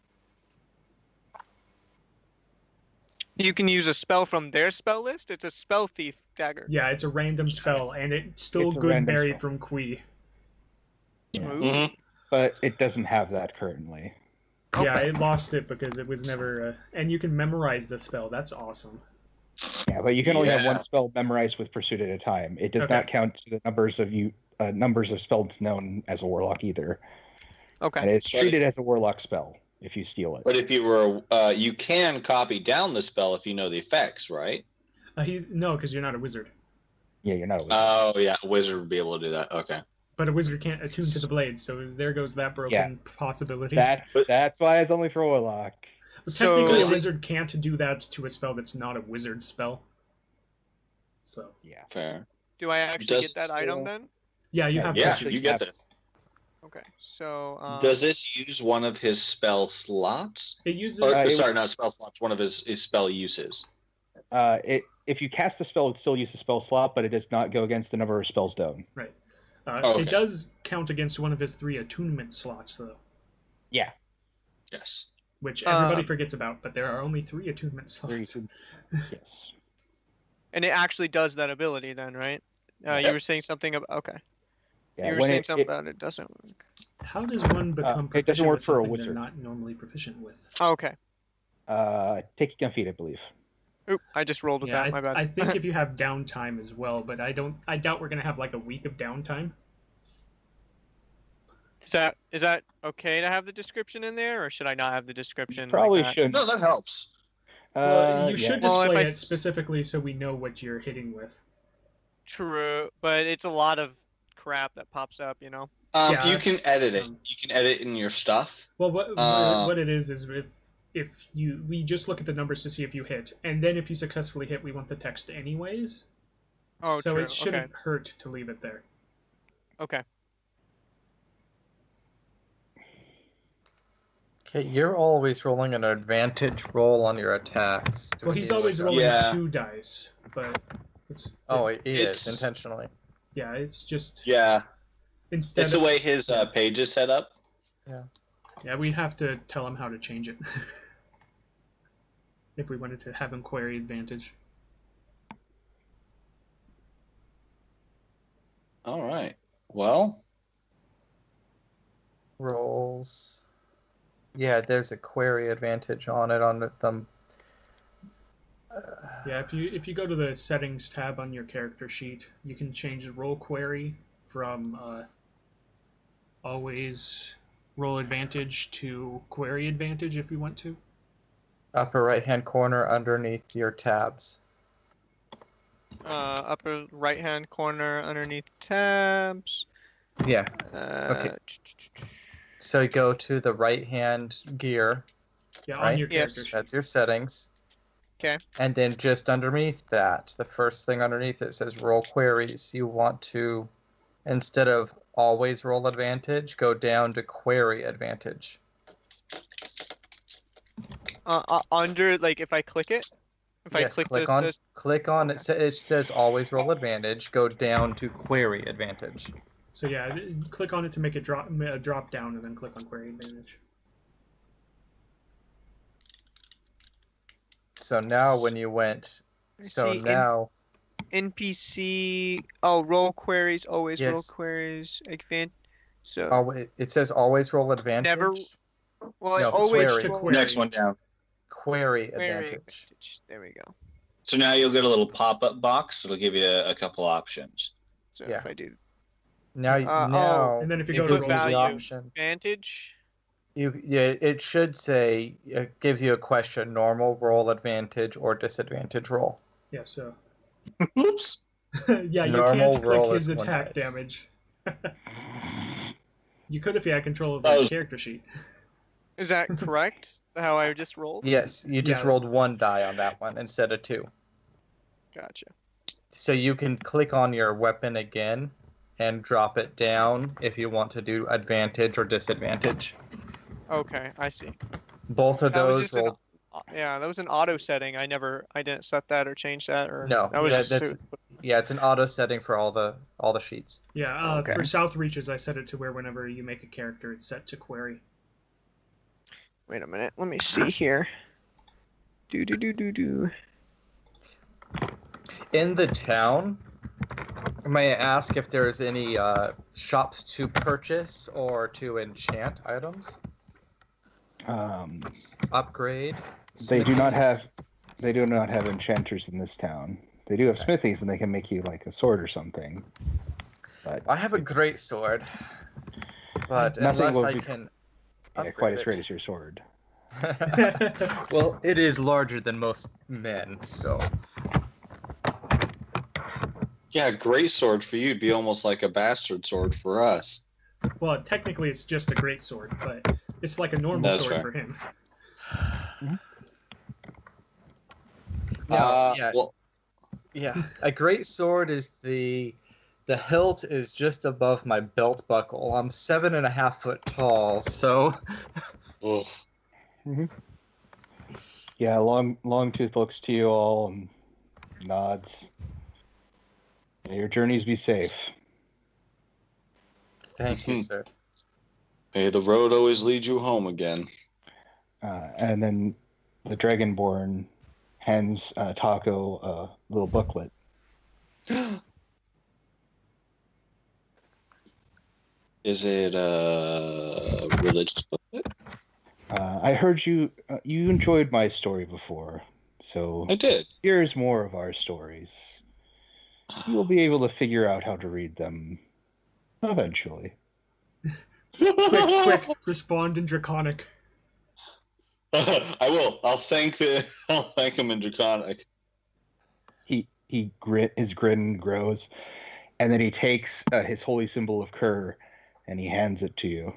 S5: You can use a spell from their spell list. It's a spell thief dagger.
S2: Yeah, it's a random spell, and it's still
S1: It's a random
S2: Goodberry
S1: spell.
S2: from Quee.
S1: Yeah.
S3: Mm-hmm.
S1: But it doesn't have that currently.
S2: Yeah, it lost it because it was never... and you can memorize the spell. That's awesome.
S1: Yeah, but you can only have
S3: Yeah.
S1: one spell memorized with Pursuit at a time. It does
S2: Okay.
S1: not count to the numbers of spells known as a warlock either.
S5: Okay.
S1: And it's treated as a warlock spell if you steal it.
S3: But if you were, you can copy down the spell if you know the effects, right?
S2: No, because you're not a wizard.
S1: Yeah, you're not a wizard.
S3: Oh yeah, a wizard would be able to do that. Okay.
S2: But a wizard can't attune to the blades, so there goes that broken possibility.
S1: That's why it's only for Warlock.
S2: But technically, a wizard can't do that to a spell that's not a wizard spell. So
S1: Yeah.
S3: Fair.
S5: Do I actually get that item then?
S2: Yeah, you have.
S3: Yeah,
S2: plus
S3: you get this.
S5: Okay, so
S3: Does this use one of his spell slots?
S2: It uses.
S3: Sorry, not spell slots. One of his spell uses.
S1: If you cast a spell, it still uses a spell slot, but it does not go against the number of spells done.
S2: Right.
S3: Okay.
S2: It does count against one of his 3 attunement slots, though.
S1: Yeah.
S3: Yes.
S2: Which everybody forgets about, but there are only 3 attunement slots.
S1: Yes.
S5: and it actually does that ability then, right? You were saying something about
S1: Yeah,
S5: you were saying something about it doesn't work.
S2: How does one become proficient
S1: it doesn't work
S2: with
S1: for a
S2: something they're
S1: wizard.
S2: not normally proficient with?
S5: Oh, okay.
S1: Taking a feat, I believe.
S5: Oop, I just rolled with that. My bad.
S2: I think if you have downtime as well, but I doubt we're gonna have like a week of downtime.
S5: Is that okay to have the description in there, or should I not have the description?
S1: Probably
S5: like
S1: shouldn't.
S3: No, that helps.
S2: Well, you should display
S5: Well,
S2: it specifically so we know what you're hitting with.
S5: True, but it's a lot of crap that pops up, you know.
S3: You can edit it. You can edit in your stuff.
S2: Well, what it is if we just look at the numbers to see if you hit, and then if you successfully hit, we want the text anyways.
S5: Oh,
S2: so
S5: true.
S2: it shouldn't hurt to leave it there.
S5: Okay.
S4: Okay, you're always rolling an advantage roll on your attacks.
S2: Well, he's always rolling 2 dice, but it's...
S4: Oh, he is, intentionally.
S2: Yeah, it's just...
S3: Yeah.
S2: Instead
S3: It's the way his page is set up.
S4: Yeah.
S2: Yeah, we'd have to tell him how to change it. If we wanted to have him query advantage.
S3: All right. Well.
S4: Rolls. Yeah, there's a query advantage on it on them.
S2: Yeah, if you go to the settings tab on your character sheet, you can change the roll query from always roll advantage to query advantage if you want to.
S4: Upper right-hand corner underneath your tabs.
S5: Upper right-hand corner underneath tabs.
S4: Yeah. Okay. So you go to the right-hand gear.
S2: Yeah,
S4: right?
S2: on your character sheet.
S4: That's your settings.
S5: Okay.
S4: And then just underneath that, the first thing underneath it says roll queries. You want to, instead of always roll advantage, go down to query advantage.
S5: Under, like, if I click it? If I click
S4: click on it, it says always roll advantage, go down to query advantage.
S2: So yeah, click on it to make it drop down, and then click on query advantage.
S4: So now when you went,
S5: NPC. Oh, roll queries. Always roll queries. So.
S4: It says always roll advantage.
S5: Never. Well,
S4: no,
S5: always
S4: to
S5: query.
S3: Next one down.
S4: Query advantage.
S5: There we go.
S3: So now you'll get a little pop-up box. It'll give you a couple options.
S5: So if I do.
S4: Now,
S2: and then if you go to roll
S5: value
S4: option,
S5: advantage.
S4: It should say, it gives you a question: normal roll advantage or disadvantage roll.
S2: Yeah. So.
S3: Oops.
S2: Yeah, you can't click his attack damage. You could if you had control of his character sheet.
S5: Is that correct? How I just rolled?
S4: Yes, you just rolled 1 die on that one instead of 2.
S5: Gotcha.
S4: So you can click on your weapon again and drop it down if you want to do advantage or disadvantage.
S5: Okay, I see.
S4: Both of those roll.
S5: Yeah, that was an auto setting. I didn't set that or change that or
S4: no.
S5: That was
S4: it's an auto setting for all the sheets.
S2: Yeah, for South Reaches, I set it to where whenever you make a character, it's set to query.
S5: Wait a minute. Let me see here. Do.
S4: In the town, may I ask if there's any shops to purchase or to enchant items? Upgrade.
S1: They do not have enchanters in this town. They do have smithies, and they can make you like a sword or something. But
S4: I have a great sword, but unless I can
S1: quite as great as your sword.
S4: Well, it is larger than most men, so.
S3: Yeah, a great sword for you would be almost like a bastard sword for us.
S2: Well, technically, it's just a great sword, but it's like a normal
S3: That's
S2: sword
S3: fair.
S2: for him.
S4: No,
S3: Well,
S4: a great sword is the hilt is just above my belt buckle. I'm 7.5 foot tall, so
S3: ugh.
S1: Yeah, Longtooth looks to you all and nods. May your journeys be safe.
S4: thank you, sir.
S3: May the road always lead you home again.
S1: And then the Dragonborn hands Ta'aco a little booklet.
S3: Is it a religious booklet?
S1: I heard you enjoyed my story before, so
S3: I did.
S1: here's more of our stories. You will be able to figure out how to read them eventually.
S2: Quick, respond in Draconic.
S3: I will. I'll thank him in Draconic.
S1: His grin grows, and then he takes his holy symbol of Krit and he hands it to you.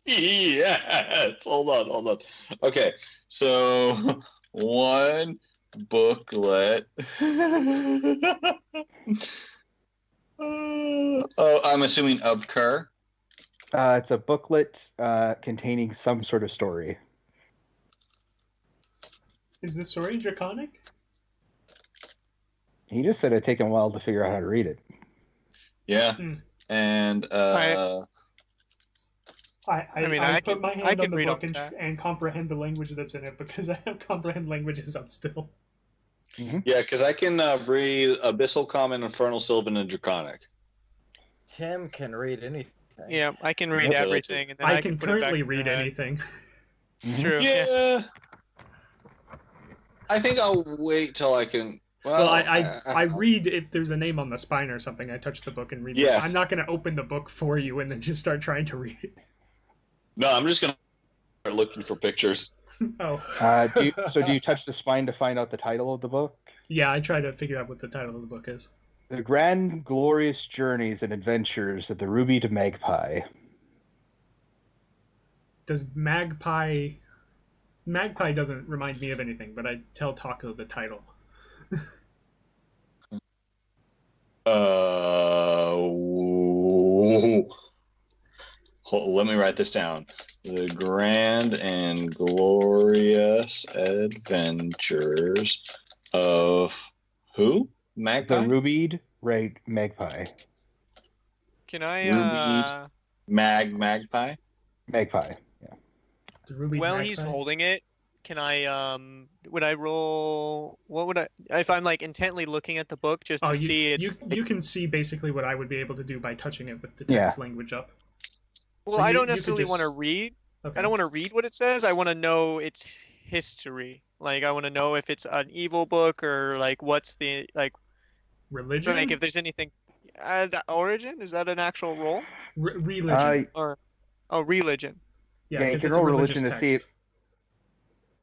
S3: Yes. Hold on. Okay, so one booklet. Oh, I'm assuming of Krit.
S1: It's a booklet containing some sort of story.
S2: Is the story Draconic?
S1: He just said it'd take him a while to figure out how to read it.
S3: Yeah, and
S2: I put my hand on the
S5: read
S2: book
S5: up
S2: and comprehend the language that's in it because I have comprehend languages up still.
S3: yeah, because I can read Abyssal, Common, Infernal, Sylvan, and Draconic.
S4: Tim can read anything.
S5: Yeah, I can read
S1: Yep.
S5: everything, and then
S2: I can
S5: put it back
S2: currently
S5: in my
S2: read
S5: head.
S2: anything.
S5: True.
S3: Yeah. I think I'll wait till I can.
S2: Well, I read if there's a name on the spine or something. I touch the book and read it.
S3: Yeah.
S2: I'm not going to open the book for you and then just start trying to read it.
S3: No, I'm just gonna start looking for pictures.
S2: Oh.
S1: Do you touch the spine to find out the title of the book?
S2: Yeah, I try to figure out what the title of the book is.
S1: The Grand Glorious Journeys and Adventures of the Ruby to Magpie.
S2: Does Magpie... Magpie doesn't remind me of anything, but I tell Taco the title.
S3: Let me write this down. The Grand and Glorious Adventures of who? Magpie?
S1: The Rubied Magpie.
S5: Can I?
S3: Rubied Magpie?
S1: Magpie. Yeah.
S2: The Ruby
S5: While
S2: Magpie?
S5: he's holding it, can I? Would I roll? What would I? If I'm like intently looking at the book just to see it's.
S2: You can see basically what I would be able to do by touching it with the
S1: Yeah.
S2: text language up.
S5: Well,
S2: So
S5: I
S2: you
S5: don't
S2: could
S5: necessarily
S2: just-
S5: want to read.
S2: Okay.
S5: I don't want to read what it says. I want to know its history. Like I want to know if it's an evil book or like what's the like
S2: Religion?
S5: if there's anything. The origin, is that an actual role?
S2: Religion.
S5: Or religion.
S2: Yeah,
S1: you
S2: 'cause
S1: can
S2: it's a
S1: roll
S2: religious
S1: religion to see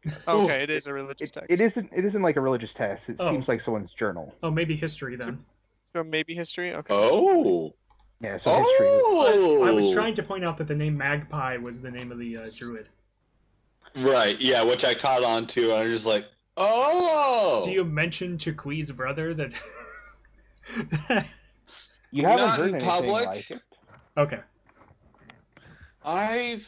S2: text.
S5: Okay, it is a religious text.
S1: It isn't like a religious text. It seems like someone's journal.
S2: Oh, maybe history then.
S5: So maybe history. Okay.
S3: Oh.
S1: Yeah, so history.
S3: Oh.
S2: I was trying to point out that the name Magpie was the name of the druid.
S3: Right, yeah, which I caught on to. I was just like, oh.
S2: Do you mention to Quee's brother that...
S1: You haven't
S3: Not
S1: heard
S3: in
S1: anything
S3: public?
S1: like it.
S2: Okay.
S3: I've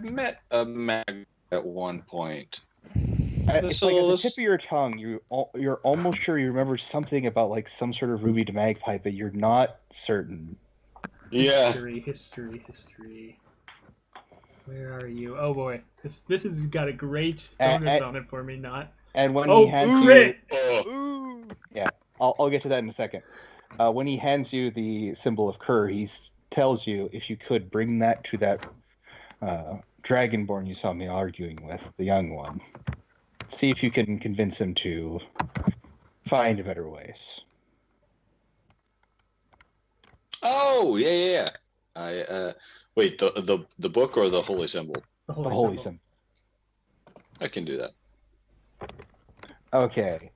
S3: met a mag at one point.
S1: It's like at the tip of your tongue. You're almost sure you remember something about like some sort of ruby to magpie, but you're not certain.
S3: Yeah.
S2: History. Where are you? Oh boy, this has got a great bonus on it for me. Not.
S1: And when
S2: Oh,
S1: he hands
S2: crit!
S5: Ooh.
S1: Yeah, I'll get to that in a second. When he hands you the symbol of Krit, he tells you if you could bring that to that dragonborn you saw me arguing with, the young one. See if you can convince him to find better ways.
S3: Oh, yeah. I wait, the book or the holy symbol?
S2: The
S1: The holy symbol.
S3: I can do that.
S1: Okay.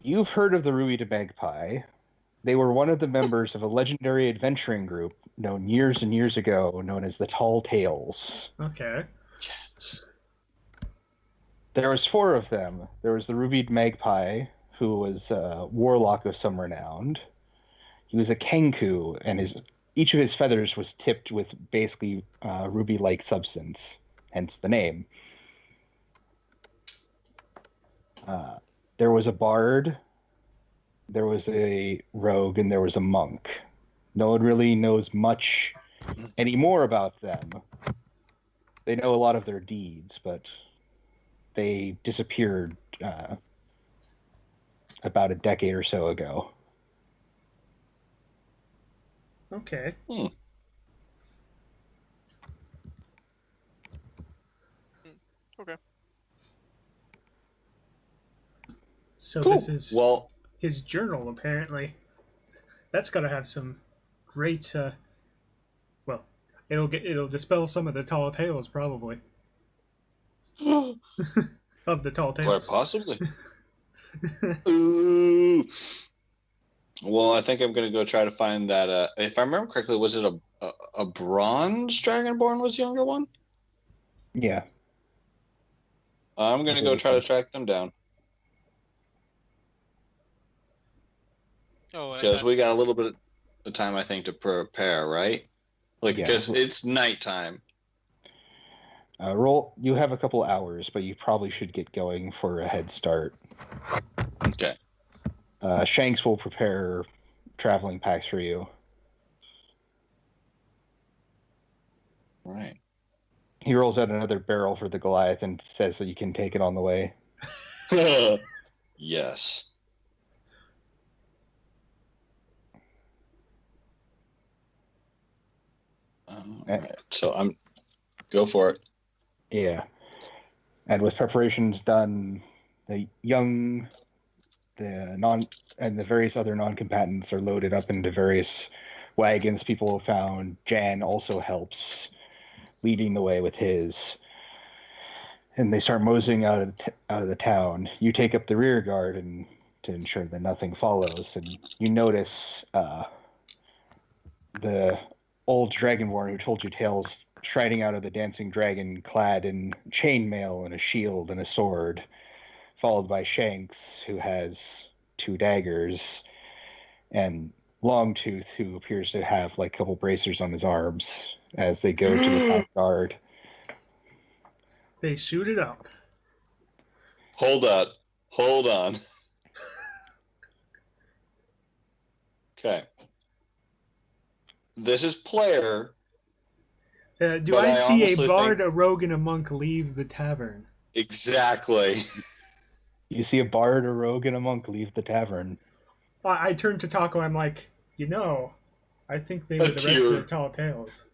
S1: You've heard of the Ruby de Magpie. They were one of the members of a legendary adventuring group known years and years ago, known as the Tall Tales.
S2: Okay.
S1: There was 4 of them. There was the Ruby de Magpie, who was a warlock of some renown. He was a Kenku, and each of his feathers was tipped with basically ruby-like substance, hence the name. There was a bard, there was a rogue, and there was a monk. No one really knows much anymore about them. They know a lot of their deeds, but they disappeared about a decade or so ago.
S2: Okay.
S5: Okay.
S2: So
S3: Cool.
S2: this is
S3: Well,
S2: his journal, apparently. That's got to have some great. Well, it'll dispel some of the tall tales, probably. Of the tall
S3: quite
S2: tales.
S3: possibly. Ooh. Well, I think I'm going to go try to find that. If I remember correctly, was it a bronze dragonborn was the younger one?
S1: Yeah.
S3: I'm going to go try to track them down.
S5: Oh,
S3: Because we got a little bit of time, I think, to prepare, right? Like,
S1: Yeah.
S3: because it's nighttime.
S1: You have a couple hours, but you probably should get going for a head start.
S3: Okay.
S1: Shanks will prepare traveling packs for you.
S3: All right.
S1: He rolls out another barrel for the Goliath and says that you can take it on the way.
S3: Yes. All right. So go for it.
S1: Yeah. And with preparations done, the various other non-combatants are loaded up into various wagons people have found. Jan also helps, leading the way with his. And they start moseying out of the town. You take up the rear guard to ensure that nothing follows. And you notice the old dragonborn who told you tales striding out of the dancing dragon clad in chainmail and a shield and a sword, followed by Shanks, who has 2 daggers, and Longtooth, who appears to have like a couple bracers on his arms as they go to the top guard.
S2: They suited up.
S3: Hold on. Okay. This is player.
S2: Do
S3: But
S2: I
S3: I
S2: see a
S3: honestly
S2: bard, a rogue, and a monk leave the tavern?
S3: Exactly.
S1: You see a bard, a rogue, and a monk leave the tavern.
S2: I turn to Taco. I'm like, I think they were the rest of the tall tales.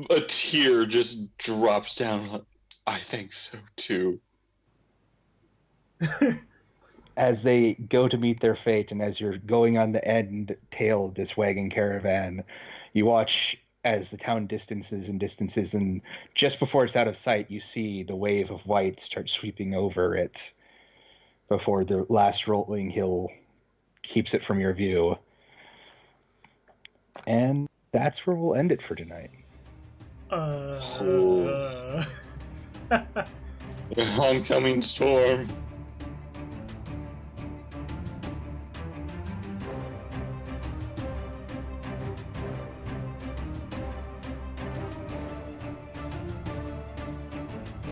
S3: A tear just drops down. I think so too.
S1: As they go to meet their fate, and as you're going on the end tail of this wagon caravan, you watch as the town distances, and just before it's out of sight, you see the wave of white start sweeping over it before the last rolling hill keeps it from your view. And that's where we'll end it for tonight.
S3: Oncoming storm.